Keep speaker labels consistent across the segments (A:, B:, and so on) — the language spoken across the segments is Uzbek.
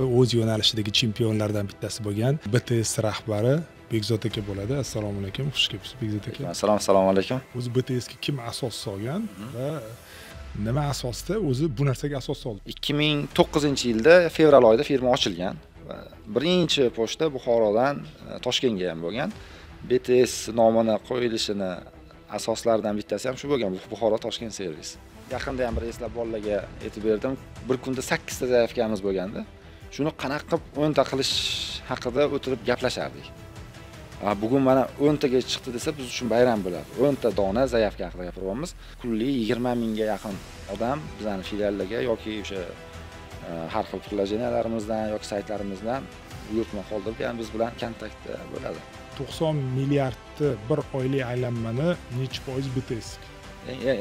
A: O'z yo'nalishidagi chempionlardan bittasi bo'lgan BTS rahbari Bekzod aka bo'ladi. Assalomu alaykum, xush kelibsiz Bekzod aka.
B: Assalomu alaykum.
A: O'zi BTSga kim asos solgan va nima asosda o'zi bu narsaga asos soldi?
B: 2009-yilda fevral oyida firma ochilgan va birinchi pochta Buxorodan Toshkentga ham bo'lgan. BTS nomini qo'yilishini asoslaridan bittasi ham shu bo'lgan, Buxoro Toshkent servis. Yaqinda ham bir eslab bolalarga aytib berdim. Bir kunda 8 ta zaявkamiz bo'lganda, shuni qanaqa qilib 10 ta qilish haqida o'tirib gaplashardik. Bugun mana 10 taga chiqdi desa biz uchun bayram bo'ladi. 10 ta dona zaявka haqida gapiryapmiz. Kunlik 20 mingga yaqin odam bizning filiallarga yoki o'sha har xil prilojeniyalarimizdan yoki saytlarimizdan buyurtma qoldirib, ya'ni biz bilan kontaktda bo'ladi.
A: 90 milliardni bir oylik aylanmani necha foiz BTS?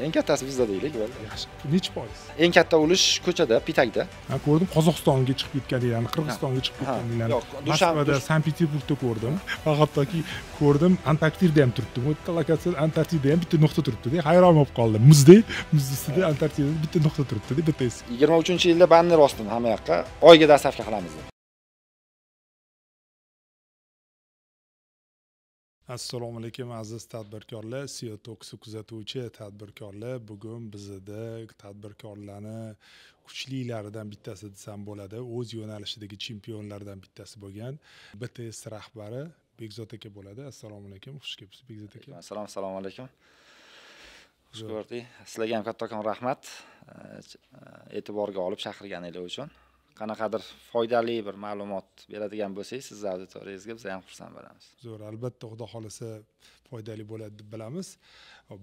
B: Eng kattasi bizda deylik.
A: Yaxshi. Necha foiz?
B: Eng katta ulush ko'chada, Pitakda.
A: Men ko'rdim Qozog'istonga chiqib ketganinglarni, Qirg'izistonga chiqib ketganinglarni. Moskvada, Sankt-Peterburgda ko'rdim. Va hattoki ko'rdim Antarktida ham turibdi. Bu yerda lokatsiyada Antarktida ham bitta nuqta turibdi-da. Hayron bo'lib qoldim. Muz ustida Antarktidada bitta nuqta turibdi-da BTS.
B: 23-yilda banner osdim hamma yoqqa. Oyga dastavka qilamiz deb.
A: Assalomu alaykum aziz tadbirkorlar, SEO Talks kuzatuvchi tadbirkorlar. Bugun bizda tadbirkorlarni kuchlilaridan bittasi desam bo'ladi. O'z yo'nalishidagi chempionlardan bittasi bo'lgan BTS rahbari Bekzod aka bo'ladi. Assalomu alaykum, xush kelibsiz Bekzod aka.
B: Assalomu alaykum. Xush ko'rdik. Sizlarga ham kattakon rahmat. E'tiborga olib chaqirganingiz uchun. Qanaqadir foydali bir ma'lumot beradigan bo'lsangiz, siz auditoriyangizga biz ham xursand bo'lamiz.
A: Zo'r, albatta Xudo xolasa foydali bo'ladi deb bilamiz.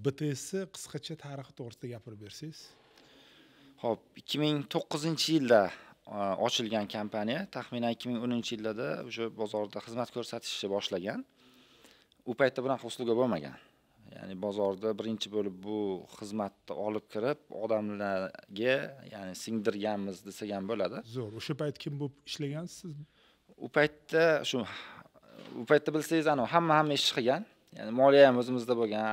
A: BTS qisqacha tarixi to'g'risida gapirib bersangiz.
B: Xo'p, 2009-yilda ochilgan kompaniya, taxminan 2010-yillarda o'sha bozorda xizmat ko'rsatishni boshlagan. U paytda bunaqa usluga bo'lmagan. Ya'ni bozorda birinchi bo'lib bu xizmatni olib kirib, odamlarga, ya'ni singdirganmiz desak ham bo'ladi.
A: Zo'r. O'sha payt kim bo'lib ishlagansiz?
B: U paytda bilsangiz, hamma ish qilgan. Ya'ni moliya ham o'zimizda bo'lgan,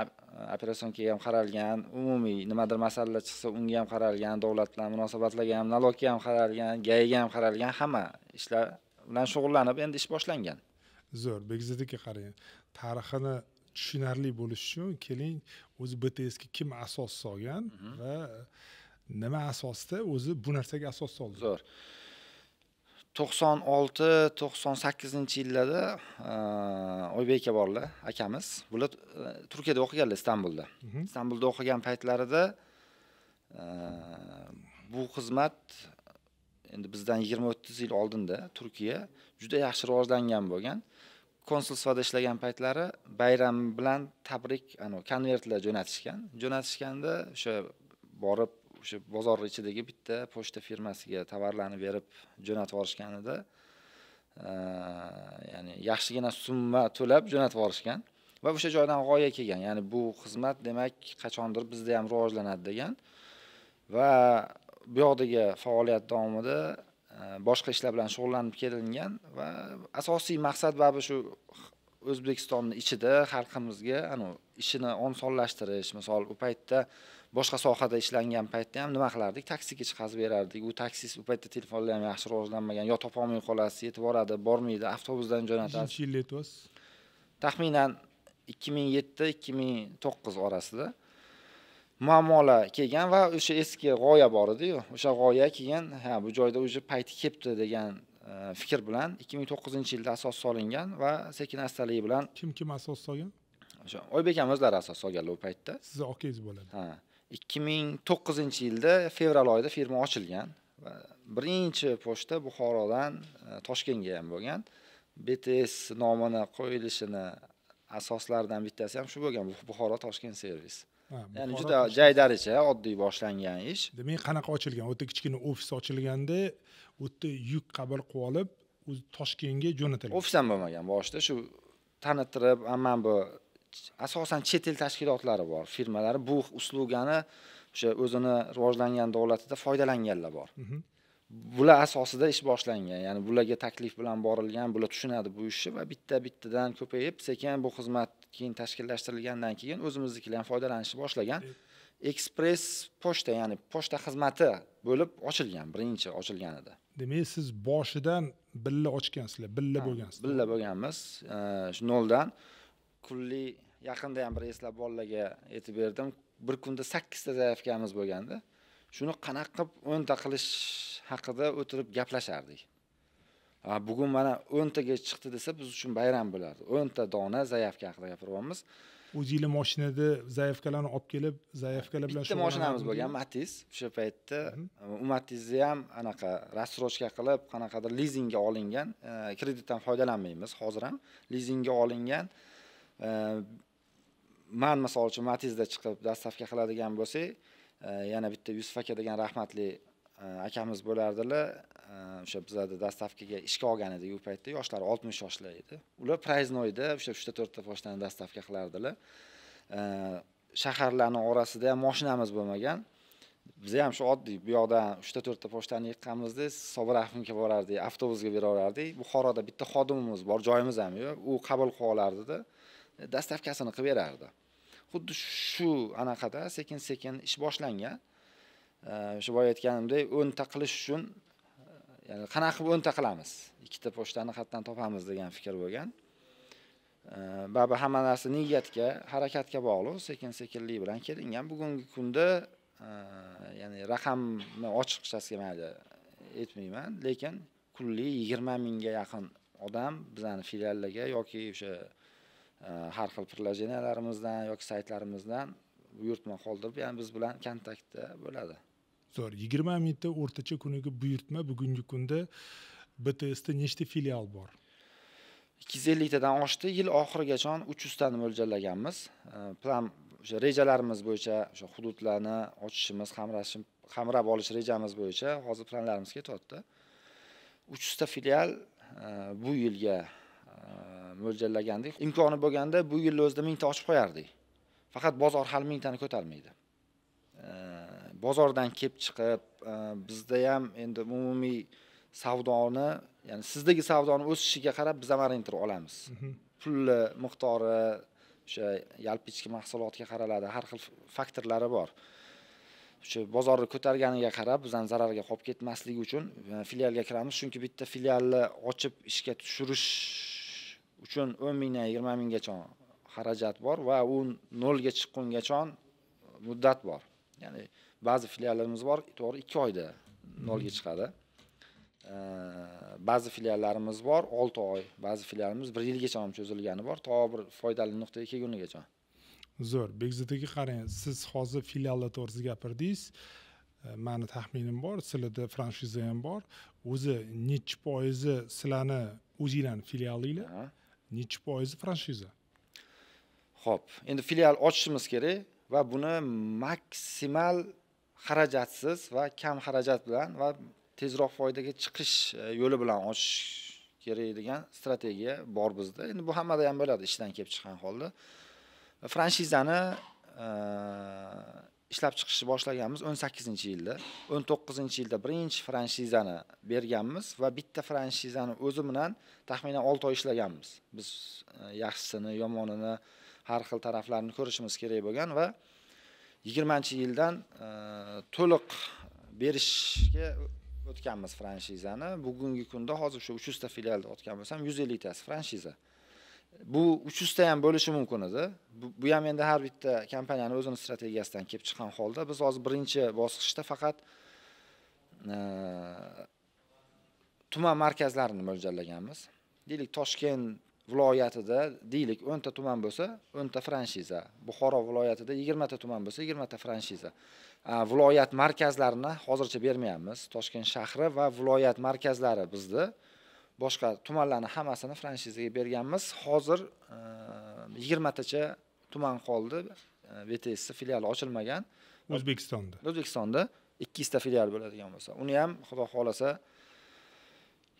B: operatsiyaga ham qaralgan, umumiy nimadir masalalar chiqsa unga ham qaralgan, davlat bilan munosabatlarga ham, nalogga ham qaralgan, gayiga ham qaralgan, hamma ishlar bilan shug'ullanib endi ish boshlangan.
A: Zo'r. Bekzod aka qarang. Tarixini tushunarli bo'lish uchun keling o'zi BTSga kim asos solgan va nima asosda o'zi bu narsaga asos soldi?
B: Zo'r. 96-98-yillarda Oybek aka borlar, akamiz. Bular Turkiyada o'qiganlar, Istanbulda. Istanbulda o'qigan paytlarida bu xizmat endi bizdan 20-30 yil oldinda Turkiya juda yaxshi rivojlangan bo'lgan. Konsulstvada ishlagan paytlari bayram bilan tabrik konvertlar jo'natishganda o'sha borib o'sha bozor ichidagi bitta pochta firmasiga tovarlarni berib jo'natib yuborishganida ya'ni yaxshigina summa to'lab jo'natib yuborishgan va o'sha joydan g'oya kelgan. Ya'ni bu xizmat demak qachondir bizda ham rivojlanadi degan va bu yoqdagi faoliyat davomida boshqa ishlar bilan shug'ullanib kelingan va asosiy maqsad baribir shu O'zbekistonning ichida xalqimizga ishini osonlashtirish. Misol u paytda boshqa sohada ishlangan paytda ham nima qilardik? Taksiga chiqazib berardik. U taksi u paytda telefonlar ham yaxshi rivojlanmagan. Yo topolmay qolasiz, yetib boradi, bormaydi, avtobusdan jo'natasiz.
A: Qancha yil aytyapsiz?
B: Taxminan 2007-2009 orasida muammolar kelgan va o'sha eski g'oya bor edi-yu. O'sha g'oya keyin bu joyda o'sha payti kelibdi degan fikr bilan 2009-yilda asos solingan va sekin-astalik bilan
A: kim asos solgan?
B: O'sha Oybek ham o'zlari asos solganlar u paytda.
A: Sizni okangiz bo'ladi.
B: 2009-yilda fevral oyida firma ochilgan va birinchi pochta Buxorodan Toshkentga ham bo'lgan. BTS nomini qo'yilishini asoslaridan bittasi ham shu bo'lgan, Buxoro Toshkent servis. Ya'ni juda jaydaricha, oddiy boshlangan ish.
A: Demak, qanaqa ochilgan? O'ta kichkina ofis ochilganda, o'ta yuk qabul qilib olib, o'zi Toshkentga jo'natilgan.
B: Ofis ham bo'lmagan boshida, shu tanittirib, amman bu asosan chet el tashkilotlari bor, firmalari bu uslugani o'sha o'zini rivojlangan davlatida foydalanganlar bor. Bular asosida ish boshlangan. Ya'ni bularga taklif bilan borilgan, bular tushunadi bu ishni va bitta-bittadan ko'payib, sekin bu xizmat keyin tashkillashtirilgandan keyin o'zimiznikilar ham foydalanishni boshlagan. Express pochta, ya'ni pochta xizmati bo'lib ochilgan, birinchi ochilganida.
A: Demak, siz boshidan billa ochgansizlar, billa bo'lgansizlar.
B: Billa bo'lganmiz. Shu noldan kunlik yaqinda ham bir eslab bolalarga aytib berdim. Bir kunda 8 ta zaifkamiz bo'lganda, shuni qanaqa qilib 10 ta qilish haqida o'tirib gaplashardik. Bugun mana 10 taga chiqdi desa, biz uchun bayram bo'lardi. 10 ta dona zaifka haqida gapiryapmiz.
A: O'zingizlar mashinada zaifkalarni olib kelib, zaifkalar bilan
B: bitta mashinamiz bo'lgan Matiz. O'sha paytda u Matizni ham anaqa rassrochka qilib, qanaqadir lizingga olingan, kreditdan foydalanmaymiz hozir ham. Lizingga olingan. Men misol uchun Matizda chiqib dastavka qiladigan bo'lsak, yana bitta Yusuf aka degan rahmatli akamiz bo'lardilar. O'sha bizlarda dastavkaga ishga olgan edi u paytda, yoshlari 60 yoshlar edi. Ular Praiznoyda o'sha 3-4 ta pochtani dastavka qilardilar. Shaharlarning orasida ham mashinamiz bo'lmagan. Biz ham shu oddiy bu yoqdan 3-4 ta pochtani yiqqanimizda Sobir Rahimga borardik, avtobusga beraverardik. Buxoroda bitta xodimimiz bor, joyimiz ham yo'q. U qabul qilib olardi-da, dastavkasini qilib berardi. Xuddi shu anaqada sekin-sekin ish boshlangan. Shu boya aytganimdek 10 ta qilish uchun ya'ni qanaqa qilib 10 ta qilamiz? 2 ta pochtani qayerdan topamiz degan fikr bo'lgan. Baribir hamma narsa niyatga, harakatga bog'liq, sekin-sekinlik bilan kelingan. Bugungi kunda ya'ni raqamni ochiqchasiga mayli aytmayman, lekin kunlik 20 mingga yaqin odam bizning filiallarga yoki o'sha har xil prilojeniyalarimizdan yoki saytlarimizdan buyurtma qoldirib, ya'ni biz bilan kontaktda bo'ladi.
A: Zo'r, 20 mingta o'rtacha kuniga buyurtma. Bugungi kunda BTSda nechta filial bor?
B: 250 tadan oshdi. Yil oxirigacha 300 tani mo'ljallaganmiz. Plan o'sha rejalarimiz bo'yicha o'sha hududlarni ochishimiz, qamrab olish rejamiz bo'yicha hozir planlarimiz ketyapti. 300 ta filial bu yilga mo'ljallagandik. Imkoni bo'lganda bu yil o'zida 1000 ta ochib qo'yardik. Faqat bozor hali 1000 tani ko'tarmaydi. Bozordan kelib chiqib, bizda ham endi umumiy savdoni, ya'ni sizdagi savdoni o'sishiga qarab biz ham orientir olamiz. Pulli miqdori o'sha yalpichki mahsulotga qaraladi, har xil faktorlari bor. O'sha bozorni ko'targaniga qarab bizdan zararga qolib ketmasligi uchun filialga kiramiz, chunki bitta filialni ochib ishga tushirish uchun 10 mingdan 20 minggacha xarajat bor va u nolga chiqqungacha muddat bor. Ya'ni ba'zi filiallarimiz bor, to'g'ri 2 oyda nolga chiqadi. Ba'zi filiallarimiz bor 6 oy, ba'zi filiallarimiz 1 yilgacha ham cho'zilgani bor, to bir foydali nuqtaga kelgunigacha.
A: Zo'r, Bekzod aka qarang, siz hozir filiallar to'g'risida gapirdingiz. Meni taxminim bor, sizlarda franshiza ham bor. O'zi necha foizi sizlarni o'zingizlarning filialinglar, necha foizi franshiza?
B: Xo'p, endi filial ochishimiz kerak va buni maksimal xarajatsiz va kam xarajat bilan va tezroq foydaga chiqish yo'li bilan ochish kerak degan strategiya bor bizda. Endi bu hammada ham bo'ladi, ishdan kelib chiqqan holda. Franshizani ishlab chiqishni boshlaganmiz 18-yilda. 19-yilda birinchi franshizani berganmiz va bitta franshizani o'zi bilan taxminan 6 oy ishlaganmiz. Biz yaxshisini, yomonini, har xil taraflarini ko'rishimiz kerak bo'lgan va 20-yildan to'liq berishga o'tganmiz franshizani. Bugungi kunda hozir shu 300 ta filialda o'tgan bo'lsam 150 tasi franshiza. Bu 300 ta ham bo'lishi mumkin edi. Bu ham endi har bitta kompaniyaning o'zining strategiyasidan kelib chiqqan holda biz hozir birinchi bosqichda faqat tuman markazlarini mo'ljallaganmiz. Deylik Toshkent viloyatida deylik 10 ta tuman bo'lsa, 10 ta franshiza. Buxoro viloyatida 20 ta tuman bo'lsa, 20 ta franshiza. Viloyat markazlarini hozircha bermayapmiz. Toshkent shahri va viloyat markazlari bizda. Boshqa tumanlarning hammasini franshizaga berganmiz. Hozir 20 tacha tuman qoldi. BTS filiali ochilmagan.
A: O'zbekistonda
B: 200 ta filial bo'ladigan bo'lsa, uni ham xudo xolasa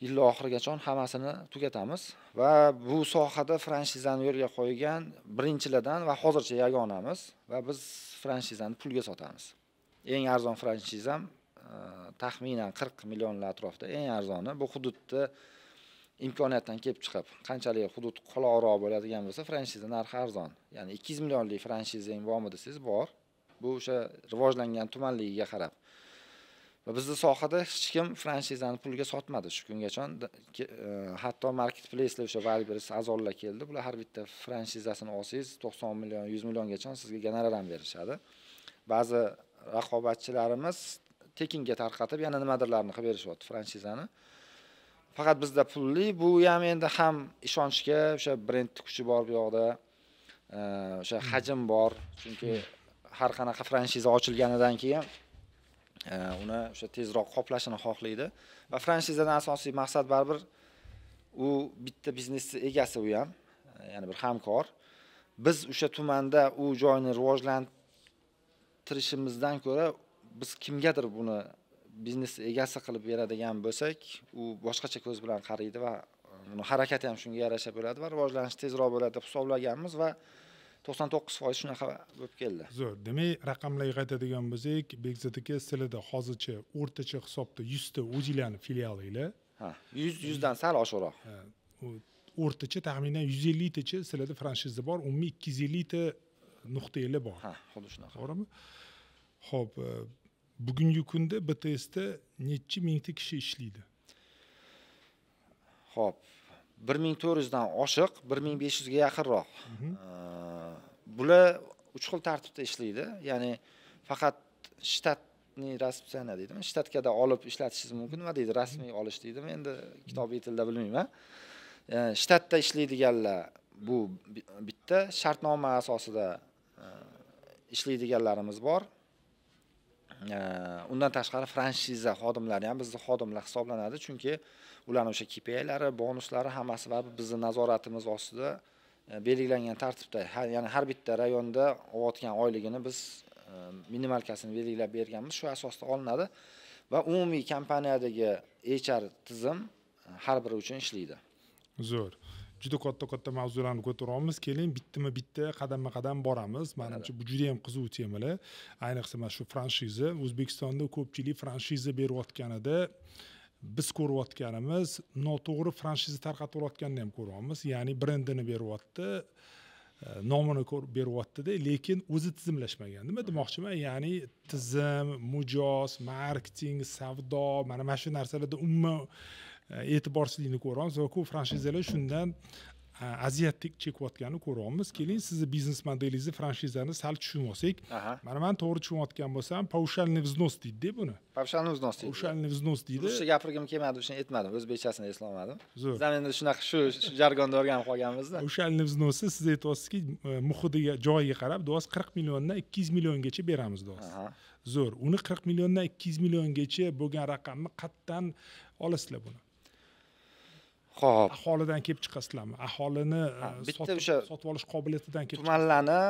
B: yil oxirigacha hammasini tugatamiz va bu sohada franshizani yo'lga qo'ygan birinchilardan va hozircha yagonamiz va biz franshizani pulga sotamiz. Eng arzon franshizam taxminan 40 millionlar atrofida, eng arzoni. Bu hududda imkoniyatdan kelib chiqib, qanchalik hudud qoloqroq bo'ladigan bo'lsa, franshiza narxi arzon. Ya'ni 200 millionlik franshizang bormi desangiz bor. Bu o'sha rivojlangan tumanligiga qarab. Va bizning sohada hech kim franshizani pulga sotmadi shu kungacha. Hatto marketplace'lar o'sha Wildberries a'zolar keldi. Bular har bitta franshizasini olsangiz 90 million, 100 milliongacha sizga gonorar ham berishadi. Ba'zi raqobatchilarimiz tekinga tarqatib yana nimadirlarni qilib berishyapti franshizani. Faqat bizda pulli, bu ham endi ham ishonchga, o'sha brend kuchi bor bu yoqda. O'sha hajm bor, chunki har qanaqa franshiza ochilganidan keyin uni o'sha tezroq qoplashini xohlaydi va franshizadan asosiy maqsad baribir u bitta biznesning egasi u ham, ya'ni bir hamkor. Biz o'sha tumanda u joyni rivojlantirishimizdan ko'ra biz kimgadir buni biznes egasi qilib beradigan bo'lsak, u boshqacha ko'z bilan qaraydi va uni harakati ham shunga yarasha bo'ladi va rivojlanish tezroq bo'ladi deb hisoblaganmiz va 99% shunaqa bo'lib keldi.
A: Zo'r. Demak, raqamlarga qaytadigan bo'lsak, Bekzod aka, sizlarda hozircha o'rtacha hisobda 100 ta o'zingizlarning filialinglar.
B: Ha, 100 dan sal oshiqroq.
A: O'rtacha taxminan 150 tacha sizlarda franshiza bor, umumiy 250 ta nuqtanglar bor.
B: Ha, xuddi shunaqa.
A: To'g'rimi? Xo'p, bugungi kunda BTSda necha mingta kishi ishlaydi?
B: Xo'p, 1400 dan oshiq, 1500 ga yaqinroq. Bular 3 xil tartibda ishlaydi. Ya'ni faqat shtatni raspisiya deydimi? Shtatkada olib ishlatishingiz mumkin va deydi, rasmiy olish deydimi? Endi kitobiy tilda bilmayman. Shtatda ishlaydiganlar bu bitta shartnoma asosida ishlaydiganlarimiz bor. Undan tashqari franshiza xodimlari ham bizning xodimlar hisoblanadi, chunki ularning o'sha KPI'lari, bonuslari hammasi va bizning nazoratimiz ostida belgilangan tartibda, ya'ni har bitta rayonda olayotgan oyligini biz minimalkasini belgilab berganmiz, shu asosda olinadi va umumiy kompaniyadagi HR tizim har biri uchun ishlaydi.
A: Zo'r. Juda katta mavzularni ko'taramiz. Keling, bitta qadamma-qadam boramiz. Menimcha bu juda ham qiziq temalar. Ayniqsa mana shu franshiza, O'zbekistonda ko'pchilik franshiza berayotganida biz ko'rayotganimiz noto'g'ri franshiza tarqatayotganini ham ko'ryapmiz. Ya'ni brendini beryapti, nomini beryapti-da, lekin o'zi tizimlashmagan. Nima demoqchiman? Ya'ni tizim, mijoz, marketing, savdo, mana shu narsalarda umuman e'tiborsizlikni ko'ramiz va ko'p franshizalar shundan aziyat chekayotganini ko'ryapmiz. Keling, sizni biznes modelingizni, franshizani sal tushunib olsak. Mana men to'g'ri tushunayotgan bo'lsam, paushальный взнос deydi buni.
B: Paushальный взнос deydi.
A: Paushальный взнос deydi.
B: Ruscha gapirgim kelmadi, shuni aytmadim, o'zbekchasini eslolmadim. Biz ham endi shunaqa shu jargonda o'rganib qolganmiz-da.
A: Paushальный vznosni siz aytyapsizki, muhidiga, joyiga qarab, 40 milliondan 200 milliongacha beramiz deyapsiz. Zo'r. Uni 40 milliondan 200 milliongacha bo'lgan raqamni qayerdan olasizlar buni?
B: Xo'p,
A: aholidan kelib chiqasizlarmi? Aholini sotib olish qobiliyatidan kelib
B: tumanlarni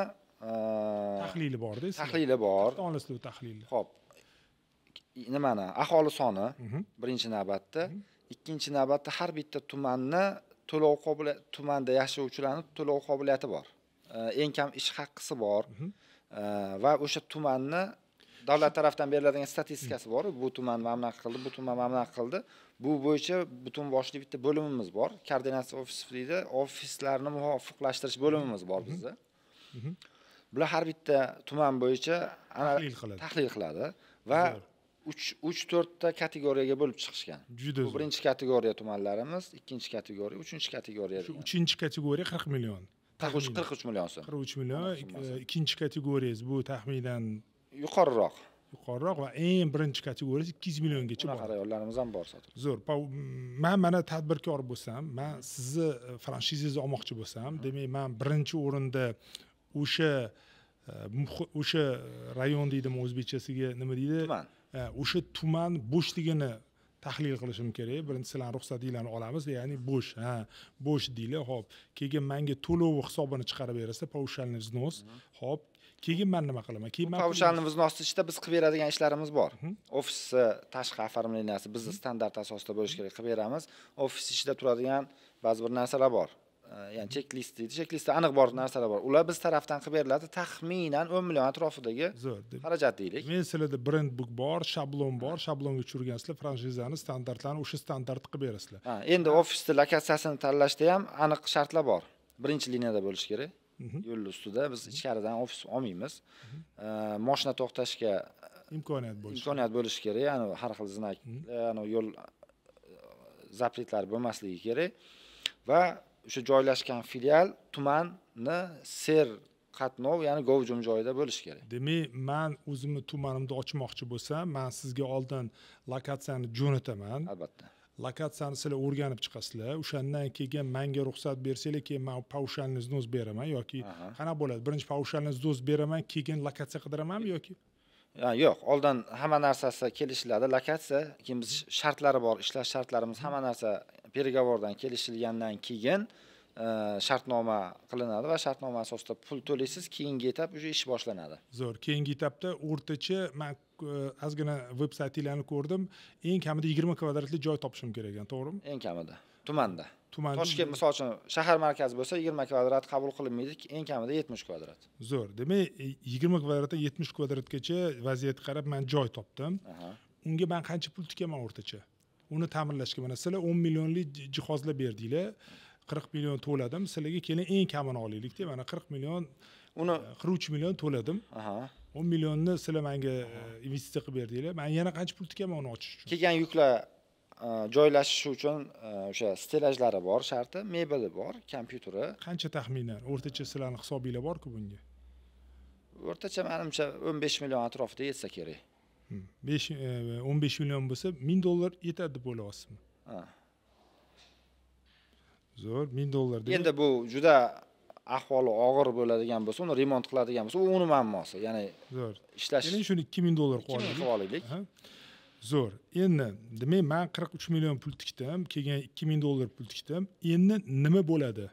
A: tahlili bor-da.
B: Tahlili bor.
A: Olasizlar tahlilni.
B: Xo'p. Nimani? Aholi soni birinchi navbatda, ikkinchi navbatda har bitta tumanni to'lov qobiliyati, tumanda yashovchilarning to'lov qobiliyati bor. Eng kam ish haqqisi bor va o'sha tumanni davlat tarafdan beriladigan statistikasi bor. Bu tuman mamlakat qildi, bu tuman mamlakat qildi. Bu bo'yicha butun boshli bitta bo'limimiz bor. Koordinatsiya ofisi deydi. Ofislarni muvofiqlashtirish bo'limimiz bor bizda. Bular har bitta tuman bo'yicha tahlil qiladi va 3-4 ta kategoriyaga bo'lib chiqishgan. Bu birinchi kategoriya tumanlarimiz, ikkinchi kategoriya, uchinchi kategoriya.
A: Shu uchinchi kategoriya 40 million.
B: 43 million so'm.
A: 43 million. Ikkinchi kategoriyangiz bu taxminan
B: yuqoriroq
A: va eng birinchi kategoriyasi 200 milliongacha bor.
B: Rayonlarimiz ham bor sotib.
A: Zo'r. Men mana tadbirkor bo'lsam, men sizni franshizangizni olmoqchi bo'lsam, demak men birinchi o'rinda o'sha rayon deydimi, o'zbekchasiga nima deydi?
B: Tuman.
A: O'sha tuman bo'shligini tahlil qilishim kerak. Birinchi sizlarning ruxsatingizni olamiz, ya'ni bo'sh, bo'sh deylar. Xo'p, keyin menga to'lov hisobini chiqarib berasiz, paushальный взнос. Xo'p, keyin men nima qilaman? Keyin men
B: paushальный vznosni ichida biz qilib beradigan ishlarimiz bor. Ofisni tashqi oformleniyasi bizni standart asosida bo'lishi kerak, qilib beramiz. Ofis ichida turadigan ba'zi bir narsalar bor. Ya'ni checklist deydi. Checklistda aniq bor narsalar bor. Ular biz tarafdan qilib beriladi. Taxminan 10 million atrofidagi xarajat deylik.
A: Men sizlarda brend book bor, shablon bor. Shablonga tushirgansizlar, franshizani standartlarni o'sha standart qilib berasizlar.
B: Endi ofisni lokatsiyasini tanlashda ham aniq shartlar bor. Birinchi liniyada bo'lishi kerak. Yo'l ustida biz ichkaridan ofis olmaymiz. Mashina to'xtashga
A: imkoniyat
B: bo'lishi kerak, ya'ni har xil znak, ya'ni yo'l zapretlar bo'lmasligi kerak va o'sha joylashgan filial tumanni qatnov, ya'ni gavjum joyida bo'lishi kerak.
A: Demak, men o'zimni tumanimda ochmoqchi bo'lsam, men sizga oldin lokatsiyani jo'nataman.
B: Albatta.
A: Lokatsiyani sizlar o'rganib chiqasizlar. O'shandan keyin menga ruxsat bersanglar, keyin men paushalningizni o'z beraman yoki qana bo'ladi? Birinchi paushalningizni o'z beraman, keyin lokatsiya qidiramanmi yoki?
B: Yo'q, oldin hamma narsasi kelishiladi, lokatsiya, keyin biz shartlari bor, ishlash shartlarimiz, hamma narsa переговорdan kelishilgandan keyin shartnoma qilinadi va shartnoma asosida pul to'laysiz, keyingi etap o'sha ish boshlanadi.
A: Zo'r. Keyingi etapda o'rtacha men ozgina veb-saytinglarni ko'rdim. Eng kamida 20 kvadratli joy topishim kerak ekan, to'g'rimi?
B: Eng kamida tumanda. Toshkent misol uchun shahar markazi bo'lsa 20 kvadrat qabul qilinmaydi, eng kamida 70 kvadrat.
A: Zo'r. Demak, 20 kvadratdan 70 kvadratgacha vaziyatga qarab men joy topdim. Unga men qancha pul tikaman o'rtacha? Uni ta'mirlashga mana sizlar 10 millionlik jihozlar berdinglar. 40 million to'ladim. Sizlarga keling eng kamini olaylik-da. Mana 40 million, uni 43 million to'ladim. 10 millionni sizlar menga investitsiya qilib berdinglar. Men yana qancha pul tikaman uni ochish uchun?
B: Kelgan yuklar joylashish uchun o'sha stelajlari bor, sharti, mebeli bor, kompyuteri.
A: Qancha taxminan o'rtacha sizlarning hisobinglar bor-ku bunga?
B: O'rtacha menimcha 15 million atrofida yetsa kerak.
A: 15 million bo'lsa $1000 yetadi deb o'ylayapsizmi? Zo'r, $1000 demak.
B: Endi bu juda ahvoli og'ir bo'ladigan bo'lsa, uni remont qiladigan bo'lsa, u uni muammosi. Ya'ni
A: zo'r.
B: Ishlash.
A: Ya'ni shuni $2000 qilib
B: olaylik.
A: Zo'r. Endi demak, men 43 million pul tikdim, keyin $2000 pul tikdim. Endi nima bo'ladi?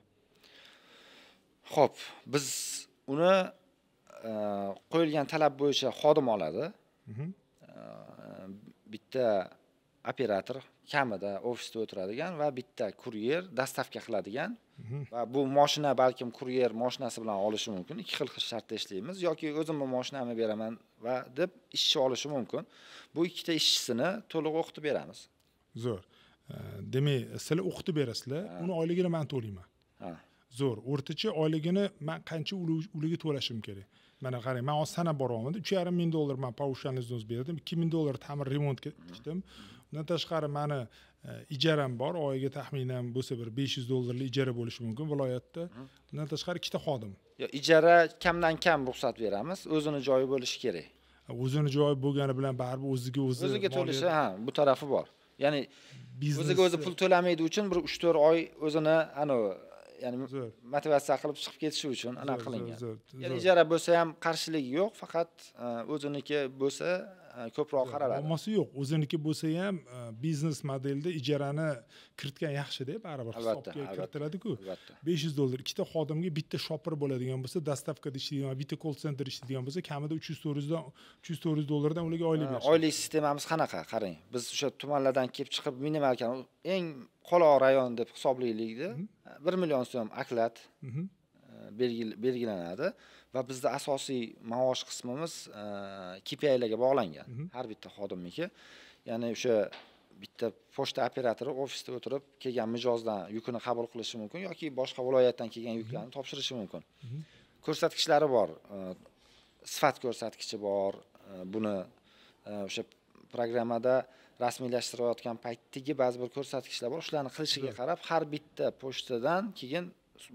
B: Xo'p, biz uni qo'yilgan talab bo'yicha xodim oladi. Bitta operator kamida ofisda o'tiradigan va bitta kuryer dastavka qiladigan va bu mashina balkim kuryer mashinasi bilan olishi mumkin. Ikki xil shartda ishlaymiz yoki o'zimni mashinamni beraman va deb ishchi olishi mumkin. Bu ikkita ishchisini to'liq o'qitib beramiz.
A: Zo'r. Demak, sizlar o'qitib berasizlar, uni oyligini men to'layman. Zo'r. O'rtacha oyligini men qancha uliga to'lashim kerak? Mana qarang, men hozir sanab boryapman. $3,500 men paushalningizni o'z berdim, $2000 ta'mir remontga tikdim. Undan tashqari meni ijaram bor, oyiga taxminan bo'lsa bir $500 ijara bo'lishi mumkin viloyatda. Undan tashqari ikkita xodim.
B: Ijara kamdan kam ruxsat beramiz, o'zini joyi bo'lishi kerak.
A: O'zini joyi bo'lgani bilan baribir o'ziga
B: to'lishi, bu tarafi bor. Ya'ni o'ziga o'zi pul to'lamaydi uchun bir 3-4 oy o'zini ya'ni motivatsiya qilib chiqib ketishi uchun anaqa qilingan. Ya'ni ijara bo'lsa ham qarshiligi yo'q, faqat o'ziniki bo'lsa ko'proq qaraladi.
A: Muammosi yo'q. O'ziniki bo'lsa ham biznes modelda ijarani kiritgan yaxshi-da, baribir hisobga kiritiladi-ku. $500 ikkita xodimga bitta shopper bo'ladigan bo'lsa, dastavkada ishlaydigan, bitta call center ishlaydigan bo'lsa, kamida $300 dan ularga oylik berish.
B: Oylik sistemamiz qanaqa? Qarang. Biz o'sha tumanlardan kelib chiqib minimalkan eng qoloq rayon deb hisoblaylikda 1 million so'm oklad belgilanadi va bizda asosiy maosh qismimiz KPIlarga bog'langan. Har bitta xodimniki. Ya'ni o'sha bitta pochta operatori ofisda o'tirib kelgan mijozdan yukini qabul qilishi mumkin yoki boshqa viloyatdan kelgan yuklarni topshirishi mumkin. Ko'rsatkichlari bor. Sifat ko'rsatkichi bor. Buni o'sha programmada rasmiylashtirayotgan paytdagi ba'zi bir ko'rsatkichlar bor. Shularni qilishiga qarab har bitta pochtadan keyin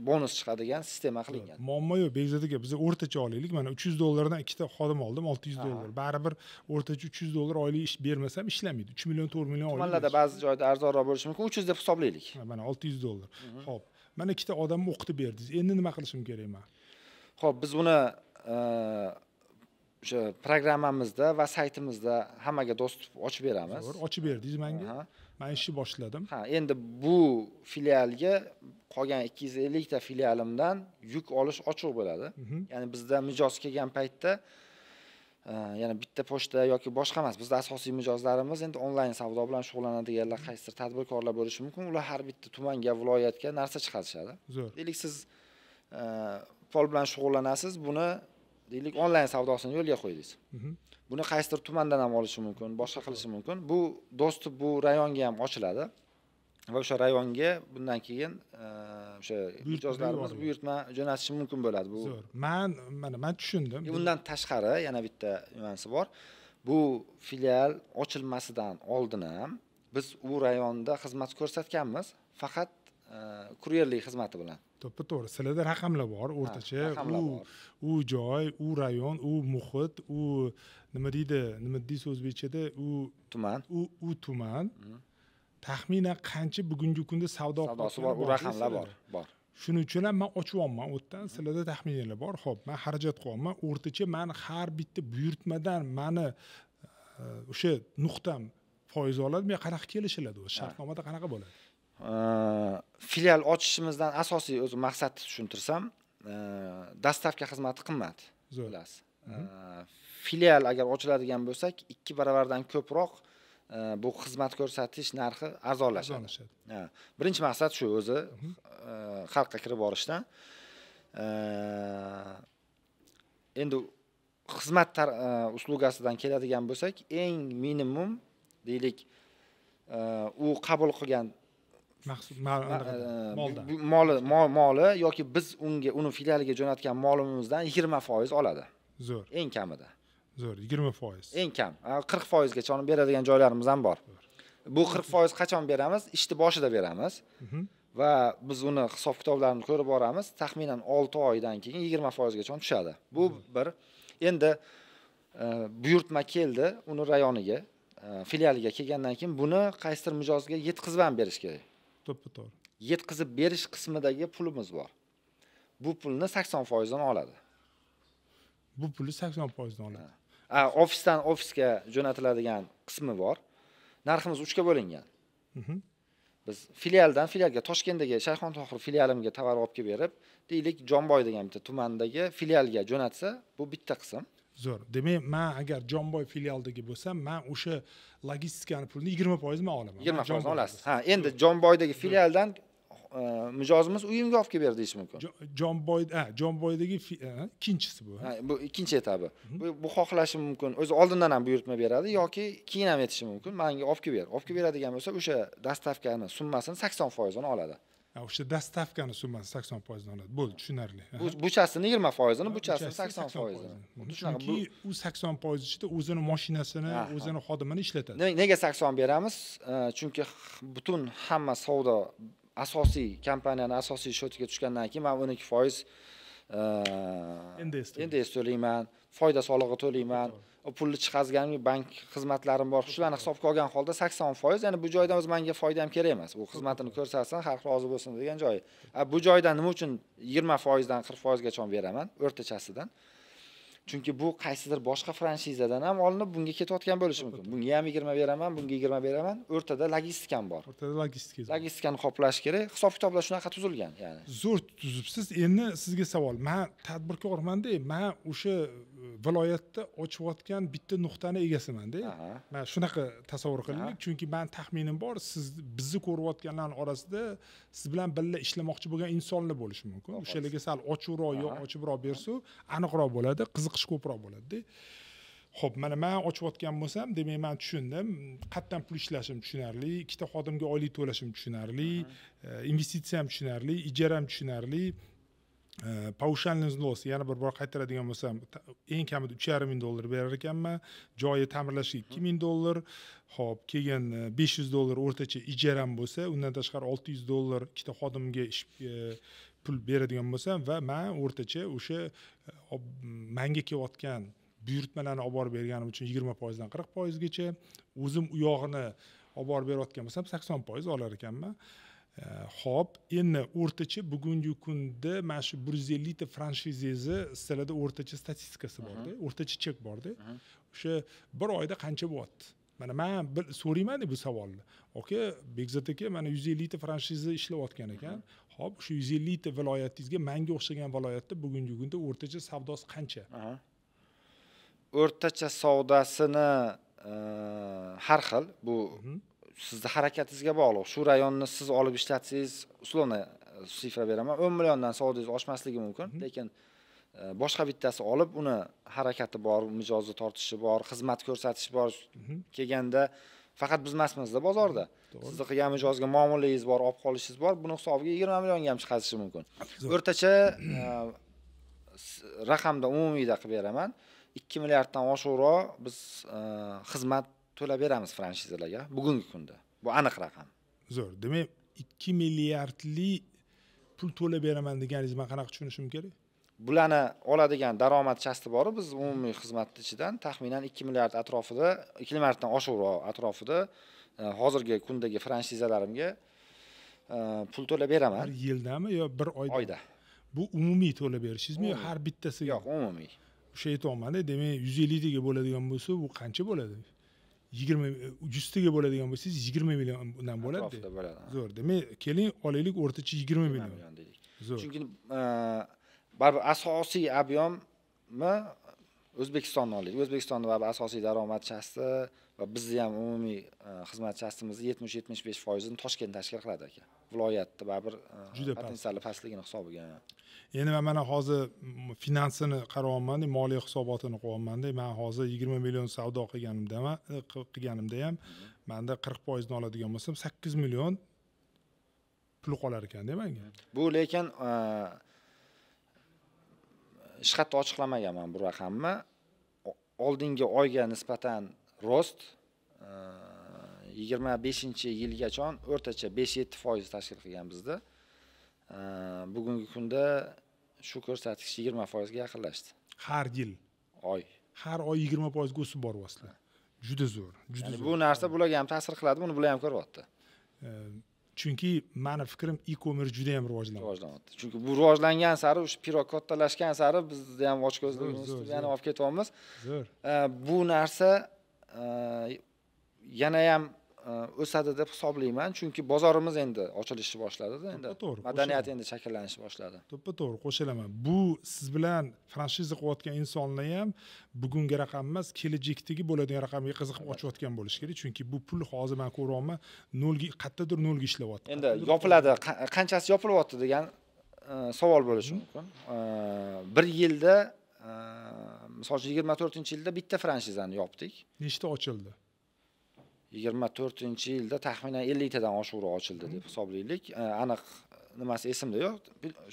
B: bonus chiqadigan sistema qilingan.
A: Muammo yo'q, Bekzod aka, biz o'rtacha olaylik. Mana $300 dan ikkita xodim oldim, $600. Baribir o'rtacha $300 oylik ish bermasam ishlamaydi. 3 million, 4 million oylik.
B: Tumanlarda ba'zi joyda arzonroq bo'lishi mumkin. 300 deb hisoblaylik.
A: Mana $600. Xo'p. Mana ikkita odamni o'qitib berdingiz. Endi nima qilishim kerak men?
B: Xo'p, biz buni o'sha programmamizda va saytimizda hammaga dostуп ochib beramiz.
A: To'g'ri, ochib berdingiz menga. Men ishni boshladim.
B: Endi bu filialga qolgan 250 ta filialimdan yuk olish ochiq bo'ladi. Ya'ni bizda mijoz kelgan paytda yana bitta pochta yoki boshqa emas. Bizda asosiy mijozlarimiz endi onlayn savdo bilan shug'ullanadiganlar, qaysidir tadbirkorlar bo'lishi mumkin. Ular har bitta tumanga, viloyatga narsa chiqarishadi. Deylik, siz pol bilan shug'ullanasiz, buni deylik onlayn savdosini yo'lga qo'ydingiz. Buni qaysidir tumandan ham olishi mumkin, boshqa qilishi mumkin. Bu do'sti bu rayonga ham ochiladi. Va o'sha rayonga bundan keyin o'sha mijozlarimiz buyurtma jo'natishi mumkin bo'ladi. Bu
A: zo'r. Men tushundim.
B: Bundan tashqari yana bitta nimasi bor. Bu filial ochilmasidan oldin ham biz u rayonda xizmat ko'rsatganmiz, faqat kuryerlik xizmati bilan.
A: To'g'ri. Sizlarda raqamlar bor, o'rtacha u joy, u rayon, u muhit, u nima deysiz o'zbekchada,
B: tuman.
A: U tuman. Taxminan qancha bugungi kunda
B: savdosi bor, u raqamlar bor.
A: Shuning uchun ham men ochyapman o'tdan, sizlarda taxminlar bor. Xo'p, men xarajat qilyapman. O'rtacha men har bitta buyurtmadan meni o'sha nuqtam foiz oladi. Men qanaqa kelishiladi o'zi? Shartnomada qanaqa bo'ladi?
B: Filial ochishimizdan asosiy o'zi maqsadni tushuntirsam, dastavka xizmati qimmat. Bilasiz. Filial agar ochiladigan bo'lsak, 2 baravardan ko'proq bu xizmat ko'rsatish narxi arzonlashadi. Birinchi maqsad shu o'zi xalqqa kirib borishdan. Endi xizmat uslugasidan keladigan bo'lsak, eng minimum deylik u qabul qilgan moli yoki biz uni filialiga jo'natgan molimizdan 20% oladi.
A: Zo'r.
B: Eng kamida.
A: Zo'r, 20%.
B: Eng kam. 40% gacha olib beradigan joylarimiz ham bor. Bu 40% qachon beramiz? Ishni boshida beramiz. Va biz uni hisob-kitoblarini ko'rib boramiz. Taxminan 6 oydan keyin 20% gacha tushadi. Bu bir. Endi buyurtma keldi uni rayoniga, filialiga kelgandan keyin buni qaysidir mijozga yetkazib ham berish kerak.
A: To'g'ri.
B: Yetkazib berish qismidagi pulimiz bor. Bu pulni 80% dan oladi.
A: Bu pulni 80% dan oladi.
B: Ofisdan ofisga jo'natiladigan qismi bor. Narximiz 3 ga bo'lingan. Biz filialdan filialga Toshkentdagi Shayxon Tohir filialimga tovar olib kelib berib, deylik Jonboy degan bitta tumandagi filialga jo'natsa, bu bitta qism.
A: Zo'r. Demak, men agar Jonboy filialdagi bo'lsam, men o'sha logistikani pulni 20% men olaman.
B: 20% olasiz. Endi Jonboydagi filialdan mijozimiz uyimga olib kelib berdi deyish mumkin.
A: Jonboydagi ikkinchisi bu.
B: Bu ikkinchi etabi. Bu xohlashi mumkin. O'zi oldindan ham buyurtma beradi yoki keyin ham etishi mumkin. Menga olib kelib ber. Olib kelib beradigan bo'lsa, o'sha dastavkani summasini 80% dan oladi.
A: O'sha dastavkani summasi 80% dan oladi. Bo'ldi, tushunarli.
B: Buchasini 20%ni, buchasini 80%ni.
A: Chunki u 80% ichida o'zini mashinasini, o'zini xodimini ishlatadi.
B: Nega 80 beramiz? Chunki butun hamma savdo asosiy kompaniyani asosiy shotiga tushgandan keyin men 12% NDS to'layman, foyda solig'i to'layman. O pulni chiqazganimga bank xizmatlarim bor. Shularni hisobga olgan holda 80%, ya'ni bu joydan o'z menga foyda ham kerak emas. U xizmatini ko'rsatsin, xalq rozi bo'lsin degan joy. Bu joydan nima uchun 20% dan 40% gacha beraman o'rtachasidan? Chunki bu qaysidir boshqa franšizadan ham olinib bunga ketayotgan bo'lishi mumkin. Bunga ham 20 beraman, bunga 20 beraman. O'rtada logistikam bor.
A: O'rtada logistika.
B: Logistikani qoplash kerak. Hisob-kitoblar shunaqa tuzilgan, ya'ni.
A: Zo'r tuzibsiz. Endi sizga savol. Men tadbirkorman-da, men o'sha viloyatda ochayotgan bitta nuqtani egasiman-da. Men shunaqa tasavvur qiling, chunki men taxminim bor, siz bizni ko'rayotganlarning orasida siz bilan birga ishlamoqchi bo'lgan insonlar bo'lishi mumkin. O'shalarga sal ochiqroq yo ochibroq bersa, aniqroq bo'ladi, qiziqish ko'proq bo'ladi-da. Xo'p, mana men ochayotgan bo'lsam, demak men tushundim. Qatdan pul ishlashim tushunarli, ikkita xodimga oylik to'lashim tushunarli, investitsiya ham tushunarli, ijara ham tushunarli. Paushal vznос, yana bir bor qaytaradigan bo'lsam, eng kamida $3,500 berar ekanman, joyi ta'mirlashga $2,000, xo'p, keyin $500 o'rtacha ijaram bo'lsa, undan tashqari $600 ikkita xodimga pul beradigan bo'lsam va men o'rtacha o'sha menga kelayotgan buyurtmalarni olib borib berganim uchun 20% dan 40% gacha, o'zim u yog'ini olib borib berayotgan bo'lsam 80% olar ekanman. Xo'p, endi o'rtacha bugungi kunda mana shu 150 ta franshizengizni sizlarda o'rtacha statistikasi bor-da, o'rtacha chek bor-da. O'sha bir oyda qancha bo'lyapti? Mana men so'rayman bu savolni. Aka, Bekzod aka, mana 150 ta franshiza ishlayotgan ekan. Xo'p, shu 150 ta viloyatingizga menga o'xshagan viloyatda bugungi kunda o'rtacha savdosi qancha?
B: O'rtacha savdosini har xil, bu sizni harakatingizga bog'liq. Shu rayonni siz olib ishlatsangiz, условно sifra beraman, 10 milliondan savdongiz oshmasligi mumkin, lekin boshqa bittasi olib uni harakati bor, mijozni tortishi bor, xizmat ko'rsatishi bor kelganda faqat biz emasmizda bozorda. Sizni qilgan mijozga muomalangiz bor, olib qolishingiz bor, buni hisobiga 20 millionga ham chiqarishi mumkin. O'rtacha raqamda umumiyda qilib beraman. 2 milliarddan oshiqroq biz xizmat to'lab beramiz franchizalarga bugungi kunda. Bu aniq raqam.
A: Zo'r. Demak, 2 milliardlik pul to'lab beraman deganingiz men qanaqa tushunishim kerak?
B: Bularni oladigan daromad chasti bor, biz umumiy xizmat ichidan taxminan 2 milliard atrofida, 2 milliarddan oshiqroq atrofida hozirgi kundagi franchizalarimga pul to'lab beraman.
A: Bir yildami yo bir oyda?
B: Oyda.
A: Bu umumiy to'lab berishingizmi yo har bittasiga?
B: Yo'q, umumiy.
A: O'sha aytmoqman-da, demak 150 taga bo'ladigan bo'lsa, bu qancha bo'ladi? 100 taga bo'ladigan bo'lsangiz 20 milliondan bo'ladi.
B: Atrofida bo'ladi.
A: Zo'r. Demak, keling olaylik o'rtacha 20 million
B: dedik.
A: Zo'r.
B: Chunki baribir asosiy ob'yomni O'zbekistonni olaylik. O'zbekistonda baribir asosiy daromad chasti va bizni ham umumiy xizmat chastimizni 70-75%ni Toshkent tashkil qiladi aka. Viloyatda baribir potensiali pastligini hisobiga.
A: Endi men mana hozir finansini qarayapman, moliya hisobotini qo'yapman-da. Men hozir 20 million savdo qilganimda ham menda 40% ni oladigan bo'lsam 8 million pul qolar ekan-da menga.
B: Bu lekin hech qayerda ochiqlamaganman bu raqamni. Oldingi oyga nisbatan rost 25-yilgacha o'rtacha 5-7% tashkil qilgan bizda. Bugungi kunda shu ko'rsatkich 20% ga yaqinlashdi.
A: Har yil,
B: oy.
A: Har oy 20% ga o'sib boryapsizlar. Juda zo'r, juda zo'r.
B: Bu narsa bularga ham ta'sir qiladi, buni bular ham ko'ryapti.
A: Chunki meni fikrim e-commerce juda ham
B: rivojlanyapti. Chunki bu rivojlangan sari, o'sha pirog kattalashgan sari bizni ham ochko'zligimiz yana olib ketyapmiz.
A: Zo'r.
B: Bu narsa yana ham o'sadi deb hisoblayman, chunki bozorimiz endi ochilishni boshladi-da, endi madaniyat endi shakllanishni boshladi.
A: To'g'ri, qo'shilaman. Bu siz bilan franchiza qilayotgan insonlar ham bugungi raqam emas, kelajakdagi bo'ladigan raqamga qiziqib ochayotgan bo'lish kerak, chunki bu pul hozir men ko'ryapman, qayerdadir nolga ishlayapti.
B: Endi yopiladi, qanchasi yopilyapti degan savol bo'lishi mumkin. Bir yilda, masalan 24-yilda bitta franchizani yopdik.
A: Nechta ochildi?
B: 24-yilda taxminan 50 tadan oshiqroq ochildi deb hisoblaylik. Aniq nimasi esimda yo'q.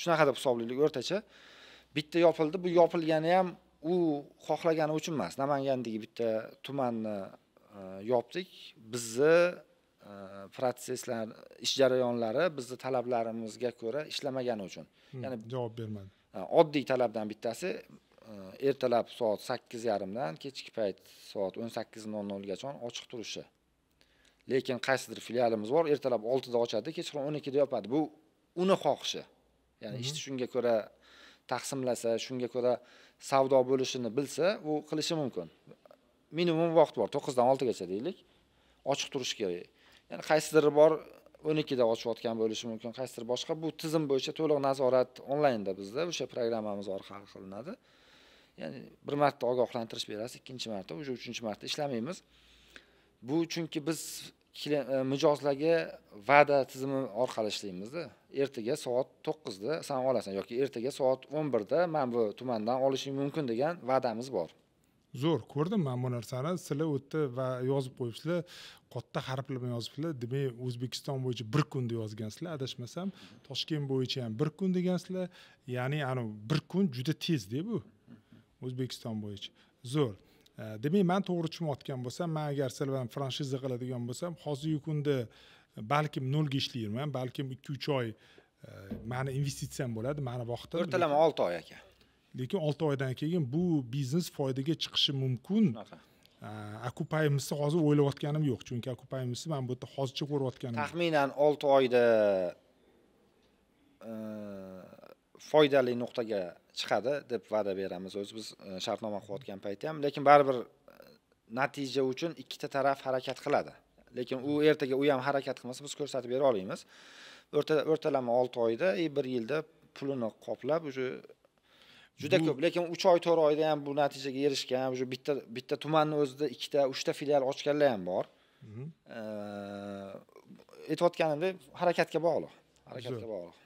B: Shunaqa deb hisoblaylik o'rtacha. Bitta yopildi. Bu yopilgani ham u xohlagani uchun emas. Namangandagi bitta tumanni yopdik. Bizni protsesslar, ish jarayonlari bizni talablarimizga ko'ra ishlamagani uchun.
A: Ya'ni javob bermadi.
B: Oddiy talabdan bittasi ertalab soat 8:30 dan kechki payt soat 18:00 gacha ochiq turishi. Lekin qaysidir filialimiz bor, ertalab 6 da ochadi, kechqurun 12 da yopadi. Bu uni xohishi. Ya'ni ishni shunga ko'ra taqsimlasa, shunga ko'ra savdo bo'lishini bilsa, u qilishi mumkin. Minimum vaqt bor, 9 dan 6 gacha deylik. Ochiq turish kerak. Ya'ni qaysidir bor 12 da ochayotgan bo'lishi mumkin, qaysidir boshqa. Bu tizim bo'yicha to'liq nazorat onlaynda bizda o'sha programmamiz orqali qilinadi. Ya'ni bir marta ogohlantirish berasiz, ikkinchi marta, o'sha uchinchi marta ishlamaymiz. Bu chunki biz mijozlarga va'da tizimi orqali ishlaymiz-da. Ertaga soat 9 da sen olasan yoki ertaga soat 11 da men bu tumandan olishim mumkin degan va'damiz bor.
A: Zo'r, ko'rdim men bu narsani. Sizlar o'tdi va yozib qo'yibsizlar. Katta harf bilan yozibsizlar. Demak, O'zbekiston bo'yicha 1 kunda yozgansizlar, adashmasam. Toshkent bo'yicha ham 1 kun degansizlar. Ya'ni ana 1 kun juda tez-da bu. O'zbekiston bo'yicha. Zo'r. Demak, men to'g'ri tushunayotgan bo'lsam, men agar sizlar bilan franchiza qiladigan bo'lsam, hozirgi kunda balkim 0 ga ishlayman, balkim 2-3 oy meni investitsiyam bo'ladi, meni vaqtim.
B: O'rtalama 6 oy aka.
A: Lekin 6 oydan keyin bu biznes foydaga chiqishi mumkin. Okupayimizni hozir o'ylayotganim yo'q, chunki okupayimizni men bu yerda hozircha ko'rayotganim.
B: Taxminan 6 oyda foydali nuqtaga chiqadi deb va'da beramiz. Biz shartnoma qilayotgan paytda ham, lekin baribir natija uchun ikkita taraf harakat qiladi. Lekin u ertaga u ham harakat qilmasa biz ko'rsatib bera olamiz. O'rtalama 6 oyda, 1 yilda pulini qoplab, o'sha juda ko'p, lekin 3 oy 4 oyda ham bu natijaga erishgan, o'sha bitta tumanning o'zida 2 ta 3 ta filial ochganlar ham bor. Aytayotganimdek, harakatga bog'liq. Harakatga bog'liq.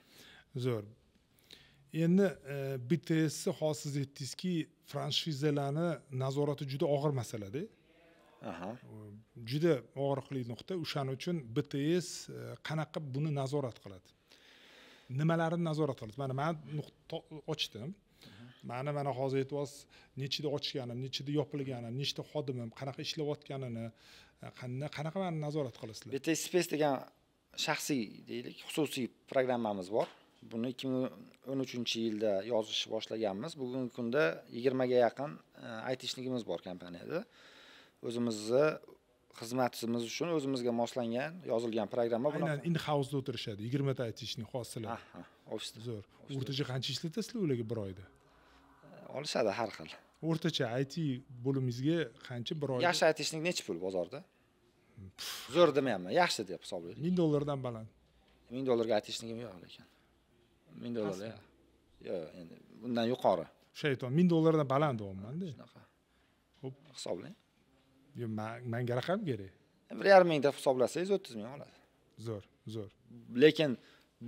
A: Zo'r. Endi BTS hozir siz aytdingizki, franchizalarni nazorati juda og'ir masala-da. Juda og'riqli nuqta. O'shaning uchun BTS qanaqa buni nazorat qiladi? Nimalarini nazorat qiladi? Mana men nuqta ochdim. mana hozir aytyapsiz, nechida ochganim, nechida yopilganim, nechta xodimim, qanaqa ishlayotganini, qanaqa meni nazorat qilasizlar?
B: BTS Space degan shaxsiy deylik, xususiy programmamiz bor. Buni 2013-yilda yozish boshlaganmiz. Bugungi kunda 20 ga yaqin aytishligimiz bor kompaniyada. O'zimizni xizmatimiz uchun o'zimizga moslangan, yozilgan programma
A: bu. Aynan in-house'da o'tirishadi. 20 ta aytishning xossilari.
B: Ofisda.
A: Zo'r. O'rtacha qancha ishlatasizlar ularga bir oyda?
B: Olishadi har xil.
A: O'rtacha IT bo'limingizga qancha bir oyda?
B: Yaxshi aytishlik necha pul bozorda? Zo'r demayapman, yaxshi deb hisoblaylik.
A: $1000 dan baland.
B: $1000 aytishligim yo'q lekin. $1000 yo'q, endi bundan yuqori.
A: Shayton $1000 dan baland deyapman-da.
B: Shunaqa. Xo'p, hisoblang.
A: Yo, menga raqam kerak.
B: 1,5 ming deb hisoblasangiz 30 ming oladi.
A: Zo'r.
B: Lekin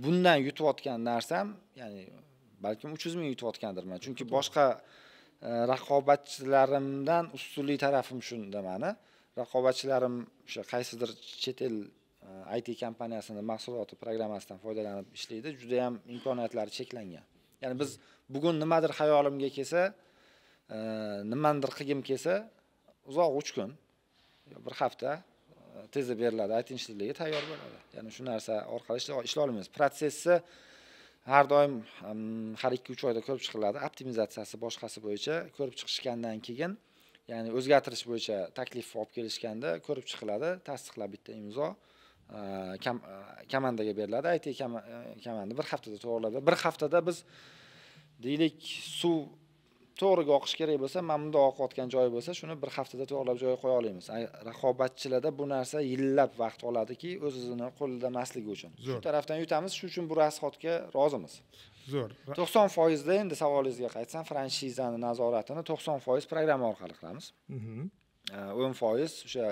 B: bundan yutayotgan narsam, ya'ni balkim 300 ming yutayotgandirman. Chunki boshqa raqobatchilarimdan ustunlik tarafim shunda meni. Raqobatchilarim o'sha qaysidir chet el IT kompaniyasining mahsuloti programmasidan foydalanib ishlaydi. Juda ham imkoniyatlari cheklangan. Ya'ni biz bugun nimadir xayolimga kelsa, nimadir qilgim kelsa, uzoq 3 kun, bir hafta tezda beriladi, aytinishligi tayyor bo'ladi. Ya'ni shu narsa orqali ishlay olamiz. Protsessi har doim har 2-3 oyda ko'rib chiqiladi. Optimizatsiyasi boshqasi bo'yicha ko'rib chiqishgandan keyin, ya'ni o'zgartirish bo'yicha taklif olib kelishganda ko'rib chiqiladi, tasdiqlab bitta imzo komandaga beriladi. IT komanda bir haftada to'g'riladi. Bir haftada biz deylik suv to'g'riga oqish kerak bo'lsa, mana bunda oqayotgan joyi bo'lsa, shuni bir haftada to'g'rilab joyiga qo'ya olamiz. Raqobatchilarda bu narsa yillab vaqt oladiki, o'zini qo'lida emasligi uchun. Shu tarafdan yutamiz, shuning uchun bu rasxodga rozimiz.
A: Zo'r.
B: 90% da endi savolingizga qaytsam, franshizani nazoratini 90% programma orqali qilamiz. 10% o'sha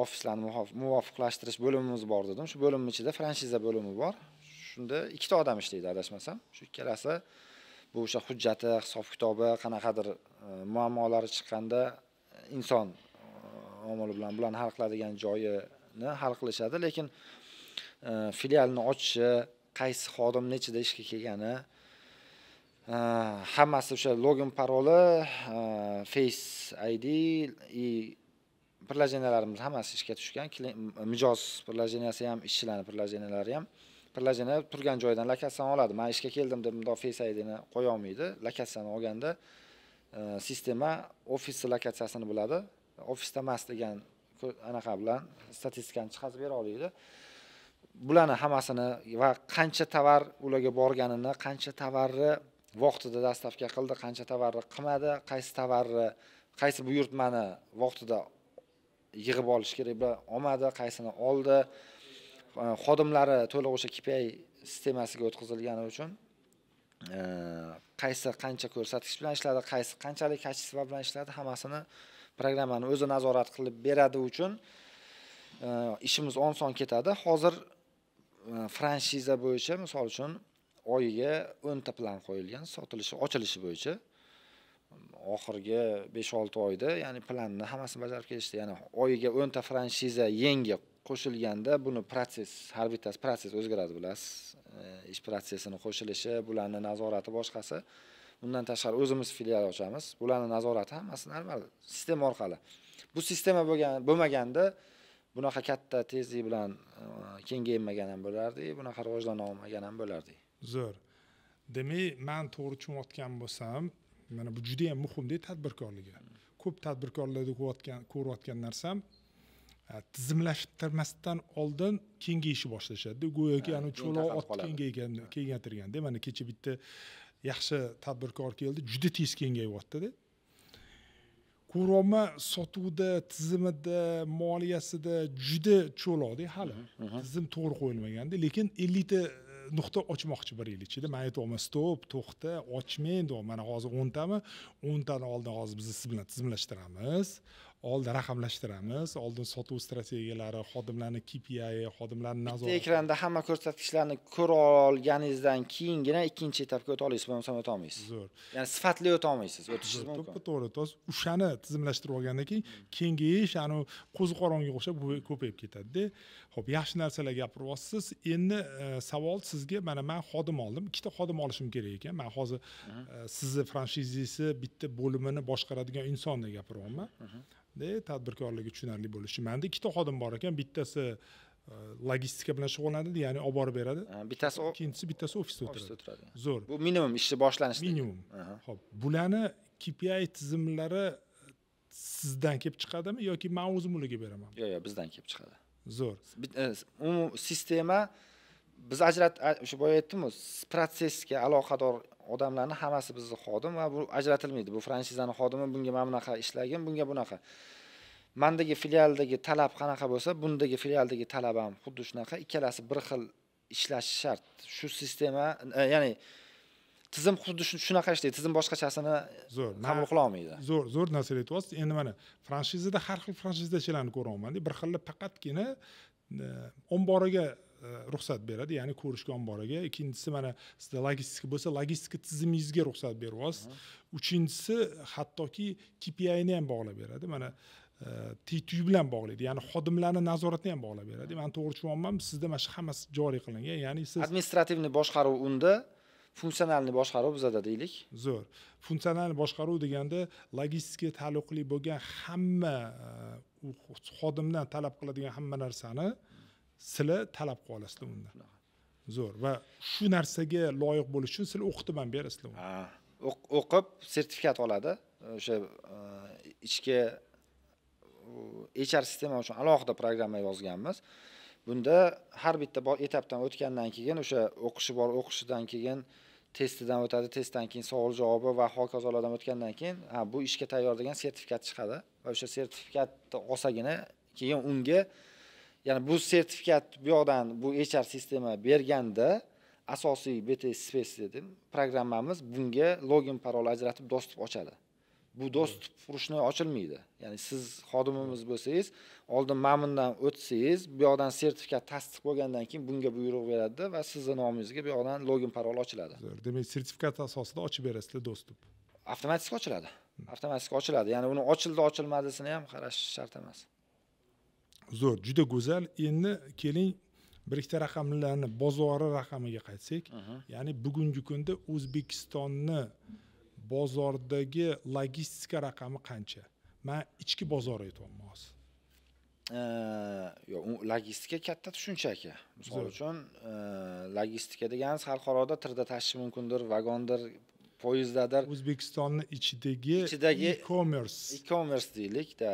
B: ofislarni muvofiqlashtirish bo'limimiz bor dedim. Shu bo'lim ichida franshiza bo'limi bor. Shunda 2 ta odam ishlaydi, adashmasam. Shu ikkalasi bu o'sha hujjati, hisob-kitobi, qanaqadir muammolari chiqqanda inson omili bilan bularni hal qiladigan joyini hal qilishadi, lekin filialni ochishi, qaysi xodim nechida ishga kelgani, hammasi o'sha login, paroli, Face ID, приложенияларimiz hammasi ishga tushgan. Mijoz приложенияsi ham, ishchilarning приложениялari ham приложение turgan joydan lokatsiyani oladi. Men ishga keldim deb bunday Face ID-ni qo'ya olmaydi. Lokatsiyani olganda sistema ofis lokatsiyasini biladi. Ofisda emas degan anaqa bilan statistikani chiqarib bera oladi. Bularni hammasini va qancha tovar ularga borganini, qancha tovarni vaqtida dastavka qildi, qancha tovarni qilmadi, qaysi buyurtmani vaqtida yig'ib olish kerak bo'lib olmadi, qaysini oldi. Xodimlari to'liq o'sha KPI sistemasiga o'tkazilgani uchun qaysi qancha ko'rsatkich bilan ishladi, qaysi qanchalik kачество bilan ishladi, hammasini programmani o'zi nazorat qilib beradi uchun ishimiz oson ketadi. Hozir franshiza bo'yicha, misol uchun, oyiga 10 ta plan qo'yilgan, sotilishi, ochilishi bo'yicha. Oxirgi 5-6 oyda, ya'ni planni hammasini bajarib kelishdi. Ya'ni oyiga 10 ta franshiza yangi qo'shilganda buni har bittasi proses o'zgaradi, bilasiz. Ish protsesini qo'shilishi, bularning nazorati boshqasi. Bundan tashqari o'zimiz filial ochamiz. Bularning nazorati hammasi normal sistema orqali. Bu sistema bo'lmaganda bunaqa katta tezlik bilan kengaymagan ham bo'lardi, bunaqa rivojlana olmagan ham bo'lardi.
A: Zo'r. Demak, men to'g'ri tushunayotgan bo'lsam, mana bu juda ham muhimdek tadbirkorlikga. Ko'p tadbirkorlarda ko'rayotgan narsam tizimlashtirmasdan oldin kengayishni boshlashadi. Go'yoki ana cho'loq ot kengaytirganda, mana kecha bitta yaxshi tadbirkor keldi, juda tez kengayyapti-da. Ko'rolma sotuvda, tizimida, moliyasida juda cho'loqda hali. Tizim to'g'ri qo'yilmaganda, lekin 50 ta nuqta ochmoqchi bir yil ichida. Men aytayman, stop, to'xta, ochmang deyman. Mana hozir 10 tami? 10 tani oldin hozir biz siz bilan tizimlashtiramiz. oldin raqamlashtiramiz, oldin sotuv strategiyalari, xodimlarning KPI, xodimlarning
B: Bitta
A: nazorati.
B: ekranda hamma ko'rsatkichlarni ko'ra olganingizdan keyingina ikkinchi etapga o'ta olasiz, bo'lmasa o'ta olmaysiz.
A: Zo'r.
B: Ya'ni sifatli o'ta olmaysiz, o'tishingiz mumkin.
A: To'g'ri, o'shani tizimlashtirib olgandan keyin kengayish ani qo'ziqoronga o'xshab ko'payib ketadi-da. Xo'p, yaxshi narsalar gapiryapsiz. Endi savol sizga, mana men xodim oldim, ikkita xodim olishim kerak ekan. Men hozir sizni franshizingizni bitta bo'limini boshqaradigan insonni gapiryapman. Tadbirkorligi tushunarli bo'lishi. Menda ikkita xodim bor ekan, bittasi logistika bilan shug'ullanadi, ya'ni olib borib beradi. Ikkinchisi bittasi ofisda o'tiradi. Zo'r.
B: Bu minimum ishni boshlanishi.
A: Minimum. Xo'p, bularni KPI tizimlari sizdan kelib chiqadimi yoki men o'zim ularga beraman?
B: Yo'q, bizdan kelib chiqadi.
A: Zo'r.
B: Sistema biz o'sha boya aytdim-ku, protsessga aloqador odamlarning hammasi bizning xodim va bu ajratilmaydi. Bu franshizani xodimi bunga mana bunaqa ishlagin, bunga bunaqa. Mendagi filialdagi talab qanaqa bo'lsa, bundagi filialdagi talab ham xuddi shunaqa, ikkalasi bir xil ishlashi shart. Shu sistema, ya'ni tizim xuddi shunaqa ishlaydi. Tizim boshqachasini qabul qila olmaydi.
A: Zo'r narsa aytyapsiz. Endi mana franshizada har xil franshizachilarni ko'ryapman-da. Bir xil faqatgina omboriga ruxsat beradi, ya'ni ko'rishga omboriga. Ikkinchisi mana sizda logistika bo'lsa, logistika tizimingizga ruxsat beryapsiz. Uchinchisi hattoki KPI ni ham bog'lab beradi. Mana TTU bilan bog'laydi, ya'ni xodimlarni nazoratini ham bog'lab beradi. Men to'g'ri tushunyapmanmi? Sizda mana shu hammasi joriy qilingan, ya'ni siz
B: administrativniy boshqaruv unda, funksionalniy boshqaruv bizda deylik.
A: Zo'r. Funksionalniy boshqaruv deganda logistika taalluqli bo'lgan hamma xodimdan talab qiladigan hamma narsani sizlar talab qila olasizlar unda. Zo'r. Va shu narsaga loyiq bo'lish uchun sizlar o'qitib ham berasizlar uni.
B: O'qib sertifikat oladi. O'sha ichki HR sistema uchun alohida programma yozganmiz. Bunda har bitta etapdan o'tgandan keyin o'sha o'qishi bor, o'qishidan keyin testidan o'tadi, testdan keyin savol javobi va hokazolardan o'tgandan keyin bu ishga tayyor degan sertifikat chiqadi va o'sha sertifikatni olsagina keyin unga, ya'ni bu sertifikat bu yoqdan bu HR sistema berganda asosiy BTS Space dedim programmamiz bunga login parol ajratib dostуп ochadi. Bu dostуп urushni ochilmaydi. Ya'ni siz xodimimiz bo'lsangiz, oldin ma'mundan o'tsangiz, bu yoqdan sertifikat tasdiq bo'lgandan keyin bunga buyruq beradi va sizning nomingizga bu yoqdan login parol ochiladi.
A: Demak, sertifikat asosida ochib berasizlar dostуп.
B: Avtomatik ochiladi. Avtomatik ochiladi. Ya'ni uni ochildi-ochilmadisini ham qarash shart emas.
A: Zo'r, juda go'zal. Endi keling bir ikkita raqamlarni bozori raqamiga qaytsak, ya'ni bugungi kunda O'zbekistonni bozordagi logistika raqami qancha? Men ichki bozor aytyapman hozir.
B: Yo'q, logistika katta tushuncha aka. Misol uchun, logistika degan xalqaroda tirda tashish mumkindir, vagondir, poyezddadir.
A: O'zbekistonning ichidagi e-commerce
B: deylik-da.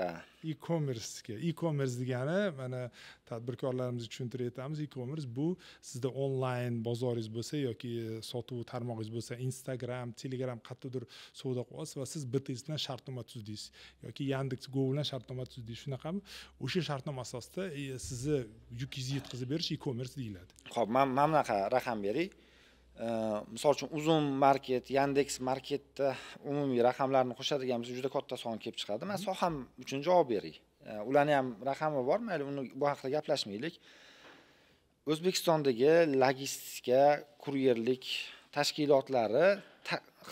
A: E-commerce degani, mana tadbirkorlarimizni tushuntirib aytamiz. E-commerce bu sizda onlayn bozoringiz bo'lsa yoki sotuv tarmog'ingiz bo'lsa, Instagram, Telegram qayerdadir savdo qilyapsiz va siz BTS bilan shartnoma tuzdingiz yoki Yandex Go bilan shartnoma tuzdingiz. Shunaqami? O'sha shartnoma asosida sizni yukingizni yetkazib berish e-commerce deyiladi.
B: Xo'p, men bunaqa raqam beray. Misol uchun Uzum market, Yandex marketda umumiy raqamlarni qo'shadigan bo'lsa juda katta son kelib chiqadi. Men soham uchun javob beray. Ularning ham raqami bor, mayli uni bu haqida gaplashmaylik. O'zbekistondagi logistika, kuryerlik tashkilotlari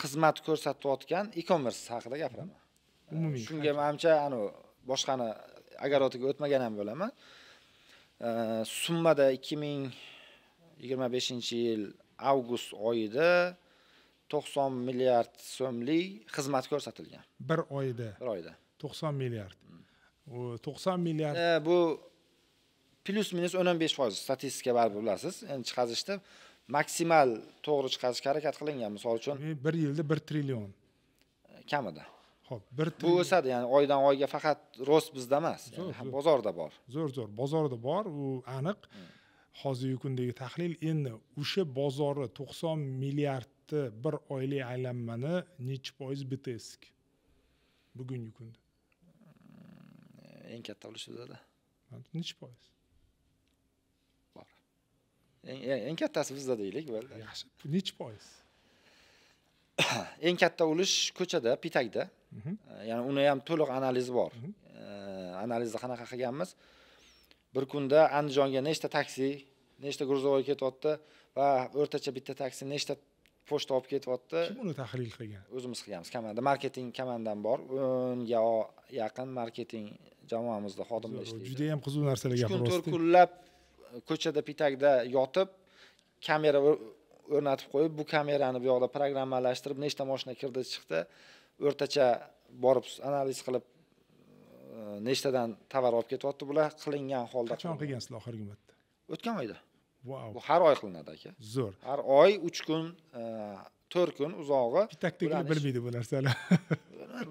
B: xizmat ko'rsatayotgan e-commerce haqida gapiraman.
A: Umumiy.
B: Shunga menimcha boshqani agarotiga o'tmagan ham bo'laman. Summada 2025-yil avgust oyida 90 milliard so'mlik xizmat ko'rsatilgan.
A: Bir oyda. 90 milliard. O 90 milliard.
B: Bu plus minus 15% statistika baribir bilasiz. Endi chiqazishda maksimal to'g'ri chiqarishga harakat qilingan. Misol uchun
A: bir yilda 1 trillion
B: kamida.
A: Xo'p, 1
B: bu o'sadi, ya'ni oydan oyga faqat rost bizda emas, ya'ni bozorda bor.
A: Zo'r, bozorda bor, u aniq. Hozirgi kundagi tahlil endi o'sha bozori 90 milliardni bir oylik aylanmani necha foiz BTS bugungi kunda?
B: Eng katta ulush bizda.
A: Necha foiz?
B: Bor. Eng kattasi bizda deylik, bo'ldi.
A: Yaxshi. Necha foiz?
B: Eng katta ulush ko'chada, Pitakda. Ya'ni uni ham to'liq analiz bor. analizni qanaqa qilganmiz? Bir kunda Andijonga nechta taksi, nechta gruzovoy ketyapti va o'rtacha bitta taksi nechta pochta olib ketyapti?
A: Kim uni tahlil qilgan?
B: O'zimiz qilganmiz. Komanda, marketing komandan bor. 10 ga yaqin marketing jamoamizda xodimlar ishlaydi.
A: Juda ham qiziq narsalar
B: 3 kun
A: gapirasiz.
B: 4 kunlab ko'chada pitakda yotib, kamera o'rnatib qo'yib, bu kamerani bu yoqda programmalashtirib, nechta mashina kirdi chiqdi, o'rtacha borib analiz qilib nechtadan tovar olib ketyapti bular qilingan holda.
A: Qachon qilgansizlar oxirgi marta?
B: O'tgan oyda.
A: Wow.
B: Bu har oy qilinadi aka.
A: Zo'r.
B: Har oy 3 kun, 4 kun uzog'i.
A: Pitakdagini bilmaydi bu narsalar.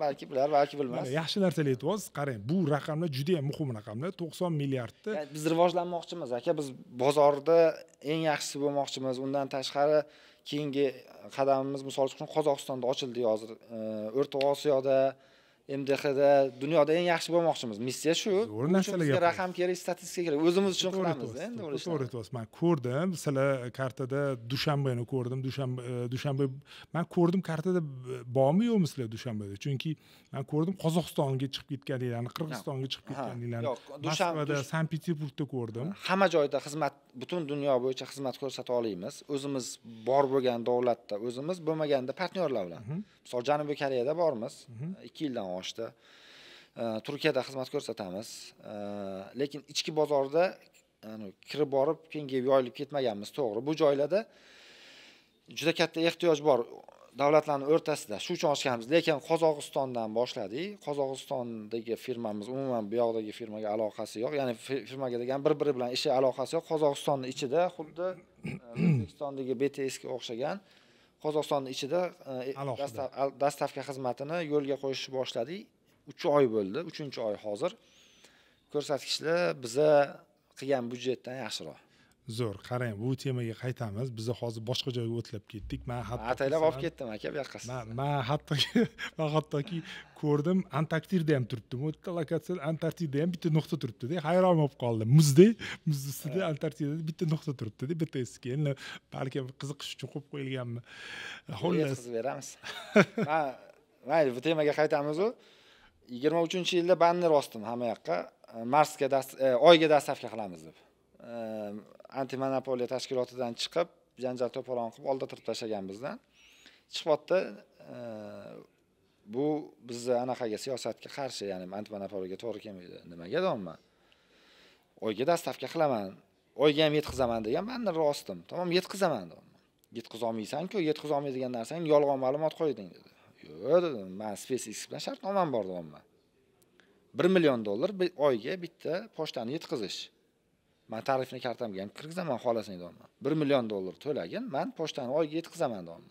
B: Balki bilar, balki bilmas.
A: Yaxshi narsalar aytyapsiz. Qarang, bu raqamlar juda ham muhim raqamlar. 90 milliardni.
B: Biz rivojlanmoqchimiz aka. Biz bozorda eng yaxshisi bo'lmoqchimiz. Undan tashqari keyingi qadamimiz misol uchun Qozog'istonda ochildi hozir. O'rta Osiyoda, MDHda, dunyoda eng yaxshi bo'lmoqchimiz. Missiya shu.
A: Zo'r narsalarga
B: raqam kerak, statistika kerak. O'zimiz uchun qilamiz endi bu ishni.
A: To'g'ri aytyapsiz. Men ko'rdim, sizlar kartada Dushanbeni ko'rdim. Dushanbe men ko'rdim kartada bormi yo'qmi sizlar Dushanbeda? Chunki men ko'rdim Qozog'istonga chiqib ketganinglarni, Qirg'izistonga chiqib ketganinglarni.
B: Yo'q,
A: Moskvada, Sankt-Peterburgda ko'rdim.
B: Hamma joyda xizmat, butun dunyo bo'yicha xizmat ko'rsata olamiz. O'zimiz bor bo'lgan davlatda, o'zimiz bo'lmaganda partnyorlar bilan. Misol Janubiy Koreyada bormiz. 2 yildan oshdi. Turkiyada xizmat ko'rsatamiz. Lekin ichki bozorda kirib borib, kengayib yoyilib ketmaganmiz, to'g'ri. Bu joylarda juda katta ehtiyoj bor davlatlarning o'rtasida. Shu uchun ochganmiz. Lekin Qozog'istondan boshladik. Qozog'istondagi firmamiz umuman bu yoqdagi firmaga aloqasi yo'q. Ya'ni firmaga degan bir-biri bilan ishi aloqasi yo'q. Qozog'istonning ichida xuddi O'zbekistondagi BTSga o'xshagan Qozog'istonning ichida dastavka xizmatini yo'lga qo'yishni boshladik. 3 oy bo'ldi, 3-oy hozir. Ko'rsatkichlar biza qilgan budjetdan yaxshiroq.
A: Zo'r, qarang, bu temaga qaytamiz. Biz hozir boshqa joyga o'tlab ketdik. Men hatto
B: ataylab olib ketdim aka bu yoqqa.
A: Men hattoki ko'rdim, Antarktida ham turibdi. O'tta lokatsiyada Antarktida ham bitta nuqta turibdi-da. Hayron bo'lib qoldim. Muz ustida Antarktidada bitta nuqta turibdi-da. Bitta eski. Endi balki qiziqish uchun qo'yib qo'yilganmi?
B: Xullas beramiz. Mayli, bu temaga qaytamiz. 23-yilda banner osdim hamma yoqqa. Marsga Oyga dastavka qilamiz deb. Antimonopoliya tashkilotidan chiqib, janjal to'polon qilib oldi turib tashlagan bizdan. Chiqibdi, bu bizni anaqaga siyosatga qarshi, ya'ni antimonopoliyaga to'g'ri kelmaydi. Nimaga deyman? Oyga dastavka qilaman, Oyga ham yetkazaman degan bannerni osdim. Tamom, yetkazaman dedim. Yetkiza olmaysan-ku, yetkiza olmaydigan narsang yolg'on ma'lumot qo'yding dedi. Yo'q dedim, men SpaceX bilan shartnomam bor dedim. $1 million oyga bitta pochtani yetkazish. Men tarifni kartamga ham kirgizaman xolasini dedim. $1 million to'lagin, men pochtani oyga yetkazaman dedim.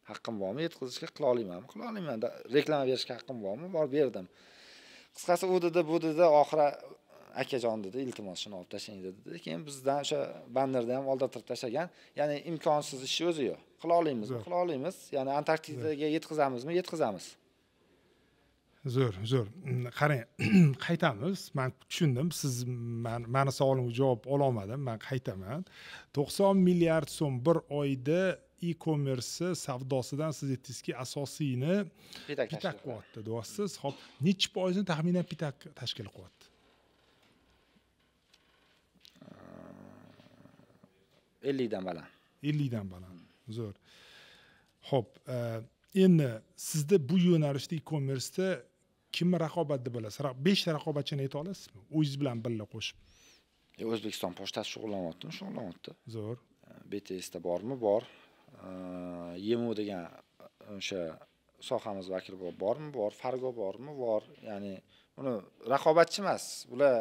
B: Haqqim bormi yetkazishga, qila olamanmi? Qila olaman. Reklama berishga haqqim bormi? Bor, berdim. Qisqasi u dedi, bu dedi, oxiri akajon dedi, iltimos shuni olib tashlang dedi. Keyin bizdan o'sha bannerda ham oldirib tashlagan. Ya'ni imkonsiz ish o'zi yo'q. Qila olamizmi? Qila olamiz. Ya'ni Antarktidaga yetkazamizmi? Yetkazamiz.
A: Zo'r. Qarang, qaytamiz. Men tushundim. Siz meni savolimga javob ola olmadim. Men qaytaman. 90 milliard so'm bir oyda e-commerce savdosidan siz aytdingizki, asosiyni pitak qilyapti, deyapsiz. Xo'p, necha foizini taxminan pitak tashkil qilyapti?
B: 50 dan baland.
A: 50 dan baland. Zo'r. Xo'p, endi sizda bu yo'nalishda e-commerce'da kimni raqobat deb bilasiz? 5 ta raqobatchini ayta olasizmi? O'zingiz bilan birga qo'shib.
B: O'zbekiston pochtasi shug'ullanyapti.
A: Zo'r.
B: BTSda bormi? Bor. YMO degan o'sha sohamiz vakili bormi? Bor. Fargo bormi? Bor. Ya'ni uni raqobatchi emas. Bular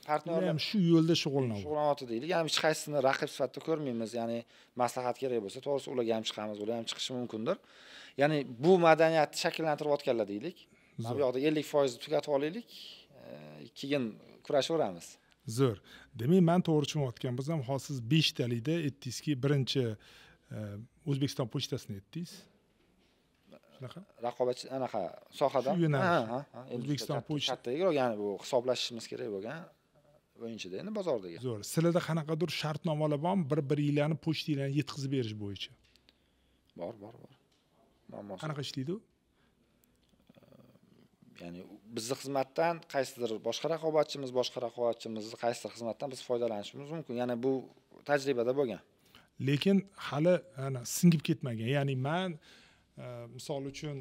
B: partnyorlar
A: ham shu yo'lda shug'ullanyapti
B: deylik. Ya'ni hech qaysini raqib sifatida ko'rmaymiz. Ya'ni maslahat kerak bo'lsa, to'g'risi ularga ham chiqamiz, ular ham chiqishi mumkindir. Ya'ni bu madaniyatni shakllantirayotganlar deylik. Mana bu yoqda 50% tugatib olaylik, keyin kurashaveramiz.
A: Zo'r. Demak, men to'g'ri tushunayotgan bo'lsam, hozir siz 5 talikda aytdingizki, birinchi O'zbekiston pochtasini aytdingiz. Shunaqa?
B: Raqobatchi anaqa sohada.
A: O'zbekiston pochtasi.
B: Ya'ni bu hisoblashishimiz kerak bo'lgan o'yinchida endi bozordagi.
A: Zo'r. Sizlarda qanaqadir shartnomalar bormi? Bir-biringlarni pochtinglarni yetkazib berish bo'yicha?
B: Bor.
A: Qanaqa ishlaydi u?
B: Ya'ni bizning xizmatdan qaysidir boshqa raqobatchimiz qaysidir xizmatdan biz foydalanishimiz mumkin. Ya'ni bu tajribada bo'lgan.
A: Lekin hali singib ketmagan. Ya'ni men misol uchun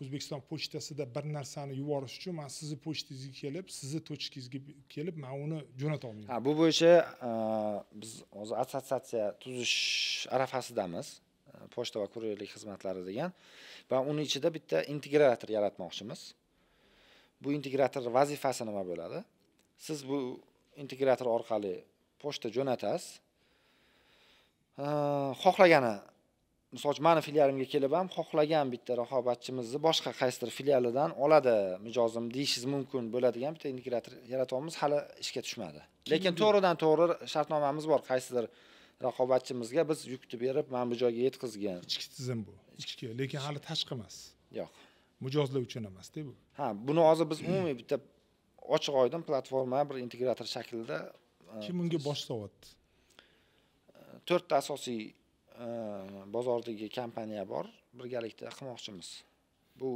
A: O'zbekiston pochtasida bir narsani yuborish uchun men sizni pochtangizga kelib, sizni tochkangizga kelib, men uni jo'nata olmayman.
B: Bu bo'yicha biz hozir assotsiatsiya tuzish arafasidamiz. Pochta va kuryerlik xizmatlari degan va uning ichida bitta integrator yaratmoqchimiz. Bu integrator vazifasi nima bo'ladi? Siz bu integrator orqali pochta jo'natasiz. Xohlagani, misol uchun meni filialimga kelib ham xohlagan bitta raqobatchimizni boshqa qaysidir filialidan oladi, mijozim deyishingiz mumkin bo'ladigan bitta integrator yaratyapmiz, hali ishga tushmadi. Lekin to'g'ridan-to'g'ri shartnomamiz bor. Qaysidir raqobatchimizga biz yukni berib, mana bu joyga yetkazgan.
A: Ichki tizim bu. Ichki, lekin hali tashqi emas.
B: Yo'q.
A: Mijozlar uchun emas-da bu.
B: Buni hozir biz umumiy bitta ochiq oydin platforma bir integrator shaklida
A: kim unga bosh solyapti?
B: 4 ta asosiy bozordagi kompaniya bor, birgalikda qilmoqchimiz. Bu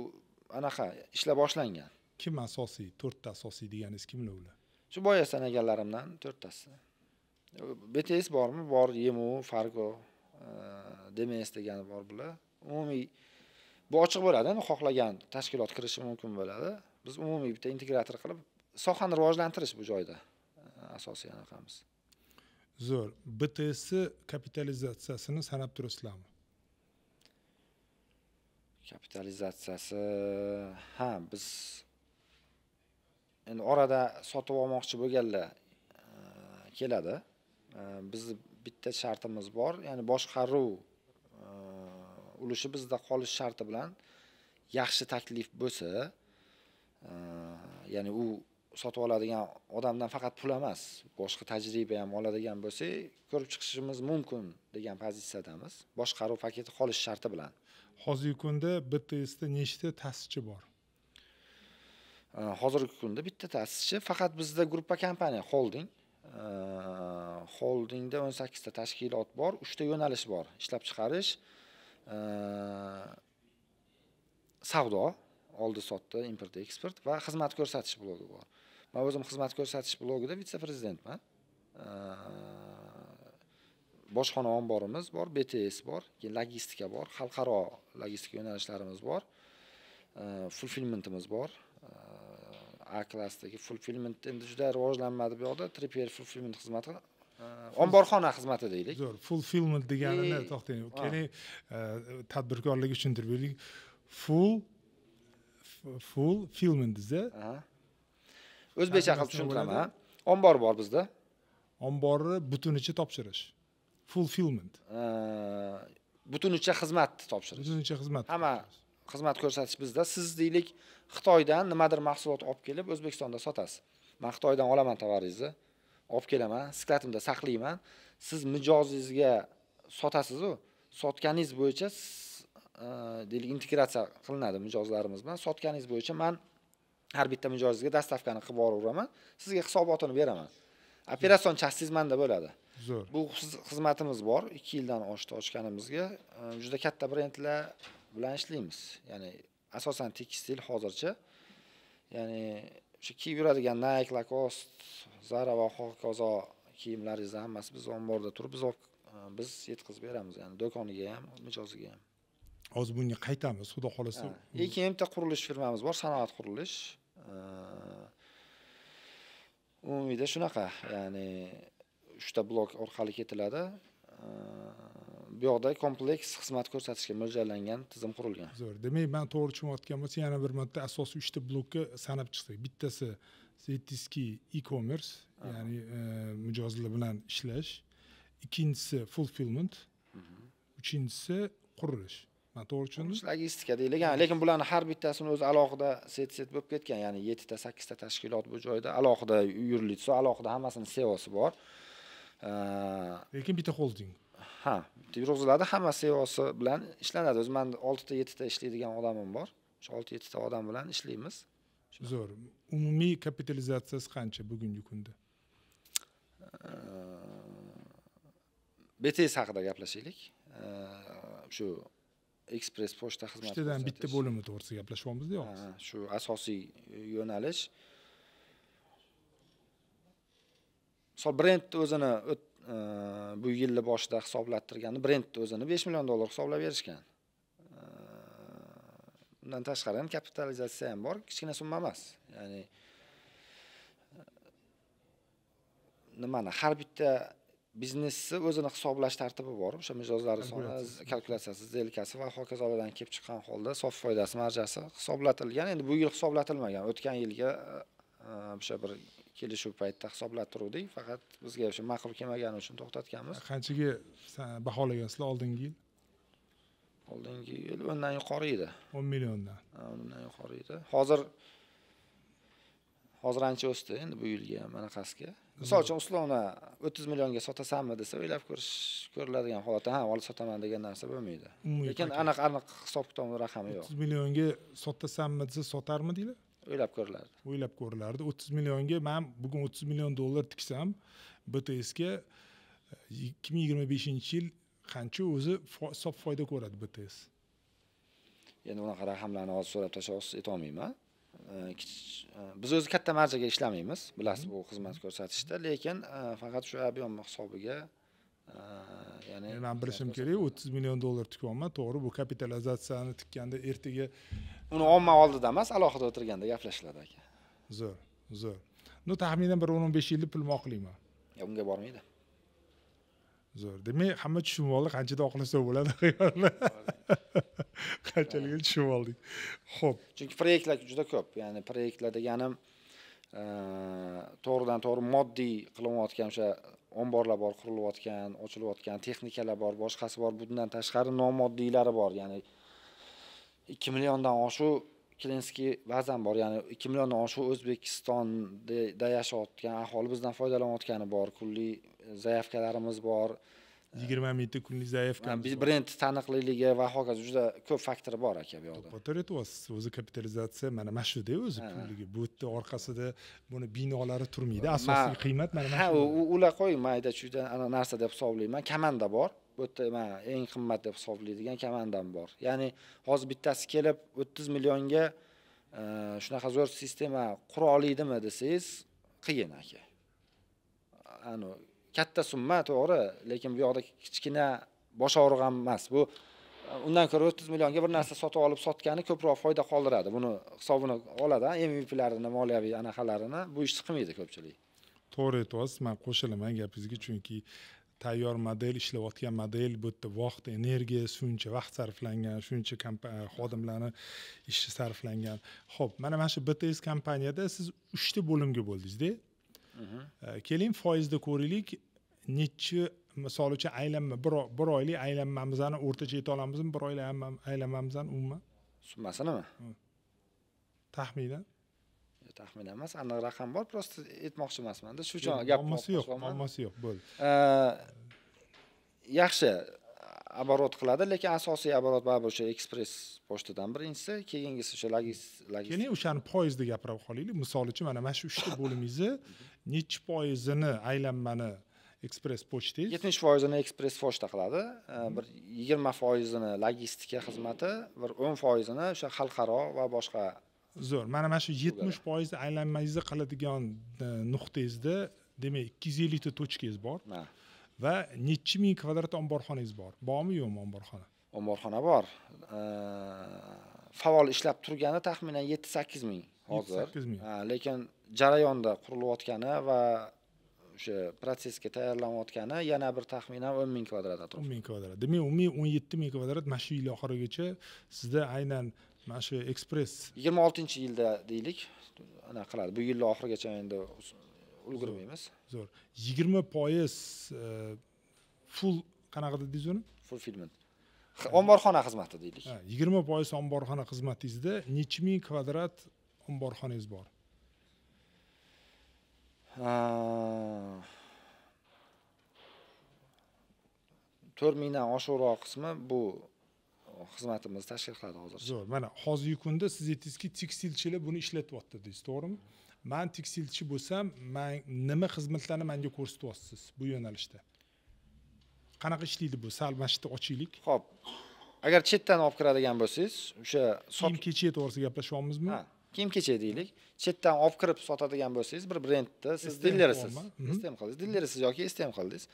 B: anaqa ishlar boshlangan.
A: Kim asosiy? 4 ta asosiy deganingiz kimlar ular?
B: Shu boya sanaganlarimdan 4 tasi. BTS bormi? Bor, Yemu, Fargo, DMS degani bor bular. Umumiy bu ochiq bo'ladi, xohlagan tashkilot kirishi mumkin bo'ladi. Biz umumiy bitta integrator qilib sohani rivojlantirish bu joyda asosiy anaqamiz.
A: Zo'r. BTS kapitalizatsiyasini sanab turasizlarmi?
B: Kapitalizatsiyasi biz endi orada sotib olmoqchi bo'lganlar keladi. Bizning bitta shartimiz bor, ya'ni boshqaruv ulushi bizda qolish sharti bilan yaxshi taklif bo'lsa, ya'ni u sotib oladigan odamdan faqat pul emas, boshqa tajriba ham oladigan bo'lsa, ko'rib chiqishimiz mumkin degan pozitsiyadamiz. Boshqaruv paketi qolish sharti bilan.
A: Hozirgi kunda BTSda nechta ta'sischi bor?
B: Hozirgi kunda bitta ta'sischi, faqat bizda gruppa kompaniya, holding. Holdingda 18 ta tashkilot bor, 3 ta yo'nalish bor. Ishlab chiqarish, savdo, oldi-sotdi, import, eksport va xizmat ko'rsatish blogi bor. Men o'zim xizmat ko'rsatish blogida vitse-prezidentman. Bojxona omborimiz bor, BTS bor, logistika bor, xalqaro logistika yo'nalishlarimiz bor. Fulfillmentimiz bor. A klassdagi fulfillment endi juda rivojlanmadi bu yoqda, 3PL fulfillment xizmati, omborxona xizmati deylik.
A: Zo'r, fulfillment deganini to'xtang. Keling, tadbirkorlarga tushuntirib beraylik. Fulfillment desa,
B: o'zbekcha qilib tushuntiraman. Ombor bor bizda.
A: Omborni butunicha topshirish. Fulfillment.
B: Butunicha xizmat topshirish.
A: Butunicha xizmat.
B: Hamma xizmat ko'rsatish bizda. Siz deylik Xitoydan nimadir mahsulot olib kelib O'zbekistonda sotasiz. Men Xitoydan olaman tovaringizni, olib kelaman, sklatimda saqlayman. Siz mijozingizga sotasiz-ku. Sotganingiz bo'yicha deylik integratsiya qilinadi mijozlarimiz bilan. Sotganingiz bo'yicha men har bitta mijozingizga dastavkani qilib yuboraman, sizga hisobotini beraman. Operatsion chastiz menda bo'ladi.
A: Zo'r.
B: Bu xizmatimiz bor. 2 yildan oshdi ochganimizga. Juda katta brendlar bilan ishlaymiz. Ya'ni asosan tekstil hozircha. Ya'ni o'sha kiyib yuradigan Nike, Lacoste, Zara va hokazo kiyimlaringizni hammasi biz omborda turib biz yetkazib beramiz. Ya'ni do'koniga ham, mijoziga ham.
A: Hozir bunga qaytamiz, xudo xolasa.
B: Ikkita qurilish firmamiz bor, sanoat qurilish. Umumida shunaqa, ya'ni 3 ta blok orqali ketiladi. Bu yoqda kompleks xizmat ko'rsatishga mo'ljallangan tizim qurilgan.
A: Zo'r. Demak, men to'g'ri tushunayotgan bo'lsa, yana bir marta asosiy 3 ta blokka sanab chiqsak. Bittasi Zetiski e-commerce, ya'ni mijozlar bilan ishlash. Ikkinchisi fulfillment. Uchinchisi qurilish. Men to'g'ri tushundim?
B: Logistika deylik, lekin bularning har bittasini o'zi alohida set bo'lib ketgan, ya'ni 7 ta 8 ta tashkilot bu joyda alohida yurilitsi, alohida hammasini SEOsi bor.
A: Lekin bitta holding.
B: Yurg'iziladi, hamma SEOsi bilan ishlanadi. O'zi men 6 ta 7 ta ishlaydigan odamim bor. Shu 6-7 ta odam bilan ishlaymiz.
A: Zo'r. Umumiy kapitalizatsiyasi qancha bugungi kunda?
B: BTS haqida gaplashaylik. Shu ekspress pochta xizmati
A: uchtadan bitta bo'limi to'g'risida gaplashyapmiz deyapmiz.
B: Shu asosiy yo'nalish. Misol brend o'zini bu yilni boshida hisoblattirganda brend o'zini 5 million dollar hisoblab berishgan. Bundan tashqari ham kapitalizatsiya ham bor, kichkina summa emas. Ya'ni nimani har bitta biznesni o'zini hisoblash tartibi bor. O'sha mijozlar soni, kalkulyatsiyasi, zelkasi va hokazolardan kelib chiqqan holda sof foydasi marjasi hisoblatilgan. Endi bu yil hisoblatilmagan. O'tgan yilga o'sha bir kelishuv paytida hisoblattirdik. Faqat bizga o'sha ma'qul kelmagani uchun to'xtatganmiz.
A: Qanchaga baholagansizlar oldingi yil?
B: Oldingi yil undan yuqori edi.
A: 10 milliondan.
B: Undan yuqori edi. Hozir ancha o'sdi endi bu yilga ham anaqasiga. Misol uchun uslovni 30 millionga sotasanmi desa o'ylab ko'riladigan holatda olib sotaman degan narsa bo'lmaydi. Lekin aniq hisob-kitob raqami yo'q.
A: 30 millionga sotasanmi desa sotarmidinglar?
B: O'ylab ko'rilardi.
A: O'ylab ko'rilardi. 30 millionga men bugun 30 million dollar tiksam, BTSga 2025-yil qancha o'zi hisob foyda ko'radi BTS?
B: Endi unaqa raqamlarni hozir so'rab tashlab aytolmayman. Biz o'zi katta marjaga ishlamaymiz, bilasiz bu xizmat ko'rsatishda, lekin faqat shu ob'yom hisobiga ya'ni
A: men bilishim kerak, 30 million dollar tikyapman, to'g'ri, bu kapitalizatsiyani tikkanda ertaga
B: uni omma oldida emas, alohida o'tirganda gaplashiladi aka.
A: Zo'r. No taxminan bir 10-15 yillik pul moqlayman.
B: Unga bormaydi.
A: Zo'r. Demak, hamma tushunib oldi, qanchada oqlasa bo'ladi xiyollar. Qanchaligini tushunib oldik. Xo'p.
B: Chunki proyektlar juda ko'p. Ya'ni proyektlar deganim to'g'ridan to'g'ri moddiy qilinayotgan o'sha omborlar bor, qurilayotgan, ochilayotgan, texnikalar bor, boshqasi bor. Bundan tashqari nomoddiylari bor. Ya'ni 2 milliondan oshiq Kelenskiy ba'zan bor. Ya'ni 2 milliondan oshiq O'zbekistonda yashayotgan aholi bizdan foydalanayotgani bor. Kunlik zayafkalarimiz bor.
A: 20 mingta kunlik zayafkamiz.
B: Biz brend taniqliligi va hokazo juda ko'p faktori bor aka bu yoqda.
A: To'g'ri aytyapsiz. O'zi kapitalizatsiya mana shuda o'zi pulligi. Bu yerda orqasida buni binolari turmaydi. Asosiy qiymat mana shu.
B: Ular qo'ying, mayda chuyda ana narsa deb hisoblayman. Kamanda bor. Bu yerda men eng qimmat deb hisoblaydigan kamandam bor. Ya'ni hozir bittasi kelib 30 millionga shunaqa zo'r sistema qura oladimi desangiz, qiyin aka. Katta summa to'g'ri, lekin bu yoqda kichkina bosh og'rig'i ham emas. Bu undan ko'ra 30 millionga bir narsa sotib olib sotgani ko'proq foyda qoldiradi. Buni hisobini oladi, MVPlarini, moliyaviy anaqalarini bu ishni qilmaydi ko'pchilik.
A: To'g'ri aytyapsiz, men qo'shilaman gapingizga, chunki tayyor model, ishlayotgan model, bu yerda vaqt, energiya, shuncha vaqt sarflangan, shuncha xodimlarning ishi sarflangan. Xo'p, mana shu BTS kompaniyada siz 3 ta bo'limga bo'ldingiz-da. Keling foizda ko'raylik, necha misol uchun aylanma bir oylik aylanmamizni o'rtacha ayta olamizmi? Bir oylik aylanmamizni umuman
B: summasinimi?
A: Taxminan.
B: Taxminan emas, aniq raqam bor, prosta aytmoqchi emasman-da. Shu uchun gap
A: muammosi yo'q, bo'ldi.
B: Yaxshi оборот qiladi, lekin asosiy оборот baribir o'sha ekspress pochtadan birinchisi, keyingisi o'sha logistika.
A: Keling o'shani foizda gapirib qolaylik. Misol uchun mana shu 3 ta bo'limingizni necha foizini aylanmani ekspress pochtangiz?
B: 70% ekspress pochta qiladi. Bir 20% logistika xizmati, bir 10% o'sha xalqaro va boshqa.
A: Zo'r. Mana shu 70% aylanmangizni qiladigan nuqtangizda, demak 250 ta tochkangiz bor. Va necha ming kvadrat omborxonangiz bor? Bormi, yo'qmi omborxona?
B: Omborxona bor. Faol ishlab turgani taxminan 7-8 ming hozir. Lekin jarayonda qurilayotgani va o'sha protsessga tayyorlanayotgani yana bir taxminan 10 ming kvadrat atrof.
A: 10 ming kvadrat. Demak, umumiy 17 ming kvadrat mana shu yil oxirigacha sizda aynan mana shu ekspress
B: 26-yilda deylik, ana qiladi. Bu yil oxirigacha endi ulgurmaymiz.
A: Zo'r. 20% full qanaqa dedingiz uni?
B: Fulfillment. Omborxona xizmati deylik.
A: 20% omborxona xizmatingizda necha ming kvadrat omborxonangiz bor?
B: 4 mingdan oshiqroq qismi bu xizmatimizni tashkil qiladi hozir.
A: Zo'r. Mana hozirgi kunda siz aytdingizki, tekstilchilar buni ishlatyapti deysiz, to'g'rimi? Men tekstilchi bo'lsam, men nima xizmatlarni menga ko'rsatyapsiz bu yo'nalishda? Qanaqa ishlaydi bu? Sal mashta ochaylik.
B: Xo'p. agar chetdan olib kiradigan bo'lsangiz, o'sha
A: kiyim-kechak to'g'risida gaplashyapmizmi?
B: Ha, kiyim-kechak deylik. Chetdan olib kirib sotadigan bo'lsangiz, bir brendni siz dillerisiz. Istem qildingiz, dillerisiz yoki istem qildingiz.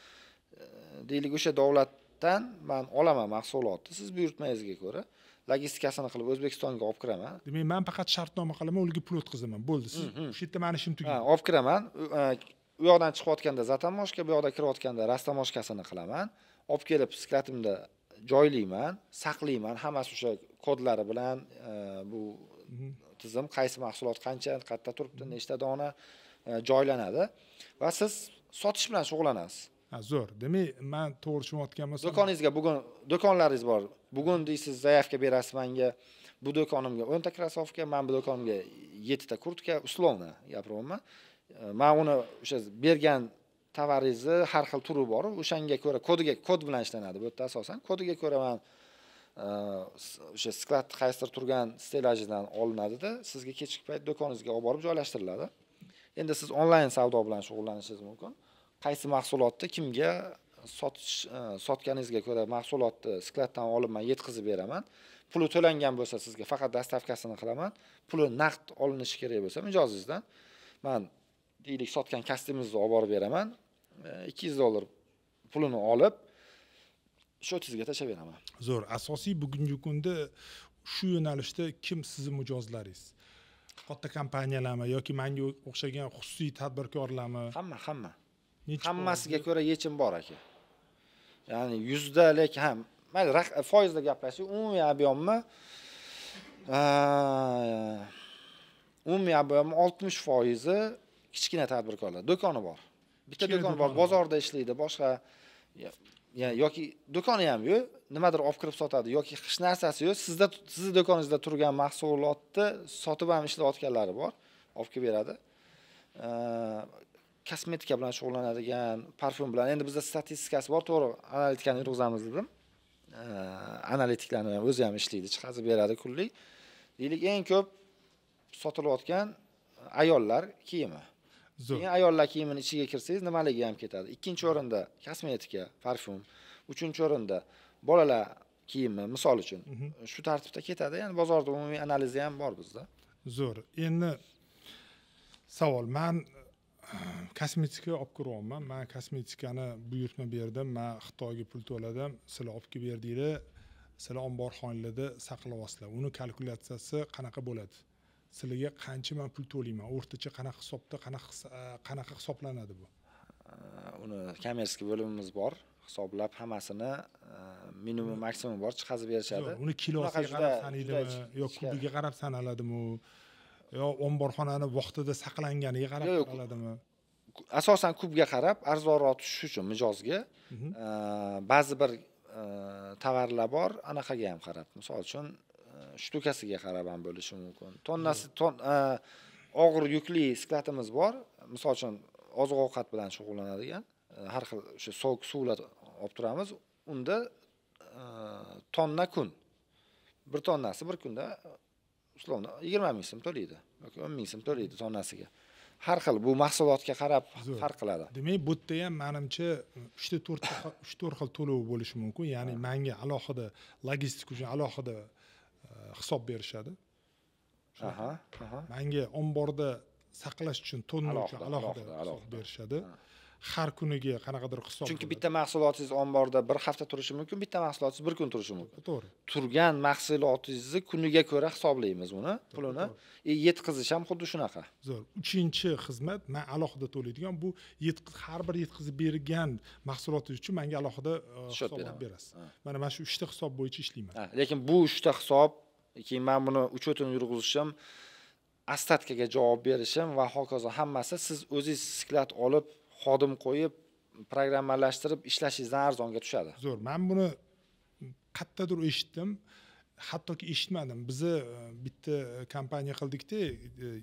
B: Deylik, o'sha davlatdan men olaman mahsulotni siz buyurtmangizga ko'ra logistikasini qilib O'zbekistonga olib kiraman.
A: Demak, men faqat shartnoma qilaman, ularga pul o'tkazaman. Bo'ldi. Siz o'sha yerda meni ishim tugadi.
B: Olib kiraman. U yoqdan chiqayotganda zatamoshka, bu yoqda kirayotganda rastamoshkasini qilaman. Olib kelib sklatimda joylayman, saqlayman. Hammasi o'sha kodlari bilan bu tizim qaysi mahsulot qancha, qayerda turibdi, nechta dona joylanadi va siz sotish bilan shug'ullanasiz.
A: Zo'r. Demak, men to'g'ri tushunayotgan bo'lsam,
B: do'koningizga bugun do'konlaringiz bor. Bugun deysiz, zaявка berasiz menga. Bu do'konimga 10 ta krossovka, men bu do'konimga 7 ta kurtka, условно gapiryapman. Men uni o'sha bergan tovaringizni har xil turi bor. O'shanga ko'ra kod bilan ishlanadi. Bu yerda asosan kodiga ko'ra men o'sha sklad qaysidir turgan stelajidan olinadi-da, sizga kechki payt do'koningizga olib borib joylashtiriladi. Endi siz onlayn savdo bilan shug'ullanishingiz mumkin. Qaysi mahsulotni kimga sotganingizga ko'ra mahsulotni skladdan olib men yetkazib beraman. Puli to'langan bo'lsa sizga faqat dastavkasini qilaman. Puli naqd olinishi kerak bo'lsa mijozingizdan men deylik sotgan kostyumingizni olib borib beraman. $200 pulini olib shotizga tashlab beraman.
A: Zo'r. Asosiy bugungi kunda shu yo'nalishda kim sizning mijozlaringiz? Katta kompaniyalarmi yoki menga o'xshagan xususiy tadbirkorlarmi?
B: Hamma. Hammasiga ko'ra yechim bor aka. Ya'ni 100dalik ham, mayli foizda gaplashsak, umumiy ob'yommi 60% kichkina tadbirkorlar. Do'koni bor. Bitta do'kon bor, bozorda ishlaydi, boshqa yoki do'koni ham yo'q, nimadir olib kirib sotadi yoki hech narsasi yo'q, sizning do'koningizda turgan mahsulotni sotib ham ishlayotganlari bor, olib kelib beradi. Kosmetika bilan shug'ullanadigan, parfum bilan. Endi bizda statistikasi bor, to'g'ri, analitikani yurg'izamiz dedim. Analitiklarni o'zi ham ishlaydi, chiqazib beradi kunlik. Deylik, eng ko'p sotilayotgan ayollar kiyimi. Keyin ayollar kiyimining ichiga kirsangiz, nimaligi ham ketadi. Ikkinchi o'rinda kosmetika, parfum, uchinchi o'rinda bolalar kiyimi, misol uchun. Shu tartibda ketadi. Ya'ni bozorda umumiy analizi ham bor bizda.
A: Zo'r. Endi savol, men kosmetika olib kiryapman. Men kosmetikani buyurtma berdim, men Xitoyga pul to'ladim, sizlar olib kelib berdinglar, sizlar omborxonalarda saqlayapsizlar. Uni kalkulyatsiyasi qanaqa bo'ladi? Sizlarga qancha men pul to'layman? O'rtacha qanaqa hisobda, qanaqa hisoblanadi bu?
B: Uni kommersiya bo'limimiz bor. Hisoblab hammasini minimum maksimum bor, chiqazib berishadi.
A: Uni kilosiga qarab sanaydimi yoki kubiga qarab sanaladimi? Yo omborxonani vaqtida saqlanganiga qarab sanaladimi?
B: Asosan kubga qarab arzonroq tushish uchun mijozga ba'zi bir tovarlar bor, anaqaga ham qarab. Misol uchun shtukasiga qarab ham bo'lishi mumkin. Tonnasi og'ir yukli skladimiz bor. Misol uchun oziq-ovqat bilan shug'ullanadigan har xil o'sha sovuq suvlar olib turamiz. Unda tonna kun. Bir tonnasi bir kunda uslovni 20 ming so'm to'laydi yoki 10 ming so'm to'laydi tonnasiga. Har xil bu mahsulotga qarab farq qiladi.
A: Demak, bu yerda ham menimcha 3-4 xil to'lov bo'lishi mumkin. Ya'ni menga alohida logistika uchun alohida hisob berishadi. Menga omborda saqlash uchun tonna uchun alohida hisob berishadi. Har kuniga qanaqadir hisob.
B: Chunki bitta mahsulotingiz omborda bir hafta turishi mumkin, bitta mahsulotingiz bir kun turishi mumkin.
A: To'g'ri.
B: Turgan mahsulotingizni kuniga ko'ra hisoblaymiz uni, pulini. Yetkazish ham xuddi shunaqa.
A: Zo'r. Uchinchi xizmat men alohida to'laydigan bu har bir yetkazib bergan mahsulotingiz uchun menga alohida hisob berasiz. Mana shu 3 ta hisob bo'yicha ishlayman.
B: Lekin bu 3 ta hisob, keyin men buni uchetini yurg'izishim, astatkaga javob berishim va hokazo hammasi siz o'zingiz sklad olib xodim qo'yib, programmalashtirib ishlashingizdan arzonga tushadi.
A: Zo'r. Men buni qayerdadir eshitdim, hattoki eshitmadim. Bizni bitta kompaniya qildikda,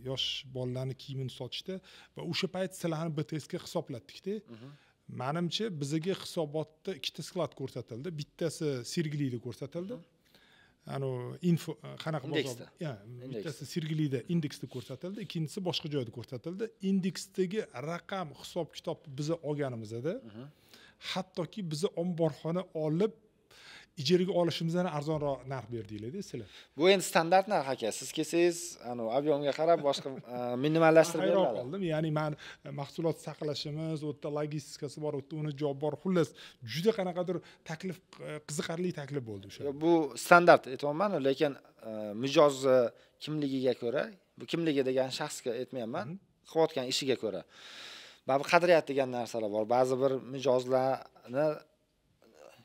A: yosh bolalarni kiyimini sotishda va o'sha payt sizlarni BTSga hisoblatdikda. Menimcha bizga hisobotda ikkita sklad ko'rsatildi. Bittasi Sergelida ko'rsatildi. Ano info qanaqa bozor? Bittasi Sergelida indeksda ko'rsatildi, ikkinchisi boshqa joyda ko'rsatildi. Indeksdagi raqam hisob-kitob biz olganimizda hattoki biz omborxona olib ijaraga olishimizdan arzonroq narx berdinglar-da sizlar.
B: Bu endi standart narx aka. Siz kelsangiz, ob'yomga qarab boshqa minimallashtirib
A: Hayron
B: beriladi.
A: qoldim. Ya'ni men mahsulot saqlashimiz, u yerda logistikasi bor, u yerda uni javob bor. Xullas, juda qanaqadir taklif, qiziqarli taklif bo'ldi o'sha.
B: Bu standart aytyapman, lekin mijozni kimligiga ko'ra, bu kimligi degan shaxsga aytmayapman, qilayotgan ishiga ko'ra. Ba'zi qadriyat degan narsalar bor. Ba'zi bir mijozlarni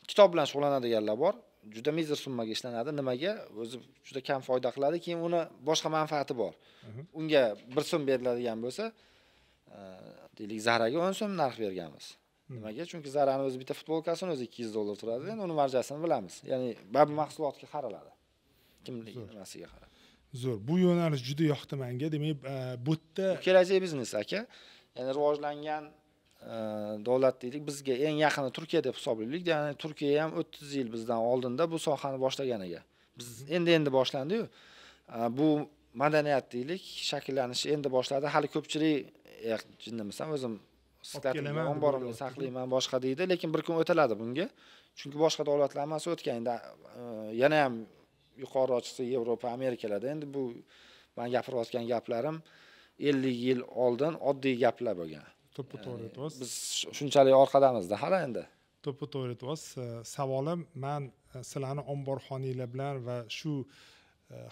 B: kitob bilan shug'ullanadiganlar bor. Juda mizr summaga ishlanadi. Nimaga? O'zi juda kam foyda qiladi, keyin uni boshqa manfaati bor. Unga 1 so'm beriladigan bo'lsa, deylik Zaraga 10 so'm narx berganmiz. Nimaga? Chunki Zarani o'zi bitta futbolkasini o'zi $200 turadi. Endi uni marjasini bilamiz. Ya'ni ba'zi mahsulotga qaraladi. Kimlik nimasiga qarab.
A: Zo'r. Bu yo'nalish juda yoqdi menga. Demak, bu yerda
B: kelajak biznes aka. Ya'ni rivojlangan davlat deylik, bizga eng yaqini Turkiya deb hisoblaylik. Ya'ni Turkiya ham 30 yil bizdan oldinda bu sohani boshlaganiga. Biz endi boshlandi-yu. Bu madaniyat deylik, shakllanishi endi boshladi. Hali ko'pchilik jinnimisan, o'zim siklatimni omborimni saqlayman boshqa deydi, lekin bir kun o'tiladi bunga. Chunki boshqa davlatlar hammasi o'tganda yana ham yuqoriroq chiqsa Yevropa, Amerikalarda endi bu men gapirayotgan gaplarim 50 yil oldin oddiy gaplar bo'lgan.
A: To'ppa-to'g'ri aytyapsiz.
B: Biz shunchalik orqadamizda hali endi.
A: To'ppa-to'g'ri aytyapsiz. Savolim, men sizlarning omborxonanglar bilan va shu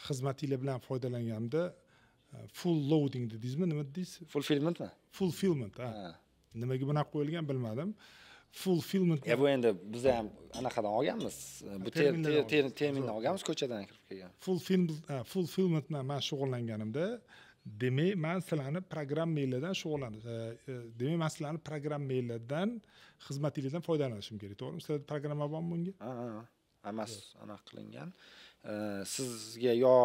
A: xizmatinglar bilan foydalanganimda full loading dedingizmi, nima dedingiz?
B: Fulfillmentmi?
A: Fulfillment, ha. Nimaga bunaqa qo'yilgan bilmadim. Fulfillment.
B: Bu endi biz ham anaqadan olganmiz. Bu termindan olganmiz, ko'chadan kirib kelgan.
A: Fulfillment bilan men shug'ullanganimda, demak, men sizlarni programmalardan demak, men sizlarni programmalardan, xizmatingizdan foydalanishim kerak, to'g'rimi? Sizlarda programma bormi bunga?
B: Hammasi anaqa qilingan. Sizga yo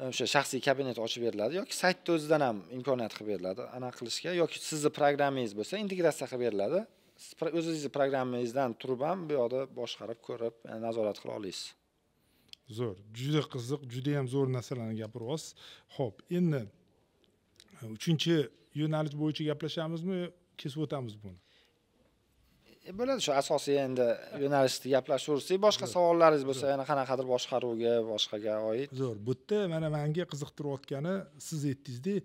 B: o'sha shaxsiy kabinet ochib beriladi yoki saytda o'zidan ham imkoniyat qilib beriladi anaqa qilishga, yoki sizni programmangiz bo'lsa integratsiya qilib beriladi. O'zingizni programmangizdan turib ham bu yoqda boshqarib, ko'rib, nazorat qila olasiz.
A: Zo'r, juda qiziq, juda ham zo'r narsalarni gapiryapsiz. Xo'p, endi 3-chi yo'nalish bo'yicha gaplashamizmi, kesib o'tamiz buni?
B: Bo'ladi, shu asosiy endi yo'nalishda gaplashaversak, boshqa savollaringiz bo'lsa, yana qanaqadir boshqaruvga, boshqaga oid.
A: Zo'r. Bu yerda mana menga qiziqtirayotgani, siz aytdingizda,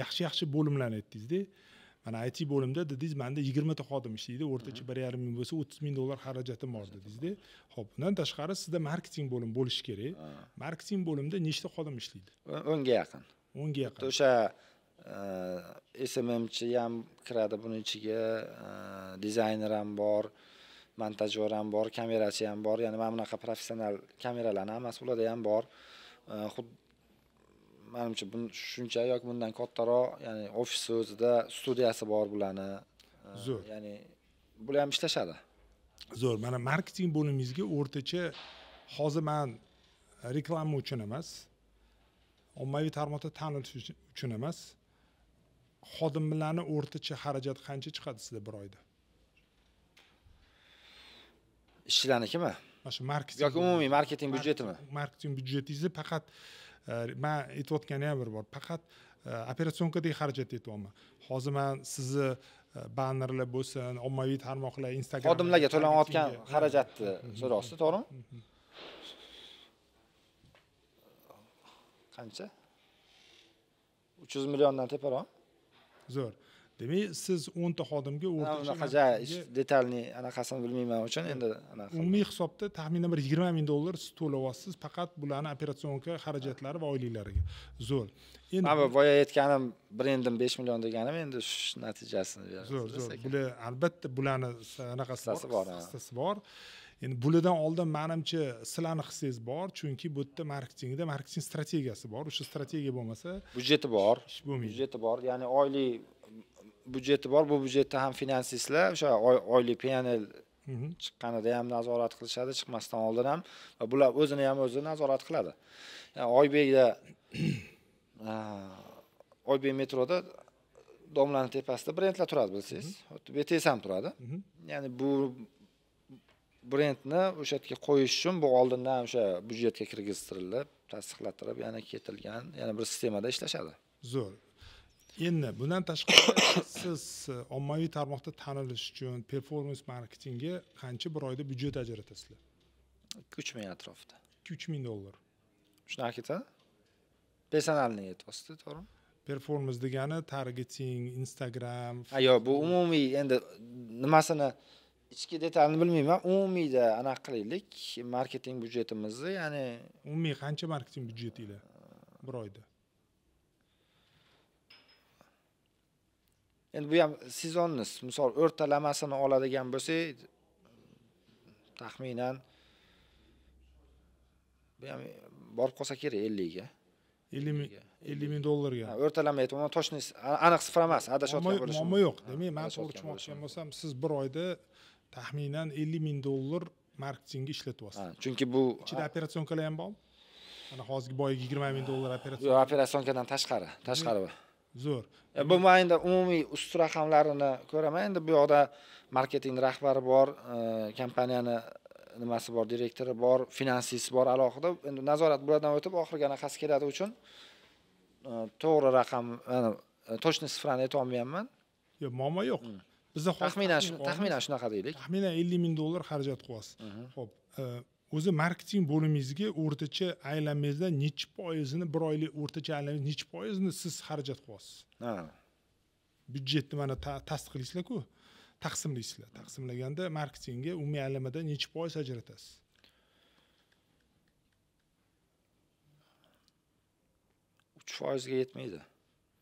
A: yaxshi bo'limlarni aytdingizda. Mana IT bo'limda dedingiz, menda 20 ta xodim ishlaydi, o'rtacha 1,5 ming bo'lsa, $30,000 xarajatim bor dedingizda. Xo'p, bundan tashqari sizda marketing bo'lim bo'lishi kerak. Marketing bo'limida nechta xodim ishlaydi?
B: 10 ga yaqin.
A: 10 ga yaqin.
B: O'sha SMMchi ham kiradi buning ichiga, dizayner ham bor, montajyor ham bor, kamerachi ham bor. Ya'ni mana bunaqa professional kameralarning hammasi ularda ham bor. Menimcha bu shuncha yoki bundan kattaroq, ya'ni ofis o'zida studiyasi bor bularni.
A: Zo'r.
B: Ya'ni bular ham ishlashadi.
A: Zo'r. Mana marketing bo'limingizga o'rtacha hozir men reklama uchun emas, ommaviy tarmoqda tanilish uchun emas, xodimlarning o'rtacha xarajati qancha chiqadi sizda bir oyda?
B: Ishchilarnikimi?
A: Mana shu marketing
B: yoki umumiy marketing byudjetimi?
A: Marketing byudjetingizni faqat men aytayotgani ham bir bor. Faqat operatsiyonkaga xarajat aytyapman. Hozir men sizni bannerlar bo'lsin, ommaviy tarmoqlar, Instagram
B: xodimlarga to'lanayotgan xarajatni so'rayapsiz, to'g'rimi? Qancha? 300 milliondan teparoq.
A: Zo'r. Demak, siz 10 ta xodimga o'rtacha
B: unaqa detalniy anaqasini bilmayman uchun endi anaqa.
A: Umumiy hisobda taxminan bir $20,000 siz to'layapsiz faqat bularning operatsiyonka xarajatlari va oyliklariga. Zo'r.
B: Endi men boya aytganim brendim 5 million deganim endi shu natijasini beradi.
A: Zo'r. Bular albatta bularning anaqasi
B: bor.
A: Hissasi bor. Endi bulardan oldin menimcha sizlarning hissangiz bor, chunki bu yerda marketingda marketing strategiyasi bor. O'sha strategiya bo'lmasa,
B: byudjeti bor.
A: Ish bo'lmaydi.
B: Byudjeti bor, ya'ni oylik byudjeti bor. Bu byudjetda ham finansistlar o'sha oylik PNL chiqqanida ham nazorat qilishadi, chiqmasdan oldin ham va bular o'zini ham o'zi nazorat qiladi. Ya'ni Oybekda Oybek metroda domlaning tepasida brendlar turadi, bilsangiz. BTS ham turadi. Ya'ni bu brendni o'sha yerga qo'yish uchun bu oldindan o'sha byudjetga kirgiztirilib, tasdiqlatilib, yana ketilgan, yana bir sistemada ishlashadi.
A: Zo'r. Endi bundan tashqari siz ommaviy tarmoqda tanilish uchun performans marketingga qancha bir oyda byudjet ajratasizlar?
B: 3 ming atrofida.
A: 2-3 ming dollar.
B: Shunaqa ketadi? Personalni aytyapsiz, to'g'rimi?
A: Performans degani targeting, Instagram.
B: Yo'q, bu umumiy endi nimasini ichki detalini bilmayman. Umumiyda anaqa qilaylik, marketing byudjetimizni, ya'ni
A: umumiy qancha marketing byudjetinglar bir oyda?
B: Endi bu ham sezonni, misol o'rtalamasini oladigan bo'lsak, taxminan bu ham borib qolsa kerak 50 ga.
A: 50 ming dollarga.
B: O'rtalama aytmoqman, to'shni aniq sifra emas, adashayotgan bo'lishim.
A: Muammo yo'q. Demak, men to'g'ri tushunmoqchi bo'lsam, siz bir oyda taxminan 50 ming dollar marketingga ishlatyapsiz.
B: Chunki bu
A: ichida operatsiyonkalar ham bormi? Mana hozirgi boyiga 20 ming dollar operatsiya.
B: Yo'q, operatsiyonkadan tashqari bu.
A: Zo'r.
B: Bu endi umumiy ust raqamlarini ko'raman. Endi bu yoqda marketing rahbari bor, kompaniyani nimasi bor, direktori bor, finansisi bor alohida. Endi nazorat bulardan o'tib oxirgi anaqasi keladi uchun to'g'ri raqam, to'shni sifrani ayta olmayapman.
A: Yo'q, muammo yo'q. Bizda
B: taxminan shunaqa deylik.
A: Taxminan 50 ming dollar xarajat qilyapsiz. Xo'p, o'zi marketing bo'limingizga o'rtacha aylanmangizdan necha foizini, bir oylik o'rtacha aylanmangiz necha foizini siz xarajat qilyapsiz? Byudjetni mana tasdiqlaysizlar-ku, taqsimlaysizlar. Taqsimlaganda marketingga umumiy aylanmadan necha foiz ajratasiz?
B: 3% ga yetmaydi.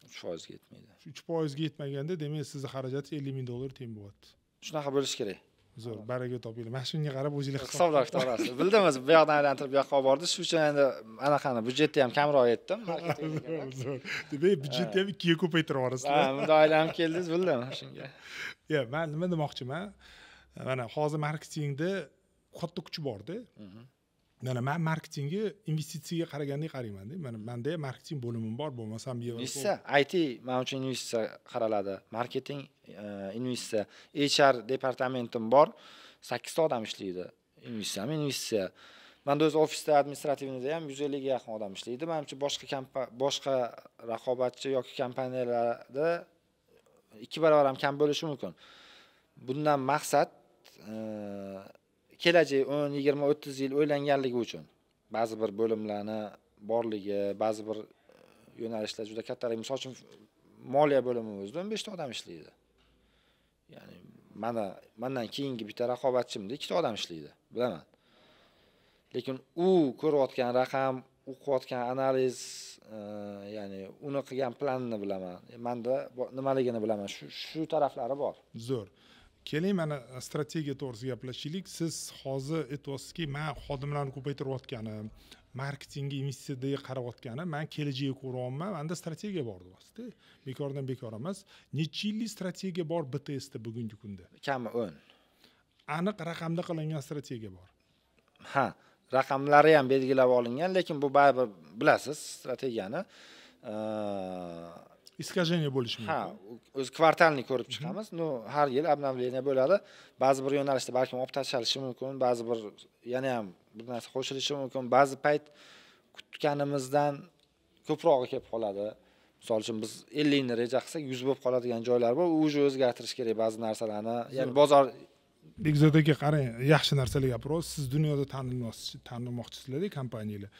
B: 3% ga yetmaydi.
A: 3% ga yetmaganda, demak, sizning xarajat 50 ming dollar teng bo'lyapti.
B: Shunaqa bo'lish kerak.
A: Zo'r, baraka topinglar. Mana shunga qarab o'zingizlar
B: hisoblab olasiz. Bildingiz, bu yoqdan aylantirib bu yoqqa olib bordi. Shu uchun endi anaqani byudjetni ham kamroq aytdim.
A: Zo'r. Demak, byudjetni ham 2 ga ko'paytirib yuborasizlar.
B: Bunda aylanib keldingiz, bildim shunga.
A: Yo'q, men nima demoqchiman? Mana hozir marketingda katta kuch bor-da. Mana men marketingga investitsiyaga qaragandek qarayman-da. Mana menda ham marketing bo'limim bor, bo'lmasam
B: investitsiya, IT men uchun investitsiya qaraladi. Marketing investitsiya, HR departamentim bor. 8 ta odam ishlaydi. Investitsiya. Menda o'z ofisda administrativnida ham 150 ga yaqin odam ishlaydi. Menimcha boshqa raqobatchi yoki kompaniyalarda 2 barobar ham kam bo'lishi mumkin. Bundan maqsad kelajak 10, 20, 30 yil o'ylanganligi uchun ba'zi bir bo'limlarni borligi, ba'zi bir yo'nalishlar juda kattalar. Misol uchun moliya bo'limi o'zida 15 ta odam ishlaydi. Ya'ni mendan keyingi bitta raqobatchimda 2 ta odam ishlaydi, bilaman. Lekin u ko'rayotgan raqam, u qilayotgan analiz, ya'ni uni qilgan planni bilaman. Menda nimaligini bilaman. Shu taraflari bor.
A: Zo'r. Keling, mana strategiya to'g'risida gaplashaylik. Siz hozir aytyapsizki, men xodimlarni ko'paytirayotganim, marketingga investitsiyaga qarayotganim, men kelajakka ko'ryapman, menda strategiya bor deyapsiz-da. Bekordan bekor emas. Necha yillik strategiya bor BTSda bugungi kunda?
B: Kami 10.
A: Aniq raqamda qilingan strategiya bor.
B: Raqamlari ham belgilab olingan, lekin bu baribir bilasiz strategiyani.
A: Искажение bo'lishi mumkin.
B: O'z kvartalni ko'rib chiqamiz. Har yil обновление bo'ladi. Ba'zi bir yo'nalishda balkim olib tashlanishi mumkin, ba'zi bir yana ham bir narsa qo'shilishi mumkin, ba'zi payt kutganimizdan ko'prog'i kelib qoladi. Misol uchun biz 50 ni reja qilsak 100 bo'lib qoladigan joylar bor. U o'zgartirish kerak ba'zi narsalarni. Ya'ni bozor
A: Bekzodga qarang, yaxshi narsalar gapiryapsiz. Siz dunyoda tanilmoqchisizlar-da kompaniyalar.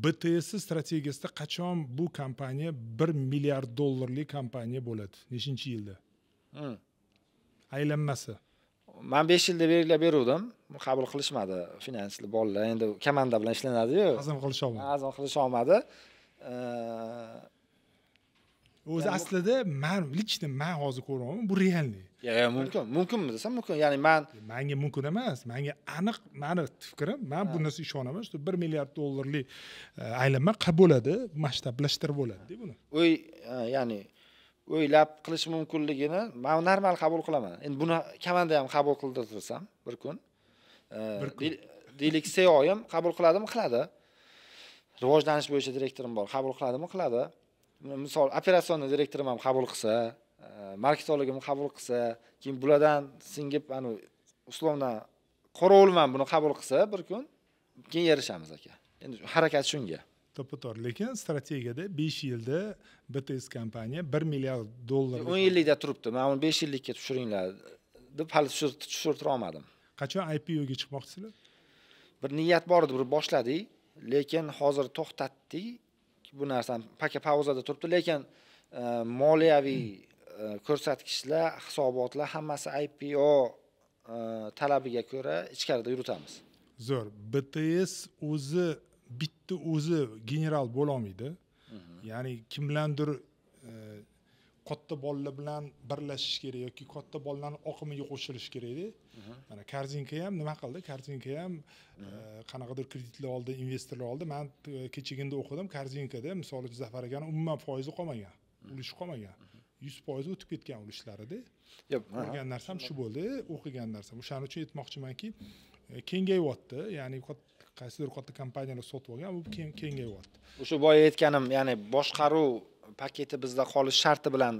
A: BTS strategiyasida qachon bu kompaniya 1 milliard dollarlik kompaniya bo'ladi? Nechinchi yilda? Aylanmasi.
B: Men 5 yilda belgilab beruvdim. Qabul qilishmadi finansli bolalar. Endi komanda bilan ishlanadi-yu.
A: Hazm qilisha olmadi. O'zi aslida men hozir ko'raman, bu realniy.
B: Mumkinmi desam mumkin. Ya'ni
A: menga mumkin emas. Menga aniq, meni fikrim, men bu narsa ishonaman, shu 1 milliard dollarlik aylanma bo'ladi, masshtablashtirib bo'ladi-da buni.
B: Ya'ni o'ylab qilish mumkinligini men normal qabul qilaman. Endi buni komanda ham qabul qildirsam bir kun. Deylik CEO ham qabul qiladimi? Qiladi. Rivojlanish bo'yicha direktorim bor, qabul qiladimi? Qiladi. Misol operatsionni direktorim ham qabul qilsa, marketologim qabul qilsa, keyin bulardan singib uslovdan qo'rovulman buni qabul qilsa bir kun, keyin erishamiz aka. Endi harakat shunga.
A: to'ppa-to'g'ri. Lekin strategiyada 5 yilda BTS kompaniya $1 milliard
B: 10 yillikda turibdi. Men uni 5 yillikka tushiringlar deb hali tushirtira olmadim.
A: Qachon IPOga chiqmoqchisizlar?
B: Bir niyat bor edi, bir boshladik, lekin hozir to'xtatdik. Bu narsani pauzada turibdi, lekin moliyaviy ko'rsatkichlar, hisobotlar hammasi IPO talabiga ko'ra ichkarida yuritamiz.
A: Zo'r. BTS o'zi general bo'la olmaydi. Ya'ni kimlardir katta bolalar bilan birlashish kerak yoki katta bolalarning oqimiga qo'shilish kerak-da. Mana Korzinka ham nima qildi? Korzinka ham qanaqadir kreditlar oldi, investorlar oldi. Men kechagina o'qidim, Korzinkada misol uchun Zafar akaning umuman foizi qolmagan, ulushi qolmagan. 100% o'tib ketgan ulushlari-da. O'qigan narsam shu bo'ldi, o'qigan narsam. O'shaning uchun aytmoqchimanki, kengayyapti, ya'ni qaysidir katta kompaniyalar sotib olgan, bu kengayyapti.
B: O'sha boya aytganim, ya'ni boshqaruv paketi bizda qolish sharti bilan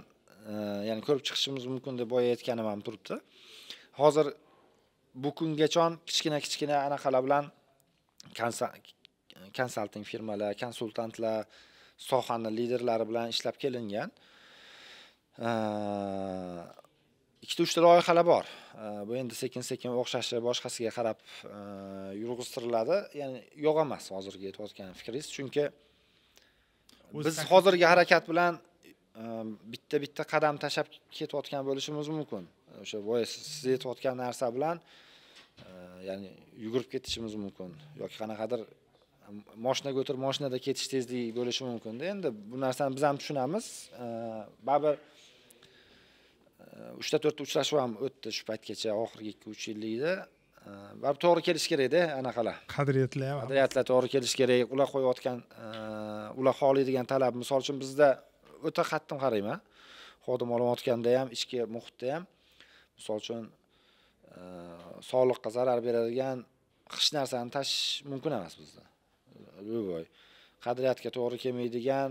B: ya'ni ko'rib chiqishimiz mumkin deb boya aytganim ham turibdi. Hozir bu kungacha kichkina anaqalar bilan konsalting firmalar, konsultantlar, sohaning liderlari bilan ishlab kelingan. 2-3 loyihalar bor. Bu endi sekin-sekin o'xshashi boshqasiga qarab yurg'iztiriladi. Ya'ni yo'q emas hozirgi aytayotgan fikringiz, chunki biz hozirgi harakat bilan bitta qadam tashab ketayotgan bo'lishimiz mumkin. O'sha boya siz aytayotgan narsa bilan ya'ni yugurib ketishimiz mumkin yoki qanaqadir mashinaga o'tirib mashinada ketish tezligi bo'lishi mumkin-da. Endi bu narsani biz ham tushunamiz. Baribir 3-4 uchrashuv ham o'tdi shu paytgacha, oxirgi 2-3 yillikda. Baribir to'g'ri kelish kerak-da anaqalar. Qadriyatlar to'g'ri kelish kerak. Ular qo'yayotgan, ular xohlaydigan talab, misol uchun bizda o'ta qattiq qarayman. Xodim olayotganda ham, ichki muhitda ham, misol uchun sog'liqqa zarar beradigan hech narsani tashish mumkin emas bizda. Qadriyatga to'g'ri kelmaydigan,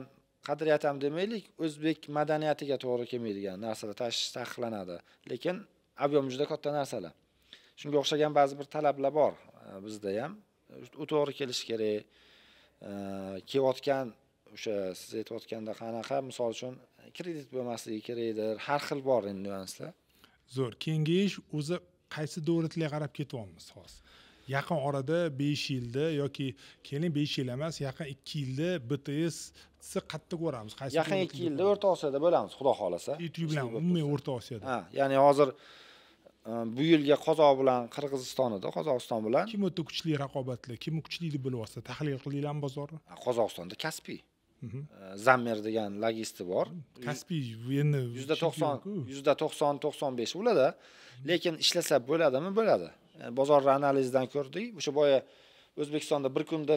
B: qadriyat ham demaylik, o'zbek madaniyatiga to'g'ri kelmaydigan narsalar tashish taqiqlanadi. Lekin ob'em juda katta narsalar. Shunga o'xshagan ba'zi bir talablar bor bizda ham. U to'g'ri kelish kerak. Kelayotgan o'sha siz aytayotganda qanaqa, misol uchun kredit bo'lmasligi kerakdir. Har xil bor endi nüanslar.
A: Zo'r. Kengayish o'zi qaysi davlatlarga qarab ketyapmiz hozir? Yaqin orada 5 yilda yoki keling 5 yil emas, yaqin 2 yilda BTS qattiq ko'ramiz.
B: Yaqin 2 yilda O'rta Osiyoda bo'lamiz, Xudo xolasa.
A: YouTube bilan umumiy O'rta Osiyoda.
B: Ya'ni hozir bu yilga Qozoq bilan Qirg'iziston edi, Qozog'iston bilan.
A: Kim o'ta kuchli raqobatlar, kim kuchli deb bilyapsiz? Tahlil qilinglarmi bozorni?
B: Qozog'istonda Kaspiy. Zammer degan logisti bor.
A: Kaspiy endi
B: %90-95 ularda, lekin ishlasa bo'ladimi? Bo'ladi. Bozor analizidan ko'rdik. O'sha boya O'zbekistonda bir kunda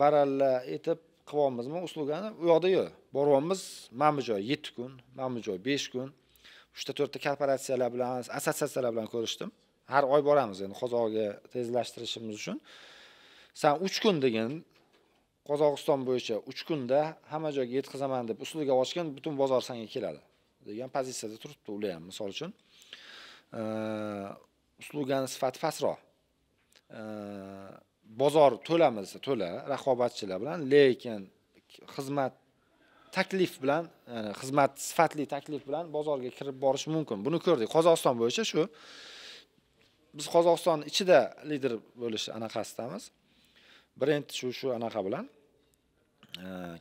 B: baralla etib qilyapmizmi uslugani? U yoqda yo'q. Boryapmiz, mana bu joy 7 kun, mana bu joy 5 kun. 3-4 ta korporatsiyalar bilan, assotsiatsiyalar bilan ko'rishdim. Har oy boramiz endi Qozog'ga tezlashtirishimiz uchun. Sen 3 kun degan Qozog'iston bo'yicha 3 kunda hamma joyga yetkazaman deb usluga ochgan butun bozor senga keladi degan pozitsiyada turibdi ular ham. Misol uchun usluganing sifati pastroq. Bozor to'lamiz, to'la raqobatchilar bilan, lekin xizmat taklif bilan, ya'ni xizmat sifatli taklif bilan bozorga kirib borish mumkin. Buni ko'rdik. Qozog'iston bo'yicha shu. Biz Qozog'iston ichida lider bo'lish anaqasidamiz. Brend shu anaqa bilan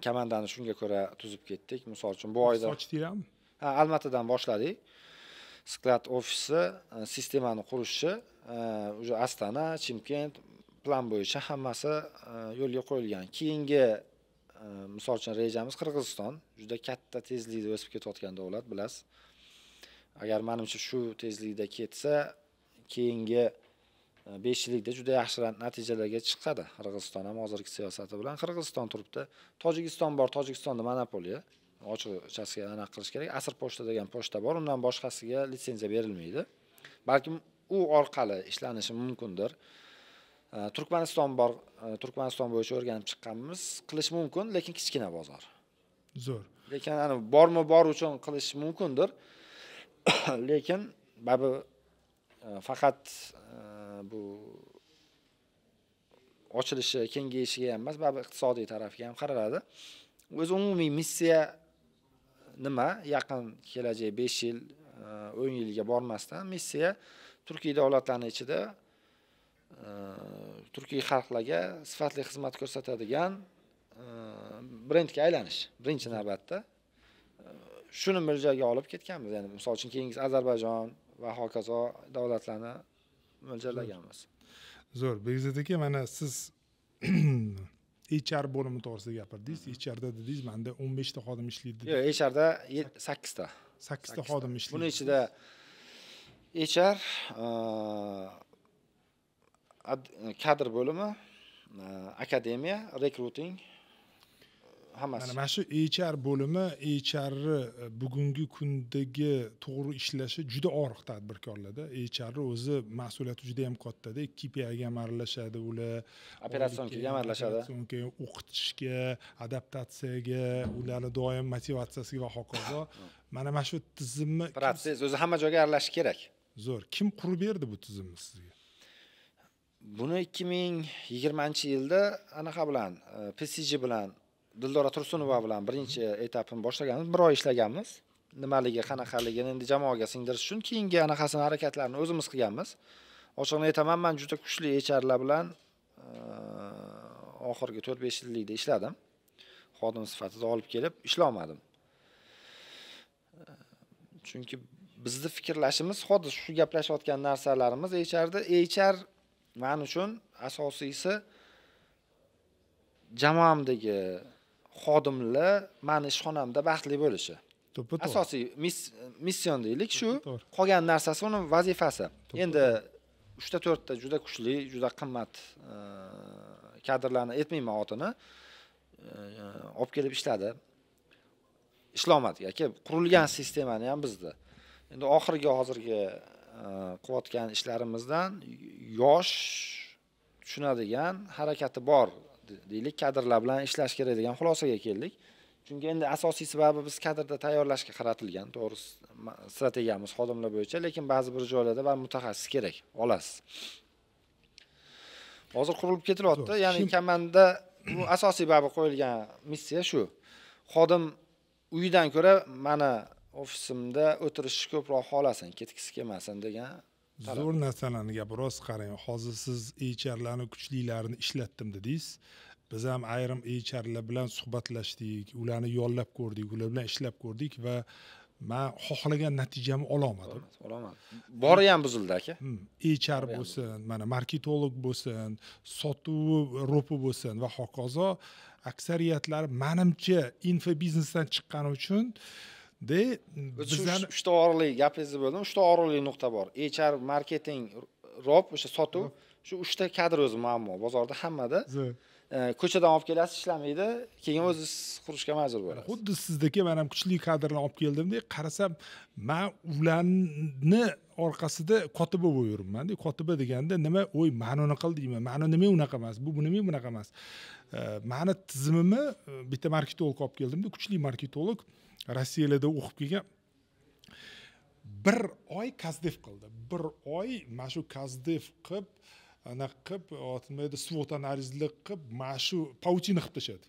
B: komandani shunga ko'ra tuzib ketdik. Misol uchun bu oyda
A: sochdinglarmi?
B: Almatadan boshladik. Sklad ofisi, sistemani qurishi, o'sha Astana, Chimkent plan bo'yicha hammasi yo'lga qo'yilgan. Keyingi misol uchun rejamiz Qirg'iziston, juda katta tezlikda o'sib ketayotgan davlat, bilasiz. Agar menimcha shu tezlikda ketsa, keyingi 5 yillikda juda yaxshi natijalarga chiqadi. Qirg'iziston ham hozirgi siyosati bilan Qirg'iziston turibdi. Tojikiston bor, Tojikistonda monopoliya. Ochiqchasiga aniq qilish kerak. Asr pochta degan pochta bor, undan boshqasiga litsenziya berilmaydi. Balkim u orqali ishlanishi mumkindir. Turkmaniston bor, Turkmaniston bo'yicha o'rganib chiqqanmiz, qilish mumkin, lekin kichkina bozor.
A: Zo'r.
B: Lekin ana bor uchun qilish mumkindir. Lekin faqat bu ochilishi, kengayishiga ham emas, baribir iqtisodiy tarafiga ham qaraladi. O'z umumiy missiya nima? Yaqin kelajak 5 yil, 10 yilga bormasdan missiya Turkiya davlatlarining ichida Turkiya xalqlarga sifatli xizmat ko'rsatadigan brendga aylanish. Birinchi navbatda shuni mo'ljalga olib ketganmiz. Ya'ni misol uchun keyingi Ozarbayjon va hokazo davlatlarni mo'ljallaganmiz.
A: Zo'r. Begzod aka, mana siz HR bo'limi to'g'risida gapirdingiz. HRda dedingiz, menda 15 ta xodim ishlaydi.
B: Yo'q, HRda 8 ta.
A: 8 ta xodim ishlaydi.
B: Buning ichida HR kadr bo'limi, akademiya, rekruting hammasi.
A: Mana shu HR bo'limi, HR bugungi kundagi to'g'ri ishlashi juda og'ir tadbirkorlarda. HR o'zi mas'uliyati juda ham kattada. KPI ga ham aralashadi, ular
B: Operatsionga ham aralashadi.
A: O'qitishga, adaptatsiyaga, ularni doim motivatsiyasiga va hokazo. Mana shu tizimni
B: protsess o'zi hamma joyga aralashishi kerak.
A: Zo'r. Kim qurib berdi bu tizimni sizga?
B: Buni 2020-yilda anaqa bilan, PCG bilan, Dildora Tursunova bilan birinchi etapini boshlaganmiz. 1 oy ishlaganmiz. Nimaligi, qanaqaligini endi jamoaga singdirish uchun keyingi anaqasini harakatlarini o'zimiz qilganmiz. Ochiqni aytaman, men juda kuchli HRlar bilan oxirgi 4-5 yillikda ishladim. Xodim sifatida olib kelib ishlolmadim. Chunki bizni fikrlashimiz, hozir shu gaplashayotgan narsalarimiz HRda, HR men uchun asosiysi jamoamdagi xodimlar meni ishxonamda baxtli bo'lishi. Asosiy mission deylik shu. Qolgan narsasi uning vazifasi. Endi 3-4 ta juda kuchli, juda qimmat kadrlarni aytmayman otini olib kelib ishladi. Ishlolmadik aka. Qurilgan sistemani ham bizda. Endi hozirgi qilayotgan ishlarimizdan yosh, tushunadigan, harakati bor deylik kadrlar bilan ishlash kerak degan xulosaga keldik. Chunki endi asosiy sababi biz kadrda tayyorlashga qaratilgan, to'g'risi strategiyamiz xodimlar bo'yicha, lekin ba'zi bir joylarda va mutaxassis kerak, olasiz. Hozir qurilib ketilyapti, ya'ni komanda bu asosiy babi qo'yilgan missiya shu. Xodim uyidan ko'ra mana ofisimda o'tirishni ko'proq xohlasin, ketgisi kelmasin degan.
A: Zo'r narsalarni gapiryapsiz, qarang. Hozir siz HRlarni kuchlilarini ishlatdim dedingiz. Biz ham ayrim HRlar bilan suhbatlashdik, ularni yollab ko'rdik, ular bilan ishlab ko'rdik va men xohlagan natijamni ololmadim.
B: Bori ham buzildi aka.
A: HR bo'lsin, mana marketolog bo'lsin, sotuv ro'pi bo'lsin va hokazo aksariyatlari menimcha infobiznesdan chiqqani uchun
B: bizlar 3 ta og'irlik gapingizni bo'ldim. 3 ta og'irlik nuqta bor. HR, marketing, rop, o'sha sotuv, shu 3 ta kadr o'zi muammo. Bozorda hammada. Ko'chadan olib kelasiz, ishlamaydi, keyin o'zingiz qurishga majbur bo'lasiz.
A: Xuddi sizdagi men ham kuchli kadrlarni olib keldimda, qarasam, men ularni orqasida kotiba bo'lib yuribman-da. Kotiba deganda nima? O'y, men uni qildimmi? Meni nima unaqa emas, bu nima bunaqa emas. Meni tizimimni bitta marketolog olib keldimda, kuchli marketolog Rossiyada o'qib kelgan. 1 oy kazdef qildi. 1 oy mana shu kazdef qilib, ana qilib, otmaydi svot analizlik qilib, mana shu pauchina qilib tashladi.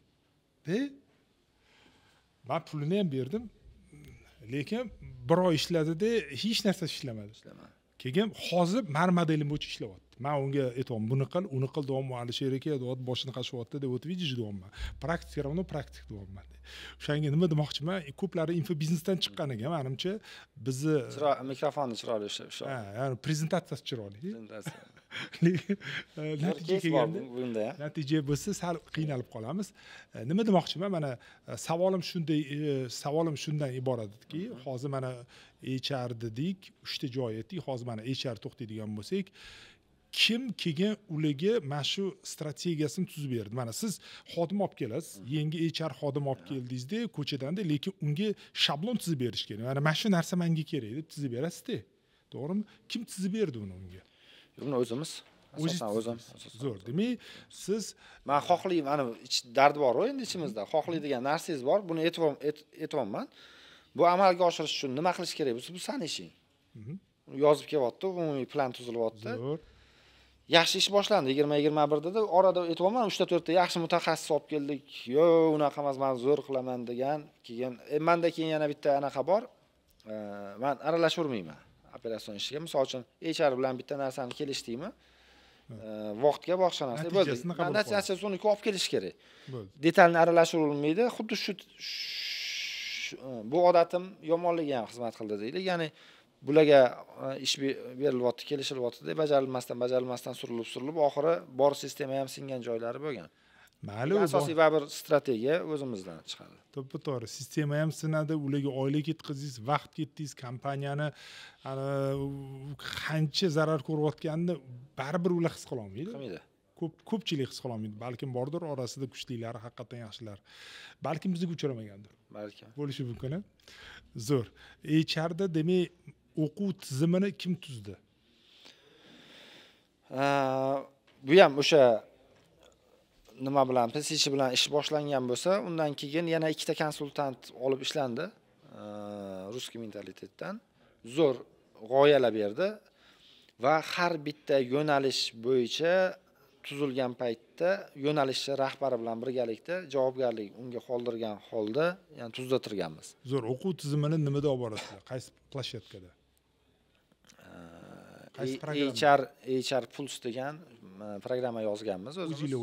A: Men pulini ham berdim. Lekin 1 oy ishladida hech narsa ishlamadi. Keyin hozir men modelim bo'yicha ishlayapti. Men unga aytdim, buni qil, uni qil, davom Alisher aka, boshini qashyapti deb o'tib deyapman. Praktik ravno praktik deyapman. O'shanga nima demoqchiman? Ko'plari infobiznesdan chiqqaniga, menimcha bizni
B: mikrofonni chiroyli ishlab.
A: Ya'ni prezentatsiyasi chiroyli. Natija bo'lsa sal qiynalib qolamiz. Nima demoqchiman? Mana savolim shundan iboratki, hozir mana HR dedik, 3 ta joy aytdik. Hozir mana HR to'xtaydigan bo'lsak, kim kelgan ularga mana shu strategiyasini tuzib berdi. Mana siz xodim olib kelasiz, yangi HR xodim olib keldingizda ko'chadan, lekin unga shablon tuzib berish kerak. Mana shu narsa menga kerak deb tuzib berasiz-da. To'g'rimi? Kim tuzib berdi uni unga?
B: Buni o'zimiz. Asosan o'zim.
A: Zo'r. Demak, siz
B: men xohlayman, ana dardi bor endi ichimizda. Xohlaydigan narsangiz bor, buni aytibman. Bu amalga oshirish uchun nima qilish kerak bo'lsa, bu sani ishing. Yozib kelyapti, umumiy plan tuzilyapti. yaxshi ish boshlandi 20-21da, orada aytibman 3-4 ta yaxshi mutaxassis olib keldik. Yo, unaqa emas, men zo'r qilaman degan. Keyin menda keyin yana bitta anaqa bor. Men aralashurmayman operatsion ishiga. Misol uchun HR bilan bitta narsani kelishdikmi? Vaqtga boshqa narsa bo'ldi. Natijasini uni olib kelish kerak. Detalni aralashtirilmaydi. Xuddi shu bu odatim yomonligi ham xizmat qildi deylik. Ya'ni bularga ish berilyapti, kelishilyapti deb bajarilmasdan surilib oxiri bor sistema ham singan joylari bo'lgan. Mayli, asosiy bir strategiya o'zimizdan chiqadi.
A: To'g'ri, sistema ham sinadi, ularga oylik yetkazisiz, vaqt ketdingiz, kompaniyani qancha zarar ko'rayotganini baribir ular his qila olmaydi.
B: Qilmaydi.
A: Ko'pchilik his qila olmaydi. Balkim bordir orasida kuchlilari, haqiqatan yaxshilar. Balkim bizga uchramagandir.
B: Balkim.
A: Bo'lishi mumkin. Zo'r. HRda demak, o'quv tizimini kim tuzdi?
B: Bu ham o'sha nima bilan, PSH bilan ish boshlangan bo'lsa, undan keyin yana ikkita konsultant olib ishlandi. Ruskiy mentalitetdan. Zo'r g'oyalar berdi va har bitta yo'nalish bo'yicha tuzilgan paytda yo'nalishchi rahbari bilan birgalikda javobgarlik unga qoldirgan holda, ya'ni tuzdirganmiz.
A: Zo'r, o'quv tizimini nimada olib borasizlar? Qaysi plashatkada?
B: HR Puls degan programma yozganmiz o'zimiz.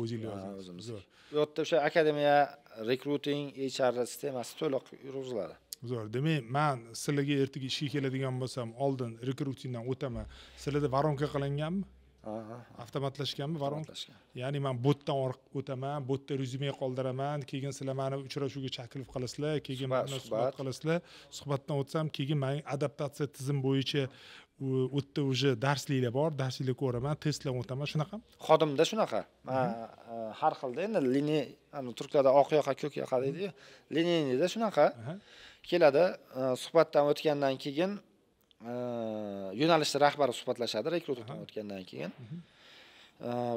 A: O'zimiz.
B: Bu yerda o'sha akademiya, recruiting, HR sistemasi to'liq yurg'iziladi.
A: Zo'r. Demak, men sizlarga ertaga ishga keladigan bo'lsam, oldin rekrutingdan o'taman. Sizlarda voronka qilinganmi? Avtomatlashganmi voronka? Ya'ni men botdan o'taman, botda rezyume qoldiraman, keyin sizlar meni uchrashuvga taklif qilasizlar, keyin meni suhbat qilasizlar. Suhbatdan o'tsam, keyin men adaptatsiya tizim bo'yicha o'tda уже darsliklar bor, darsliklar ko'raman, testlar o'taman, shunaqami?
B: Xodimda shunaqa. Har xilda endi liniy, turklarda oq yoqa, ko'k yoqa deydi-ku. Liniyada shunaqa. Keladi, suhbatdan o'tgandan keyin yo'nalish rahbari suhbatlashadi, rekrutdan o'tgandan keyin.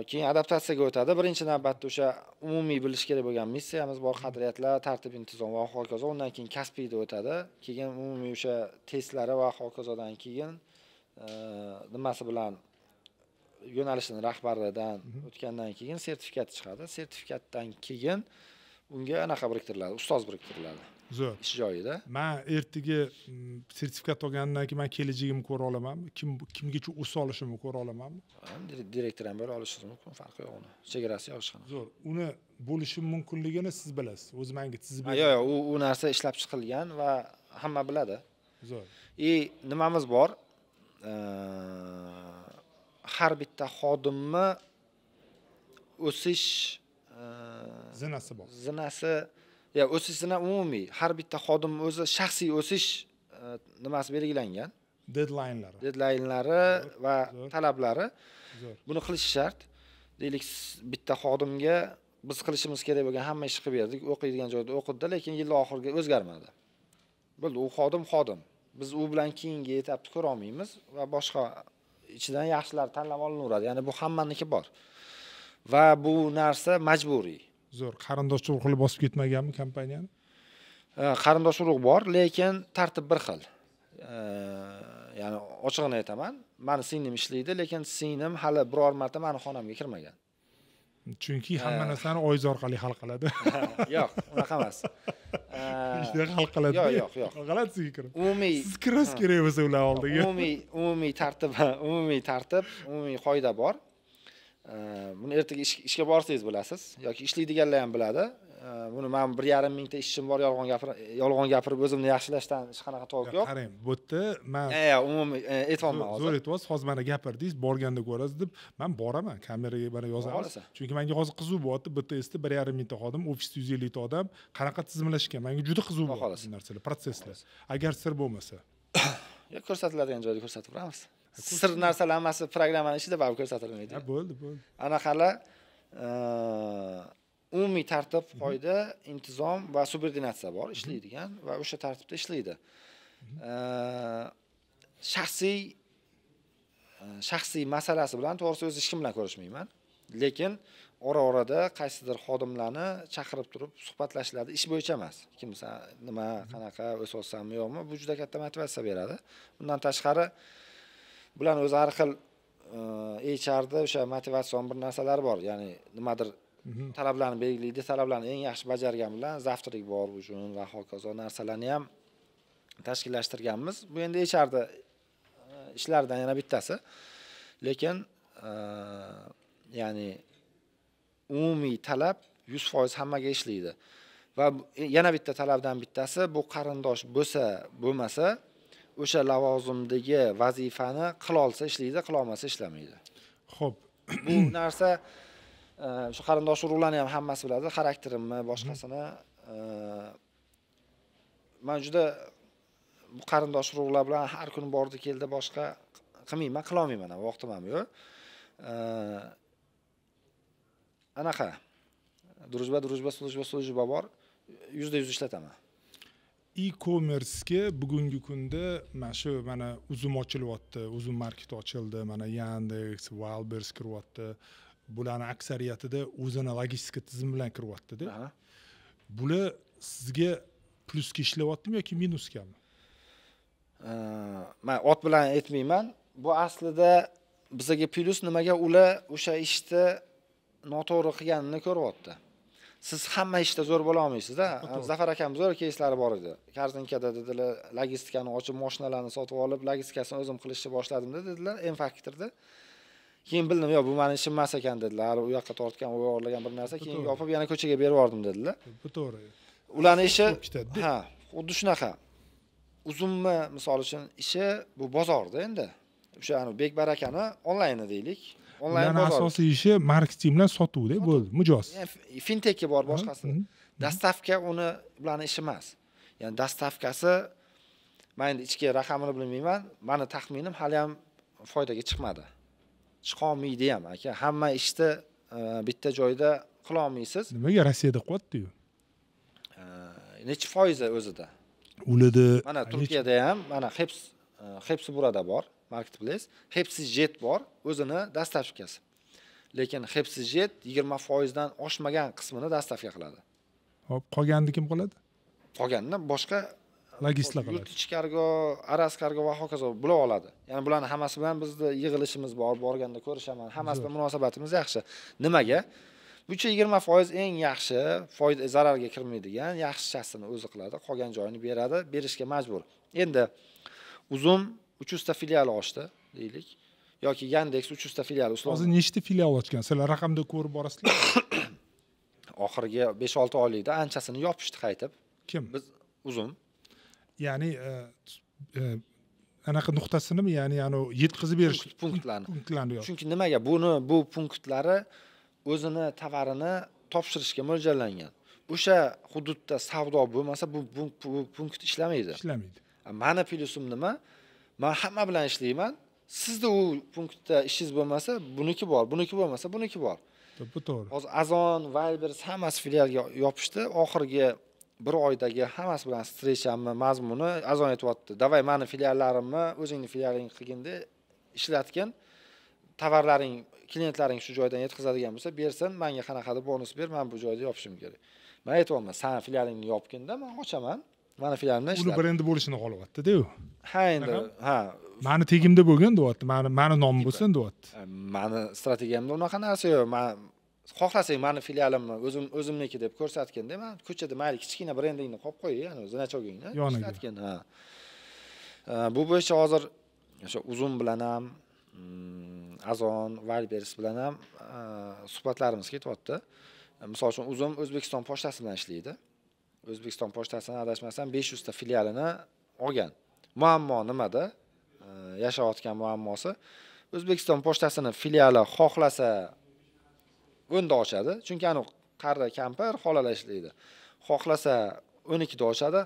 B: Keyin adaptatsiyaga o'tadi. Birinchi navbatda o'sha umumiy bilish kerak bo'lgan missiyamiz bor, qadriyatlar, tartib intizom va hokazo. Undan keyin kasbiyda o'tadi. Keyin umumiy o'sha testlari va hokazodan keyin nimasi bilan yo'nalishning rahbaridan o'tgandan keyin sertifikat chiqadi. Sertifikatdan keyin unga anaqa biriktiriladi, ustoz biriktiriladi.
A: Zo'r.
B: Ish joyida.
A: Men ertaga sertifikat olgandan keyin men kelajagimni ko'ra olamanmi? Kimgacha o'sa olishimni ko'ra olamanmi?
B: Direktor ham bo'la olishingiz mumkin, farqi yo'q uni. Chegarasi yo'q hech qanday.
A: Zo'r. Uni bo'lishi mumkinligini siz bilasiz. O'zi menga tizib
B: yo'q, u narsa ishlab chiqilgan va hamma biladi.
A: Zo'r.
B: Nimamiz bor? Har bitta xodimni o'sish
A: zinasi bor.
B: O'sishini umumiy har bitta xodim o'zi shaxsiy o'sish nimasi belgilangan. Deadline'lari va talablari. Buni qilish shart. Deylik, bitta xodimga biz qilishimiz kerak bo'lgan hamma ishni qilib berdik, o'qiydigan joyda o'qidi, lekin yil oxiriga o'zgarmadi. Bo'ldi, u xodim. Biz u bilan keyingi etapni ko'ra olmaymiz va boshqa ichidan yaxshilar tanlab olinaveradi. Ya'ni bu hammaniki bor. Va bu narsa majburiy.
A: Zo'r. Qarindosh urug'li bosib ketmaganmi kompaniyani?
B: Qarindosh urug' bor, lekin tartib bir xil. Ya'ni ochig'ini aytaman, meni singlim ishlaydi, lekin singlim hali biror marta meni xonamga kirmagan.
A: Chunki hamma narsani oiz orqali hal qiladi.
B: Yo'q, unaqa emas.
A: Ishda hal qiladi.
B: Yo'q.
A: G'alatiga kirib.
B: Umumiy
A: siz kirasiz kerak bo'lsa ular oldiga.
B: Umumiy tartib, umumiy qoida bor. Buni ertaga ishga borsangiz bilasiz yoki ishlaydiganlar ham biladi. Buni men 1,5 mingta ishchim bor, yolg'on gapirib o'zimni yaxshilashdan hech qanaqa to'g'ri yo'q.
A: Qarang, bu yerda men
B: umumiy aytolmayman hozir.
A: Zo'r aytyapsiz, hozir mana gapirdingiz, borganda ko'rasiz deb, men boraman, kameraga mana yozamiz. Chunki menga hozir qiziq bo'lyapti, BTSda 1,5 mingta xodim, ofisda 150 ta odam, qanaqa tizimlashgan, menga juda qiziq bo'lyapti bu narsalar, proseslar. Agar sir bo'lmasa,
B: ko'rsatiladigan joyda ko'rsatib beramiz. Sir narsalar hammasi programmaning ichida baribir ko'rsatilmaydi.
A: Bo'ldi.
B: Anaqalar umumiy tartib, qoida, intizom va subordinatsiya bor, ishlaydigan va o'sha tartibda ishlaydi. Shaxsiy masalasi bilan to'g'risi o'z ishim bilan ko'rishmayman. Lekin ora-orada qaysidir xodimlarni chaqirib turib suhbatlashiladi, ish bo'yicha emas. Kimsa nima, qanaqa o'sayapsanmi yo'qmi, bu juda katta motivatsiya beradi. Bundan tashqari, bularni o'zi har xil HRda o'sha motivatsion bir narsalar bor. Ya'ni nimadir talablarni belgilaydi, talablarni eng yaxshi bajargan bilan zavtrak bor uchun va hokazo narsalarni ham tashkillashtirganmiz. Bu endi HRda ishlardan yana bittasi. Lekin ya'ni umumiy talab 100% hammaga ishlaydi. Va yana bitta talabdan bittasi bu qarindosh bo'lmasa, o'sha lavozimdagi vazifani qila olsa ishlaydi, qila olmasa ishlamaydi.
A: Xo'p,
B: Bu narsa shu qarindosh urug'larni ham hammasi biladi, xarakterimni, boshqasini. Men juda bu qarindosh urug'lar bilan har kun bordi keldi boshqa qilmayman, qila olmayman, vaqtim ham yo'q. Anaqa drujba bor. 100% ishlataman.
A: E-commerce-ga bugungi kunda mana uzum ochilyapti, uzum market ochildi, mana Yandex, Wildberries kiryapti. Bularning aksariyatida o'zini logistika tizimi bilan kiryapti-da. Bular sizga plusga ishlayaptimi yoki minuskami?
B: Men ot bilan aytmayman. Bu aslida bizga plus nimaga ular o'sha ishni noto'g'ri qilganini ko'ryapti. Siz hamma ishda zo'r bo'la olmaysiz-da. Zafar akam zo'r keyslari bor edi. Karzinkada dedilar, logistikani ochib, mashinalarni sotib olib, logistikasini o'zim qilishni boshladim dedilar, N-faktorda. Keyin bildim, yo'q, bu meni ishim emas ekan dedilar. U yoqqa tortgan, u yoqlagan bir narsa, keyin yopib yana ko'chaga berib yubordim dedilar.
A: Bu to'g'ri.
B: Ularning ishi, xuddi shunaqa. Uzumni misol uchun ishi bu bozorda endi. O'sha bek barakani onlayn deylik. Onlayn bozor.
A: Asosiy ishi marketing bilan sotuvda bo'ldi, mijoz.
B: Fintechga bor boshqasi. Dastavka uni ularning ishi emas. Ya'ni dastavkasi men endi ichki raqamini bilmayman. Meni taxminim hali ham foydaga chiqmadi. Chiqa olmaydi ham aka. Hamma ishni bitta joyda qila olmaysiz.
A: Nimaga Rossiyada qilyapti-yu?
B: Necha foizi o'zida?
A: Ularda
B: mana Turkiyada ham mana Hepsi burada bor, marketplace. Hepsi Jet bor, o'zini dastavkasi. Lekin Hepsi Jet 20% dan oshmagan qismini dastavka qiladi.
A: Hop, qolganini kim qiladi?
B: Qolganini boshqa
A: logistlar qiladi.
B: Yurt ichki kargo, araz kargo va hokazo bular oladi. Ya'ni bularning hammasi bilan bizda yig'ilishimiz bor, borganda ko'rishaman. Hammasi bilan munosabatimiz yaxshi. Nimaga? Bu 20% eng yaxshi, foyda zararga kirmaydigan, yaxshisini o'zi qiladi, qolgan joyini beradi, berishga majbur. Endi Uzum 300 ta filial ochdi, deylik. Yoki Yandex 300 ta filial uslov.
A: Hozir nechta filial ochgan? Sizlar raqamda ko'rib borasizlar?
B: Oxirgi 5-6 oylikda anchasini yopishdi qaytib.
A: Kim?
B: Biz Uzum.
A: Ya'ni anaqa nuqtasinimi, ya'ni yetkazib berish
B: punktlarni. Chunki nimaga bu punktlari o'zini tovarini topshirishga mo'ljallangan. O'sha hududda savdo bo'lmasa bu punkt ishlamaydi. Meni plyusim nima? Men hamma bilan ishlayman. Sizda u punktda ishingiz bo'lmasa, buniki bor, buniki bo'lmasa, buniki bor.
A: Bu to'g'ri.
B: Hozir Azon, Wildberries hammasi filialga yopishdi. Oxirgi bir oydagi hammasi bilan streshamni mazmuni Azon aytibdi. Davay meni filiallarimni o'zingning filialing qilganda ishlatgan. Tovarlaring, klientlaring shu joydan yetkazadigan bo'lsa, bersin, menga qanaqadir bonus ber, men bu joyda yopishim kerak. Men aytayapman, sen filialingni yopganda men ochaman. Meni filialimdan ishlat.
A: Uni brendi bo'lishini xohlayapti-da-yu.
B: Ha, endi, ha.
A: Meni tegimda bo'lgan deyapti, meni nomim bo'lsin deyapti.
B: Meni strategiyamda unaqa narsa yo'q. Men xohlasang meni filialimni o'zimniki deb ko'rsatganda, men ko'chada mayli kichkina brendingni qo'yib qo'y, ya'ni zinachogingni ishlatgan, ha. Bu bo'yicha hozir o'sha Uzum bilan ham Azon, Wildberries bilan ham suhbatlarimiz ketyapti. Misol uchun Uzum O'zbekiston pochtasi bilan ishlaydi. O'zbekiston pochtasining adashmasam 500 ta filialini olgan. Muammo nimada? Yashayotgan muammosi O'zbekiston pochtasining filiali xohlasa o'nda ochadi. Chunki qarra kampir xolalar ishlaydi. Xohlasa 12 da ochadi.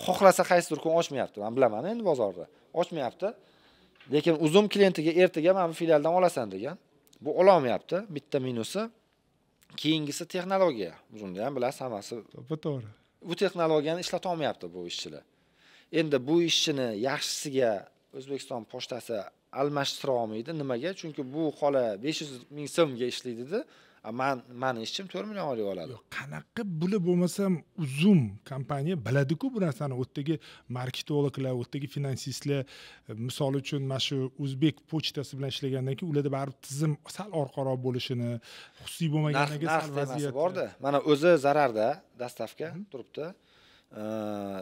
B: Xohlasa qaysidir kun ochmayapti. Men bilaman endi bozorda. Ochmayapti. Lekin Uzum klientiga ertaga mana bu filialdan olasan degan. Bu ola olmayapti. Bitta minusi. Keyingisi texnologiya. Uzumda ham bilasiz hammasi.
A: To'g'ri.
B: Bu texnologiyani ishlata olmayapti bu ishchilar. Endi bu ishchini yaxshisiga O'zbekiston pochtasi almashtira olmaydi. Nimaga? Chunki bu xola 500 ming so'mga ishlaydi-da. Mani ishchim 4 million oylik oladi.
A: Yo'q, qanaqa bo'lib bo'lmasam Uzum kompaniya biladi-ku bu narsani. O'tdagi marketologlar, o'tdagi finansistlar, misol uchun mana shu O'zbek pochtasi bilan ishlagandan keyin ularda baribir tizim sal orqaroq bo'lishini, xususiy bo'lmaganiga sal vaziyat
B: bordi. Mana o'zi zararda, dastavka turibdi.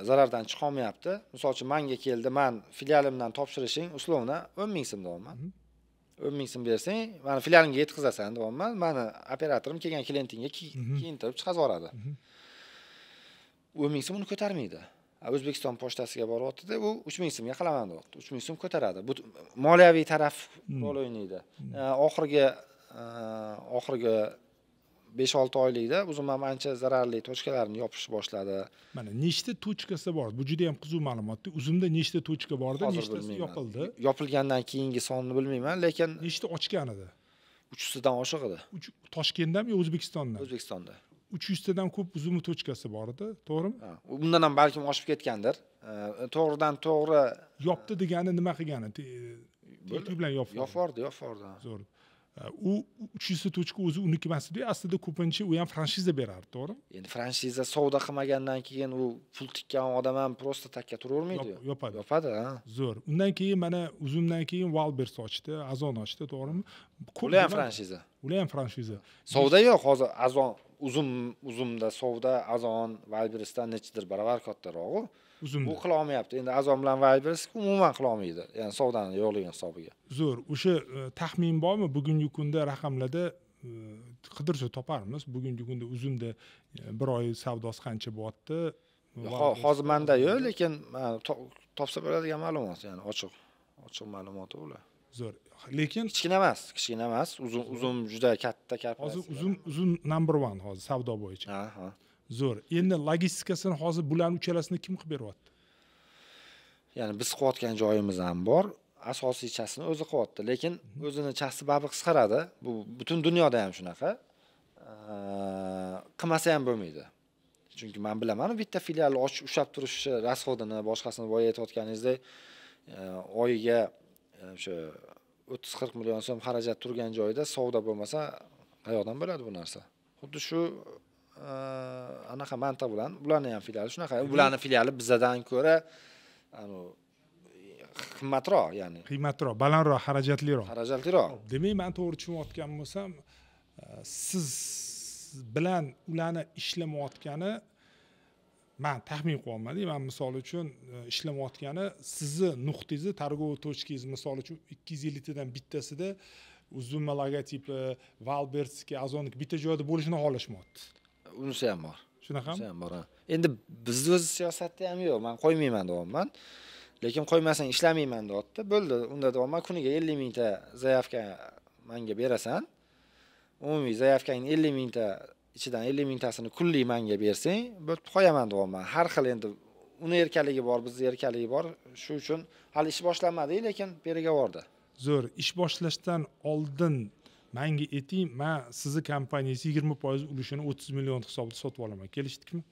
B: Zarardan chiqa olmayapti. Misol uchun menga keldi, men filialimdan topshirishing uslovni 10 ming so'm deyapman. 10 ming so'm bersang, meni filialimga yetkazasan deyapman. Meni operatorim kelgan klientingga kiyintirib chiqazib yuboradi. 10 ming so'm uni ko'tarmaydi. O'zbekiston pochtasiga boryapti-da, u 3 ming so'mga qilaman deyapti. 3 ming so'm ko'taradi. Bu moliyaviy taraf rol o'ynaydi. Oxirgi 5-6 oylikda Uzum ham ancha zararli tochkalarni yopishni boshladi.
A: Mana nechta tochkasi bor? Bu juda ham qiziq ma'lumot. Uzumda nechta tochka bordi, nechtasi yopildi?
B: Yopilgandan keyingi sonini bilmayman, lekin
A: nechta ochgan edi?
B: 300 tadan oshiq edi.
A: Toshkentdanmi yo O'zbekistondan?
B: O'zbekistonda.
A: 300 tadan ko'p Uzum tochkasi bor edi, to'g'rimi?
B: Undan ham balkim oshib ketgandir. To'g'ridan to'g'ri
A: yopdi degani nima qilgani? Teklik bilan
B: yopvordi.
A: Zo'r. U 300 tochka o'zi uniki emas-edi, aslida ko'pincha u ham franshiza berardi, to'g'rimi?
B: Endi franshiza savdo qilmagandan keyin u pul tikkan odam ham prosta takka turavermaydi-ku. Yopadi, ha.
A: Zo'r. Undan keyin mana Uzumdan keyin Walbers ochdi, Azon ochdi, to'g'rimi?
B: Ular ham franshiza.
A: Savdo
B: yo'q, hozir Azon Uzumda savdo Azon Walbersdan nechidir baravar kattaroq-ku. Bu qila olmayapti. Endi Azon bilan Walbers umuman qila olmaydi. Ya'ni savdoni yo'qligi hisobiga.
A: Zo'r. O'sha taxmin bormi bugungi kunda raqamlarda qidirsa toparmiz. Bugungi kunda Uzumda bir oy savdosi qancha bo'lyapti?
B: Hozir menda yo'q, lekin topsa bo'ladigan ma'lumot, ya'ni ochiq ma'lumot ular.
A: Zo'r. Lekin
B: kichkina emas. Uzum juda katta
A: hozir Uzum number 1 hozir savdo bo'yicha.
B: Ha.
A: Zo'r. Endi logistikasini hozir bularning uchalasini kim qilib beryapti?
B: Ya'ni biz qilayotgan joyimiz ham bor. Asosiy chasini o'zi qilyapti, lekin o'zini chasi babi qisqaradi. Bu butun dunyoda ham shunaqa. Qilmasa ham bo'lmaydi. Chunki men bilaman, bitta filialni ochib ushlab turishni, rasxodini, boshqasini boya aytayotganingizdek, oyiga o'sha 30-40 million so'm xarajat turgan joyda savdo bo'lmasa, qayoqdan bo'ladi bu narsa? Xuddi shu anaqa mantiq bilan ularning ham filiali shunaqa. Ularning filiali bizdan ko'ra qimmatroq, ya'ni.
A: Qimmatroq, balandroq, xarajatliroq. Demak, men to'g'ri tushunayotgan bo'lsam, siz bilan ularni ishlamayotgani men taxmin qilyapman. Men misol uchun ishlamayotgani sizni nuqtangizni, targ'ov tochkangiz misol uchun 250 tadan bittasida Uzum logotipi, Walbers'ga, Azon'ga bitta joyda bo'lishini xohlashmayapti.
B: Unisi ham bor.
A: Shunaqami?
B: Unisi ham bor. Endi bizning o'z siyosatda ham yo'q. Men qo'ymayman deyapman. Lekin qo'ymasang ishlamayman deyapti. Bo'ldi. Unda deyapman, kuniga 50 mingta zayavka menga berasan. Umumiy zayavkangning 50 mingta ichidan 50 mingtasini kunlik menga bersang, bo'lib qo'yaman deyapman. Har xil endi uni erkaligi bor, bizning erkaligi bor. Shu uchun hali ish boshlanmadi, lekin beriga bordi.
A: Zo'r. Ish boshlashdan oldin menga ayting, men sizni kompaniyangiz 20% ulushini 30 million hisobida sotib olaman. Kelishdikmi?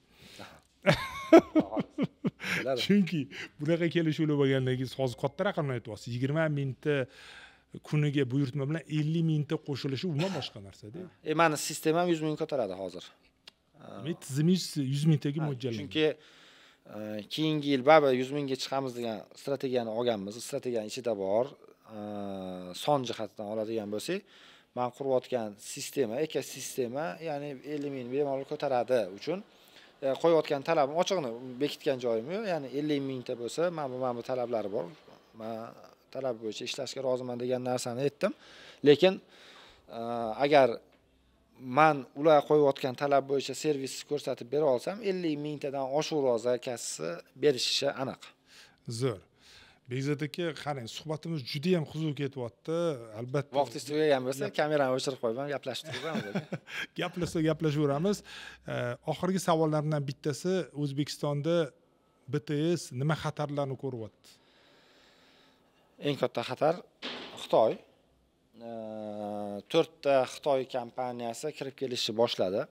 A: Chunki bunaqa kelishuvlar bo'lgandan keyin hozir katta raqamni aytyapsiz. 20 mingta kuniga buyurtma bilan 50 mingta qo'shilishi umuman boshqa narsa-da.
B: Meni sistemam 100 ming ko'taradi hozir.
A: Men tizimingiz 100 mingtaga mo'ljallangan.
B: Chunki keyingi yil baribir 100 mingga chiqamiz degan strategiyani olganmiz. Strategiyaning ichida bor. Son jihatdan oladigan bo'lsak, men qurayotgan sistema, ekosistema, ya'ni 50 ming bemalol ko'taradi uchun qo'yayotgan talabim ochiqni bekitgan joyim yo'q. Ya'ni 50 mingta bo'lsa, men bu talablari bor. Men talab bo'yicha ishlashga roziman degan narsani aytdim. Lekin agar men ular qo'yayotgan talab bo'yicha servis ko'rsatib bera olsam, 50 mingtadan oshiqroq zakasi berishishi aniq.
A: Zo'r. Bekzod aka, qarang, suhbatimiz juda ham qiziq ketyapti. Albatta.
B: Vaqtingiz tugagan bo'lsa, kamerani o'chirib qo'yib gaplashib turamiz aka.
A: Gaplashaveramiz. Oxirgi savollarimdan bittasi, O'zbekistonda BTS nima xatarlarni ko'ryapti?
B: Eng katta xatar Xitoy. 4 ta Xitoy kompaniyasi kirib kelishni boshladi.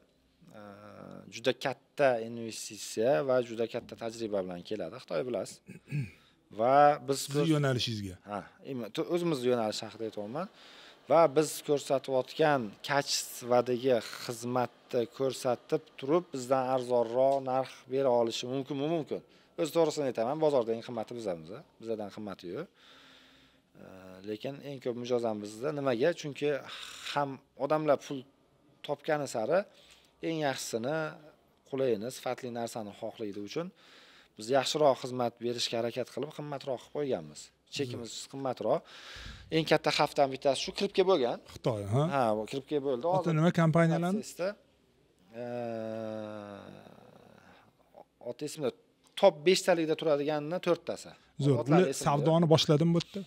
B: Juda katta investitsiya va juda katta tajriba bilan keladi. Xitoy bilasiz. Va biz
A: sizning yo'nalishingizga.
B: O'zimiz yo'nalish haqida aytyapman. va biz ko'rsatayotgan kачестводagi xizmatni ko'rsatib turib bizdan arzonroq narx bera olishi mumkin. O'z to'g'risini aytaman, bozorda eng qimmati bizdan qimmati yo'q. Lekin eng ko'p mijoz ham bizda. Nimaga? Chunki ham odamlar pul topgani sari eng yaxshisini, qulayini, sifatli narsani xohlaydi uchun biz yaxshiroq xizmat berishga harakat qilib qimmatroq qilib qo'yganmiz. Chekimiz qimmatroq. Eng katta xavfdan bittasi shu kirib kelib bo'lgan.
A: Xitoy, ha?
B: Ha, kirib kelib bo'ldi.
A: Hozir nima kompaniyalarni?
B: Ot esimda top 5 talikda turadiganini 4 tasi.
A: Zo'r. Ular savdoni boshladimi bu yerda?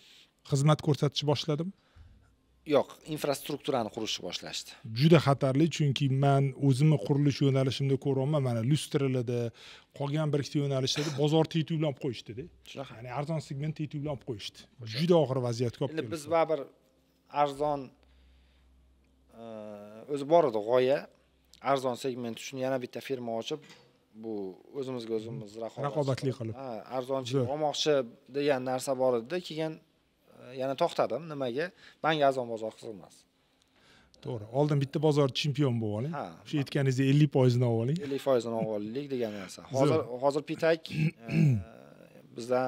A: Xizmat ko'rsatishni boshladimi?
B: Yo'q, infrastrukturani qurishni boshlashdi.
A: Juda xatarli, chunki men o'zimni qurilish yo'nalishimda ko'ryapman, mana lyustralarda, qolgan bir ikkita yo'nalishlarda bozor tetuvlab qo'yishdi-da.
B: Shunaqa.
A: Ya'ni arzon segment tetuvlab qo'yishdi. Juda og'ir vaziyatga olib keldi.
B: Endi biz baribir arzon o'zi bor edi g'oya. Arzon segment uchun yana bitta firma ochib, bu o'zimizga o'zimiz
A: raqobatli qilib.
B: Ha, arzonchilik olmoqchi degan narsa bor edi, keyin yana to'xtadim. Nimaga? Menga arzon bozor qiziqmas.
A: To'g'ri. Oldin bitta bozor chempion bo'lib oling.
B: Ha.
A: Shu aytganingizdek 50% olib oling.
B: 50% olib olaylik degan narsa. Hozir pitak bizdan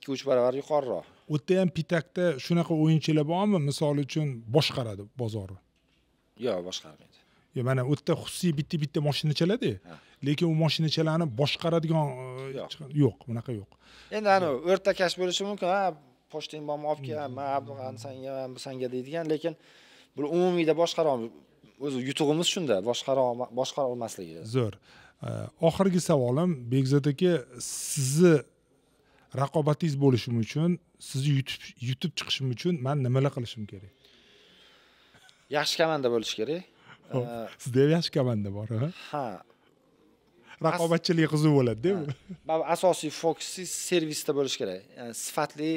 B: 2-3 barobar yuqoriroq.
A: U yerda ham pitakda shunaqa o'yinchilar bormi? Misol uchun boshqaradi bozorni.
B: Yo'q, boshqarmaydi.
A: Mana u yerda xususiy bitta mashina chaladi. Lekin u mashinachalarni boshqaradigan yo'q, bunaqa yo'q.
B: Endi ana o'rtakash bo'lishi mumkin. Ha, pochting bormi olib kel, men Abdug'ani sanga deydigan, lekin bu umumiyda boshqara olmaydi. O'zi yutug'imiz shunda, boshqara olmasligi.
A: Zo'r. Oxirgi savolim, Bekzod aka, sizni raqobatingiz bo'lishim uchun, sizni yutib chiqishim uchun men nimalar qilishim kerak?
B: Yaxshi komanda bo'lish kerak.
A: Sizda ham yaxshi komanda bor, ha?
B: Ha.
A: Raqobatchilik qiziq bo'ladi-da bu.
B: Asosiy fokusi servisda bo'lish kerak. Ya'ni sifatli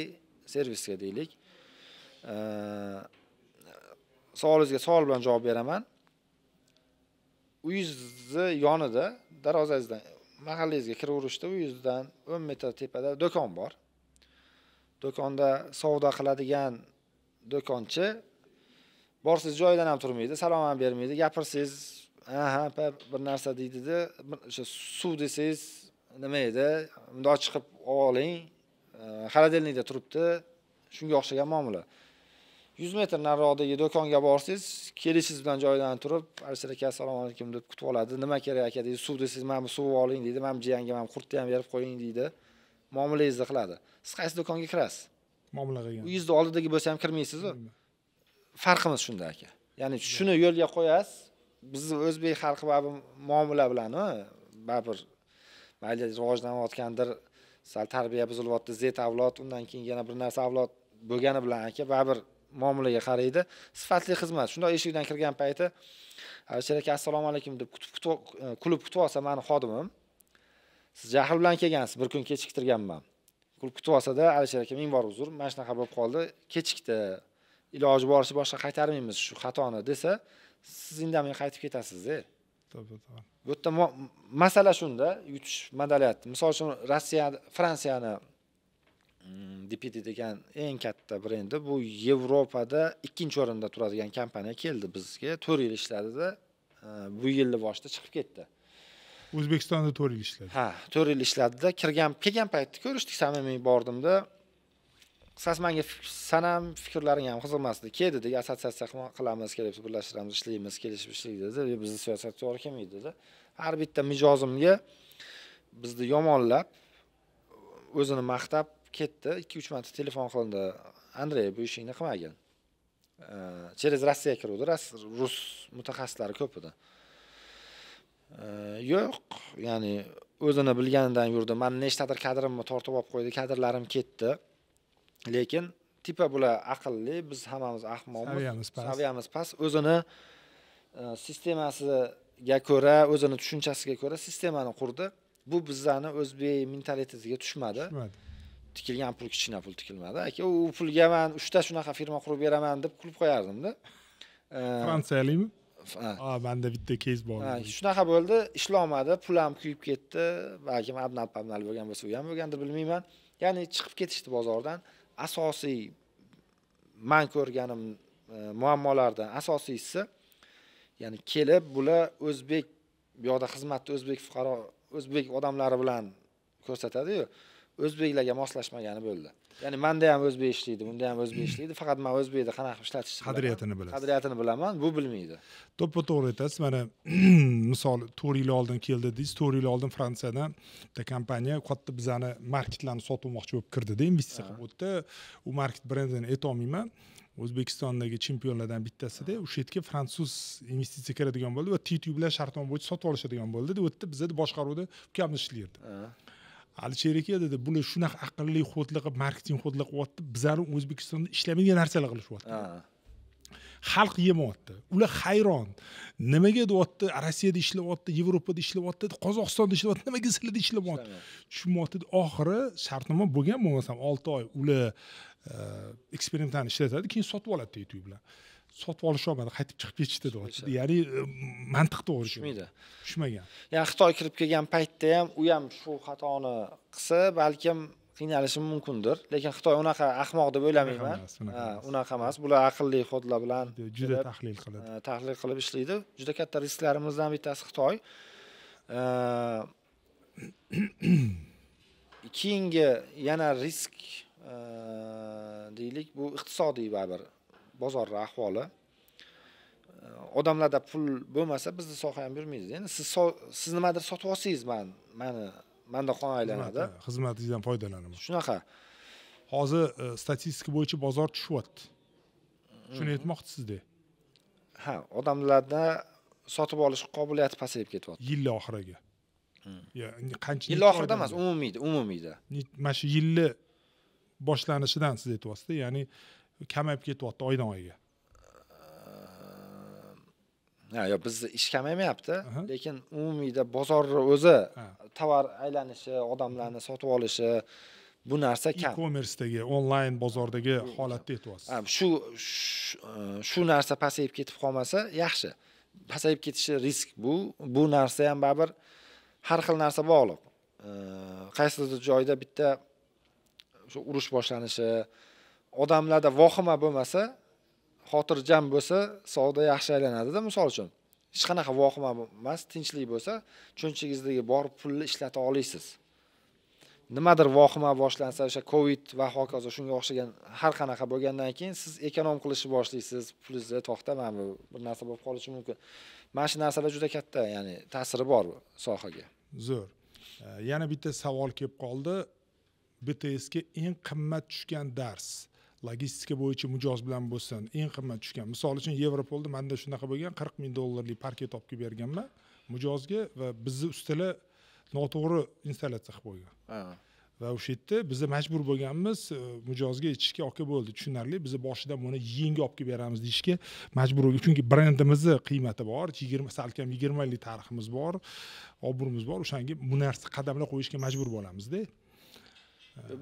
B: servisga deylik. Savolingizga savol bilan javob beraman. Uyingizni yonida, darvozangizdan mahallangizga kiraverishda uyingizdan 10 metr tepada do'kon bor. Do'konda savdo qiladigan do'konchi borsiz joyidan ham turmaydi, salom ham bermaydi, gapirsangiz bir narsa deydi-da, o'sha suv desangiz nima edi, bundoq chiqib oling, xolodilnikda turibdi, shunga o'xshagan muomala. 100 metr nariroqdagi do'konga borsangiz, kelishingiz bilan joyidan turib, Alisher aka assalomu alaykum deb kutib oladi. Nima kerak aka deydi, suv desangiz, mana bu suv oling deydi, men jiyanga ham qurtni ham berib qo'ying deydi. Muomalangizni qiladi. Siz qaysi do'konga kirasiz?
A: Muomala qilgan.
B: Uyingizda oldidagi bo'lsa ham kirmaysiz-ku. Farqimiz shunda aka. Ya'ni shuni yo'lga qo'yasiz. Bizni o'zbek xalqi baribir muomala bilan, baribir mayli rivojlanayotgandir, sal tarbiya buzilyapti, Z avlod, undan keyin yana bir narsa avlod bo'lgani bilan aka baribir muomalaga qaraydi. Sifatli xizmat. Shunday eshikdan kirgan payti Alisher aka assalomu alaykum deb kulib kutib olsa meni xodimim. Siz jahl bilan kelgansiz, bir kun kechiktirganman. Kulib kutib olsa-da, Alisher aka ming bor uzr, mana shunaqa bo'lib qoldi, kechikdi. Iloji boricha boshqa qaytarmaymiz shu xatoni desa, siz indamay qaytib ketasiz-da.
A: To'g'ri.
B: Bu yerda masala shunda, yutish modaliyati. Misol uchun Fransiyani DPT degan eng katta brendi, bu Yevropada 2-o'rinda turadigan kompaniya keldi bizga, 4 yil ishladida, bu yilning boshida chiqib ketdi.
A: O'zbekistonda 4 yil ishladi.
B: Ha, 4 yil ishladida, kelgan paytda ko'rishdik, samimiy bordimda. Qisqasi menga sanam fikrlaring ham qiziqmasdi. Keldik, assotsiatsiya qilamiz, kelib birlashtiramiz, ishlaymiz, kelishib ishlaydi dedi. Bizning siyosatga to'g'ri kelmaydi dedi. Har bitta mijozimga bizni yomonlab, o'zini maqtab ketdi. 2-3 marta telefon qilindi. Andrey, bu ishingni qilmagin. Через Rossiya kiruvdi, rus mutaxassislari ko'p edi. Yo'q, ya'ni o'zini bilganidan yurdi. Men nechtadir kadrimni tortib olib qo'ydi, kadrlarim ketdi. Lekin tipa bular aqlli, biz hammamiz ahmoqmiz. Saviyamiz past. O'zini sistemasiga ko'ra, o'zini tushunchasiga ko'ra sistemani qurdi. Bu bizlarni o'zbek mentalitetiga tushmadi. Tikilgan pul kichkina pul tikilmadi. Aka, u pulga men 3 ta shunaqa firma qurib beraman deb kulib qo'yardim-da.
A: Fransiyalimi? Menda bitta case bor.
B: Shunaqa bo'ldi, ishlolmadi, pul ham kuyib ketdi. Balki abnal bo'lgan bo'lsa, u ham bo'lgandir, bilmayman. Ya'ni chiqib ketishdi bozordan. Asosiy men ko'rganim muammolardan asosiysi, ya'ni kelib bular o'zbek bu yoqda xizmatni o'zbek odamlari bilan ko'rsatadi-yu, o'zbeklarga moslashmagani bo'ldi. Ya'ni menda ham o'zbek ishlaydi, bunda ham o'zbek ishlaydi, faqat men o'zbekda qanaqa ishlatishni qadriyatini bilaman, bu bilmaydi.
A: To'g'ri aytasiz. Mana misol 4 yil oldin keldi deysiz, 4 yil oldin Fransiyadan bitta kompaniya katta bizani marketlarni sotib olmoqchi bo'lib kirdida, investitsiya qilib o'tdi. U market brendini aytolmayman. O'zbekistondagi chempionlardan bittasida o'sha yerga fransuz investitsiya kiradigan bo'ldi va TTU bilan shartnoma bo'yicha sotib olishadigan bo'ldi. U yerda bizda boshqaruvda ukamni ishlardi. Alisher aka dedi, bular shunaqa aqlli xodlik qilib, marketing xodlik qilyapti, bizlar O'zbekistonda ishlamaydigan narsalar qilishyapti. Xalq yemayapti. Ular hayron. Nimaga deyapti? Rossiyada ishlayapti, Yevropada ishlayapti, Qozog'istonda ishlayapti, nimaga sizlarda ishlamayapti? Tushunmayapti. Oxiri shartnoma bo'lgan bo'lmasam 6 oy ular eksperimentlarni ishlatadi, keyin sotib oladi TTU bilan. Sotib olisholmadi, qaytib chiqib ketishdi deyapti. Ya'ni mantiq to'g'ri tushmagan.
B: Ya'ni Xitoy kirib kelgan paytda ham u ham shu xatoni qilsa, balkim qiynalishi mumkindir, lekin Xitoy unaqa ahmoq deb o'ylamayman. Unaqa emas. Bular aqlli xodlar bilan
A: juda tahlil qiladi.
B: Tahlil qilib ishlaydi. Juda katta risklarimizdan bittasi Xitoy. Keyingi yana risk deylik, bu iqtisodiy baribir bozor ahvoli. Odamlarda pul bo'lmasa bizning soha ham yurmaydi. Endi siz nimadir sotib olsangiz, menda qon aylanadi.
A: Xizmatingizdan foydalanaman.
B: Shunaqa.
A: Hozir statistika bo'yicha bozor tushyapti. Shuni aytmoqchisizda.
B: Ha, odamlarda sotib olish qobiliyati pasayib ketyapti.
A: Yil oxiriga. Qancha
B: yil oxirida emas, umumiyda.
A: Mana shu yilni boshlanishidan siz aytyapsiz, ya'ni kamayib ketyapti oydan oyga.
B: Yo'q, bizda ish kamaymayapti, lekin umumiyda bozorning o'zi tovar aylanishi, odamlarni sotib olishi, bu narsa kam.
A: E-commerce'dagi, onlayn bozordagi holatni aytyapsiz.
B: Shu narsa pasayib ketib qolmasa, yaxshi. Pasayib ketishi risk bu. Bu narsa ham baribir har xil narsa bog'liq. Qaysidir joyda bitta shu urush boshlanishi, odamlarda vahima bo'lmasa, xotirjam bo'lsa, savdo yaxshi aylanadi-da, misol uchun. Hech qanaqa vahima emas, tinchlik bo'lsa, cho'nchagingizdagi bor pulni ishlata olasiz. Nimadir vahima boshlansa, o'sha Covid va hokazo shunga o'xshagan har qanaqa bo'lgandan keyin siz ekonom qilishni boshlaysiz, pulingizni to'xta, mana bu bir narsa bo'lib qolishi mumkin. Mana shu narsalar juda katta, ya'ni ta'siri bor bu sohaga.
A: Zo'r. Yana bitta savol kelib qoldi. BTSga eng qimmat tushgan dars, logistika bo'yicha mijoz bilan bo'lsin, eng qimmat tushgan. Misol uchun Yevropolda menda shunaqa bo'lgan, $40,000 parket olib kelib berganman mijozga va bizni ustalar noto'g'ri installyatsiya qilib qo'ygan. Va o'sha yerda biz majbur bo'lganmiz mijozga aytishga, "Aka bo'ldi, tushunarli, biz boshidan buni yangi olib kelib beramiz" deyishga majbur bo'lgan. Chunki brendimizning qiymati bor, 20 salkam 20 yillik tariximiz bor, obro'miz bor. O'shanga bu narsa qadamlar qo'yishga majbur bo'lamiz-da.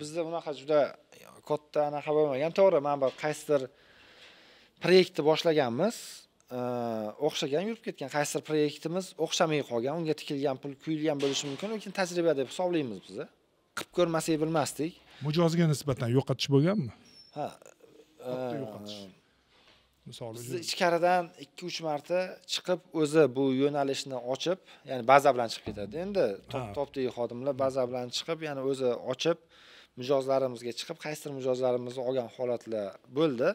B: Bizda bunaqa juda katta anaqa bo'lmagan. To'g'ri, men bir qaysidir proyektni boshlaganmiz, o'xshagan yurib ketgan. Qaysidir proyektimiz o'xshamay qolgan, unga tikilgan pul kuyilgan bo'lishi mumkin, lekin tajriba deb hisoblaymiz biz. Qilib ko'rmasak bilmasdik.
A: Mijozga nisbatan yo'qotish bo'lganmi?
B: Ha,
A: yo'qotish. Misol
B: uchun ichkaridan 2-3 marta chiqib o'zi bu yo'nalishni ochib, ya'ni baza bilan chiqib ketadi. Endi top-topdagi xodimlar baza bilan chiqib, ya'ni o'zi ochib mijozlarimizga chiqib, qaysidir mijozlarimizni olgan holatlar bo'ldi.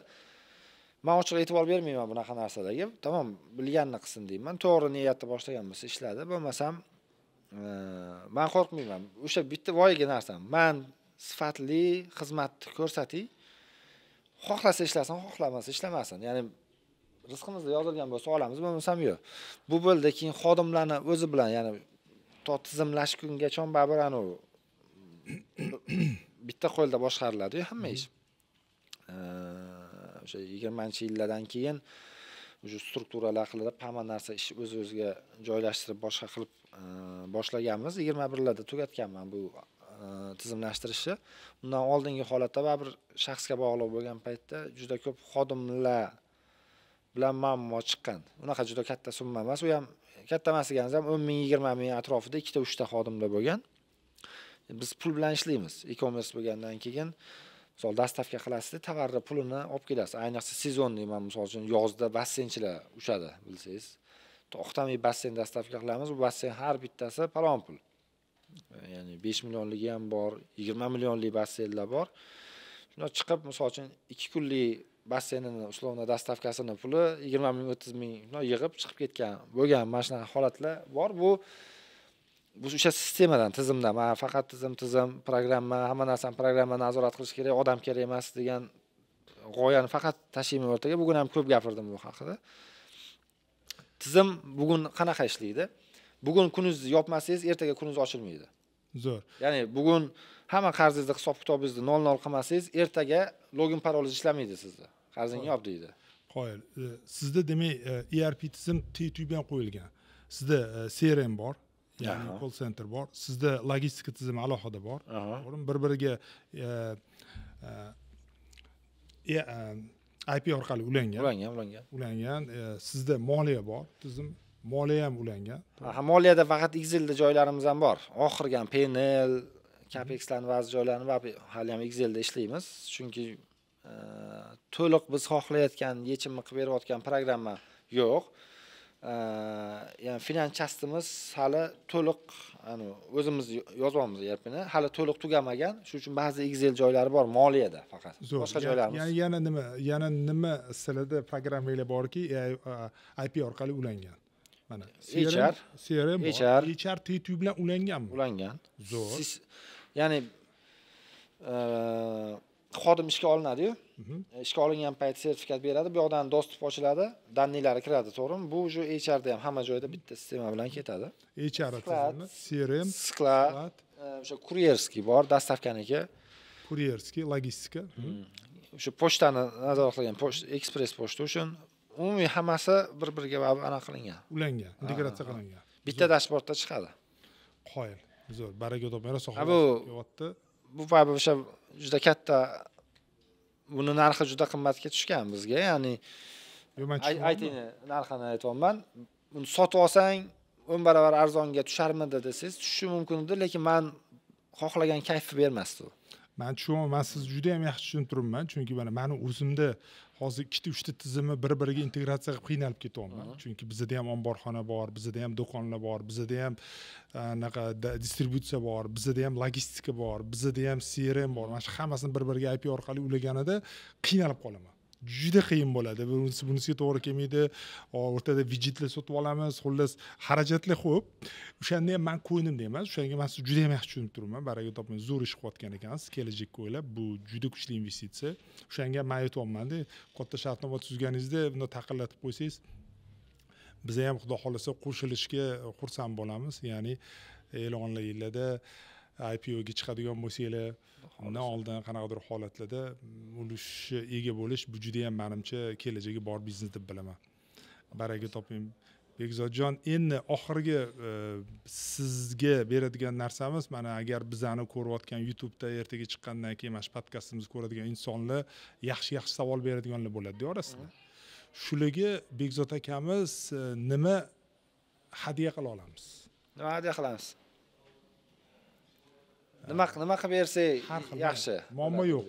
B: Men ochiq e'tibor bermayman bunaqa narsalarga. Tamom, bilganini qilsin deyman. To'g'ri niyatda boshlagan bo'lsa ishladi, bo'lmasam men qo'rqmayman. O'sha bitta voyaga narsam. Men sifatli xizmatni ko'rsating. Xohlasa ishlasin, xohlamasa ishlamasin. Ya'ni rizqimizda yozilgan bo'lsa olamiz, bo'lmasam yo'q. Bu bo'ldi, keyin xodimlarni o'zi bilan, ya'ni tizimlashgungacha baribir bitta qo'lda boshqariladi-yu hamma ish. O'sha 20-yillardan keyin o'sha strukturalar qilib, hamma narsa ish o'z-o'ziga joylashtirib, boshqa qilib boshlaganmiz. 21larda tugatganman bu tizimlashtirishni. Undan oldingi holatda baribir shaxsga bog'liq bo'lgan paytda juda ko'p xodimlar bilan muammo chiqqan. Unaqa juda katta summa emas, u ham katta emas deganingiz ham 10 ming, 20 ming atrofida 2-3 ta xodimlar bo'lgan. Biz pul bilan ishlaymiz. E-commerce bo'lgandan keyin misol dastavka qilasizda, tovarni pulini olib kelasiz. Ayniqsa sezon deyman, misol uchun yozda basseynchilar ushadi, bilsangiz. To'xtamay basseyn dastavka qilamiz. Bu basseyn har bittasi palon pul. Ya'ni 5 millionligi ham bor, 20 millionlik basseynlar bor. Shuna chiqib, misol uchun 2 kunlik basseynini uslovna dastavkasini puli 20 ming, 30 ming yig'ib chiqib ketgan bo'lgan mana shunaqa holatlar bor. Bu o'sha sistemadan, tizimdan, mana faqat tizim, programma, hamma narsani programma nazorat qilish kerak, odam kerak emas degan g'oyani faqat tashlayman o'rtaga. Bugun ham ko'p gapirdim bu haqida. Tizim bugun qanaqa ishlaydi? Bugun kuningizni yopmasangiz, ertaga kuningiz ochilmaydi.
A: Zo'r.
B: Ya'ni bugun hamma qarzingizni, hisob-kitobingizni 0 qilmasangiz, ertaga login parolingiz ishlamaydi sizda. Qarzingni yop deydi.
A: Qo'yil. Sizda demak ERP tizim T-tubidan qo'yilgan. Sizda CRM bor, ya'ni call center bor. Sizda logistika tizimi alohida bor. Bir-biriga IP orqali ulangan. Sizda moliya bor, tizim moliya ham ulangan.
B: Moliyada faqat Excel'da joylarimiz ham bor. Oxirgi ham PNL, CapExlarni ba'zi joylarini hali ham Excel'da ishlaymiz. Chunki to'liq biz xohlayotgan yechimni qilib berayotgan programma yo'q. Ya'ni finans chastimiz hali to'liq, o'zimiz yozyapmiz ERPni, hali to'liq tugamagan. Shuning uchun ba'zi Excel joylari bor moliyada faqat. Boshqa joylarimiz.
A: Yana nima sizlarda programmalar borki, IP orqali ulangan. Mana CRM HR T2 bilan ulanganmi?
B: Ulangan.
A: Zo'r.
B: Ya'ni xodim ishga olinadi-yu. Ishga olingan payt sertifikat beradi, bu yoqdan dostуп ochiladi, danilari kiradi, to'g'rimi? Bu shu HRda ham hamma joyda bitta sistema bilan ketadi.
A: HR tizimi, CRM,
B: sklad, o'sha kuryerskiy bor, dastavkaniki.
A: Kuryerskiy, logistika.
B: O'sha pochtani nazorat qilgan, ekspress pochta uchun umumiy hammasi bir-biriga aniq qilingan.
A: Ulangan, integratsiya qilingan.
B: Bitta dashbordda chiqadi.
A: Qo'yil. Zo'r, baraka topinglar,
B: sohada. Bu o'sha juda katta, buni narxi juda qimmatga tushgan bizga. Ya'ni aytini narxini aytayapman. Buni sotib olsang 10 barobar arzonga tusharmidi desangiz, tushishi mumkin edi, lekin men xohlagan kayfni bermasdi u.
A: Men tushunaman, men sizni juda ham yaxshi tushunib turibman, chunki meni o'zimda hozir 2-3 tizimni bir-biriga integratsiya qilib qiynalib ketyapman. Chunki bizda ham omborxona bor, bizda ham do'konlar bor, bizda ham distributsiya bor, bizda ham logistika bor, bizda ham CRM bor. Mana shu hammasini bir-biriga IP orqali ulaganida qiynalib qolaman. Juda qiyin bo'ladi. Bunisiga to'g'ri kelmaydi. O'rtada widgetlar sotib olamiz, xullas xarajatlar xo'p. O'shanda ham men ko'nglimda emas. O'shanga men sizni juda ham yaxshi tushunib turibman. Baraka toping, zo'r ish qilayotgan ekansiz. Kelajakka o'ylab, bu juda kuchli investitsiya. O'shanga men aytayapman-da, katta shartnoma tuzganingizda buni taqillatib qo'ysangiz, biz ham xudo xolasa qo'shilishga xursand bo'lamiz. Ya'ni e'lonlar yillarda IPOga chiqadigan bo'lsanglar, undan oldin qanaqadir holatlarda ulushga ega bo'lish bu juda ham menimcha kelajagi bor biznes deb bilaman. Baraka toping. Bekzodjon, endi oxirgi sizga beradigan narsamiz, mana agar bizani ko'rayotgan YouTube'da ertaga chiqqandan keyin mana shu podkastimizni ko'radigan insonlar yaxshi savol beradiganlar bo'ladi orasida. Shularga Bekzod akamiz nima hadya qila olamiz?
B: Nima hadya qilamiz? Nima qilib bersak yaxshi.
A: Muammo yo'q.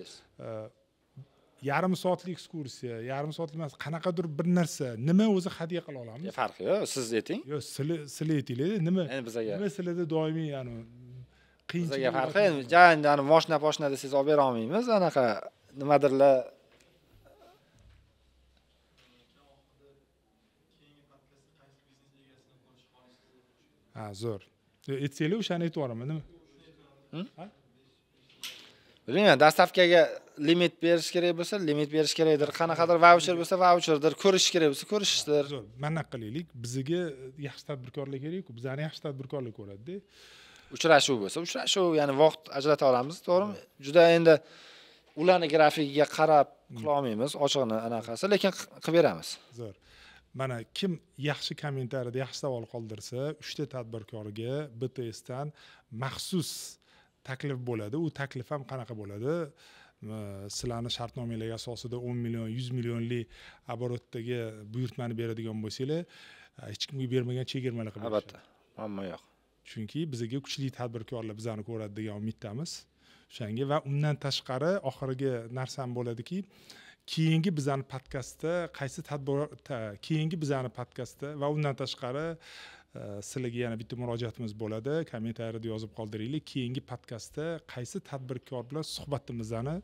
A: Yarim soatlik ekskursiya, yarim soatlik emas, qanaqadir bir narsa, nima o'zi hadya qila olamiz?
B: Farqi yo'q, siz ayting.
A: Yo'q, sizlar aytinglar, nima?
B: Endi bizga.
A: Nima sizlarda doimiy, ya'ni qiyinchilik.
B: Bizga farqi, ya'ni moshina desangiz olib bera olmaymiz, anaqa nimadirlar.
A: Zo'r. Aytsanglar, o'shani aytib yuboraman, nima?
B: Bilmayman, dastavkaga limit berish kerak bo'lsa, limit berish kerakdir. Qanaqadir voucher bo'lsa, voucherdir. Ko'rish kerak bo'lsa, ko'rishdir.
A: Zo'r. Mana qilaylik. Bizga yaxshi tadbirkorlar kerak-ku. Bizani yaxshi tadbirkorlar ko'radi-da.
B: Uchrashuv bo'lsa, uchrashuv, ya'ni vaqt ajrata olamiz, to'g'rimi? Juda endi ularni grafikiga qarab qila olmaymiz, ochiqni anaqasi, lekin qilib beramiz.
A: Zo'r. Mana kim yaxshi kommentariyada yaxshi savol qoldirsa, 3 ta tadbirkorga BTSdan maxsus taklif bo'ladi. U taklif ham qanaqa bo'ladi? Sizlarning shartnomalar asosida 10 million, 100 millionlik оборотdagi buyurtmani beradigan bo'lsanglar, hech kimga bermagan chegirmalar qilib
B: beradi. Albatta. Muammo yo'q.
A: Chunki bizga kuchli tadbirkorlar bizani ko'radi degan umiddamiz. o'shanga. Va undan tashqari oxirgi narsam bo'ladiki, keyingi bizani podkastda keyingi bizani podkastda va undan tashqari sizlarga yana bitta murojaatimiz bo'ladi. Kommentariyada yozib qoldiringlar. Keyingi podkastda qaysi tadbirkor bilan suhbatimizni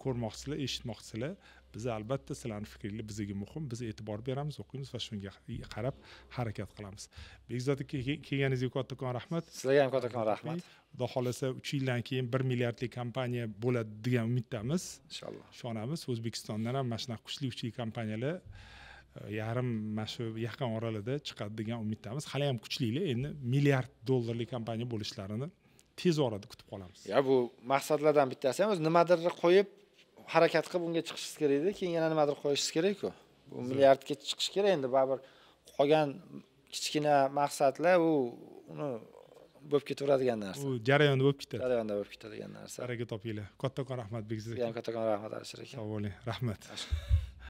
A: ko'rmoqchisizlar, eshitmoqchisizlar. Biz albatta sizlarning fikringiz bizga muhim. Biz e'tibor beramiz, o'qiymiz va shunga qarab harakat qilamiz. Bekzod aka, kelganingizga kattakon rahmat.
B: Sizlarga ham kattakon rahmat.
A: Xudo xolasa 3 yildan keyin 1 milliardlik kompaniya bo'ladi degan umiddamiz.
B: Inshaalloh.
A: Ishonamiz. O'zbekistondan ham mana shunaqa kuchli kompaniyalar yarim mana shu yaqin oralida chiqadi degan umiddamiz. Hali ham kuchlilar. Endi milliard dollarlik kompaniya bo'lishlarini tez orada kutib qolamiz.
B: Ya bu maqsadlardan bittasi ham o'zi nimadir qo'yib harakat qilib unga chiqishingiz kerak edi. Keyin yana nimadir qo'yishingiz kerak-ku. Bu milliardga chiqish kerak endi. Baribir qolgan kichkina maqsadlar uni bo'lib ketaveradigan narsa.
A: U jarayonda bo'lib ketadi.
B: Jarayonda bo'lib ketadigan narsa.
A: Baraka topinglar. Kattakon rahmat Bekzod aka.
B: Kattakon rahmat Alisher aka.
A: Sog' bo'ling. Rahmat.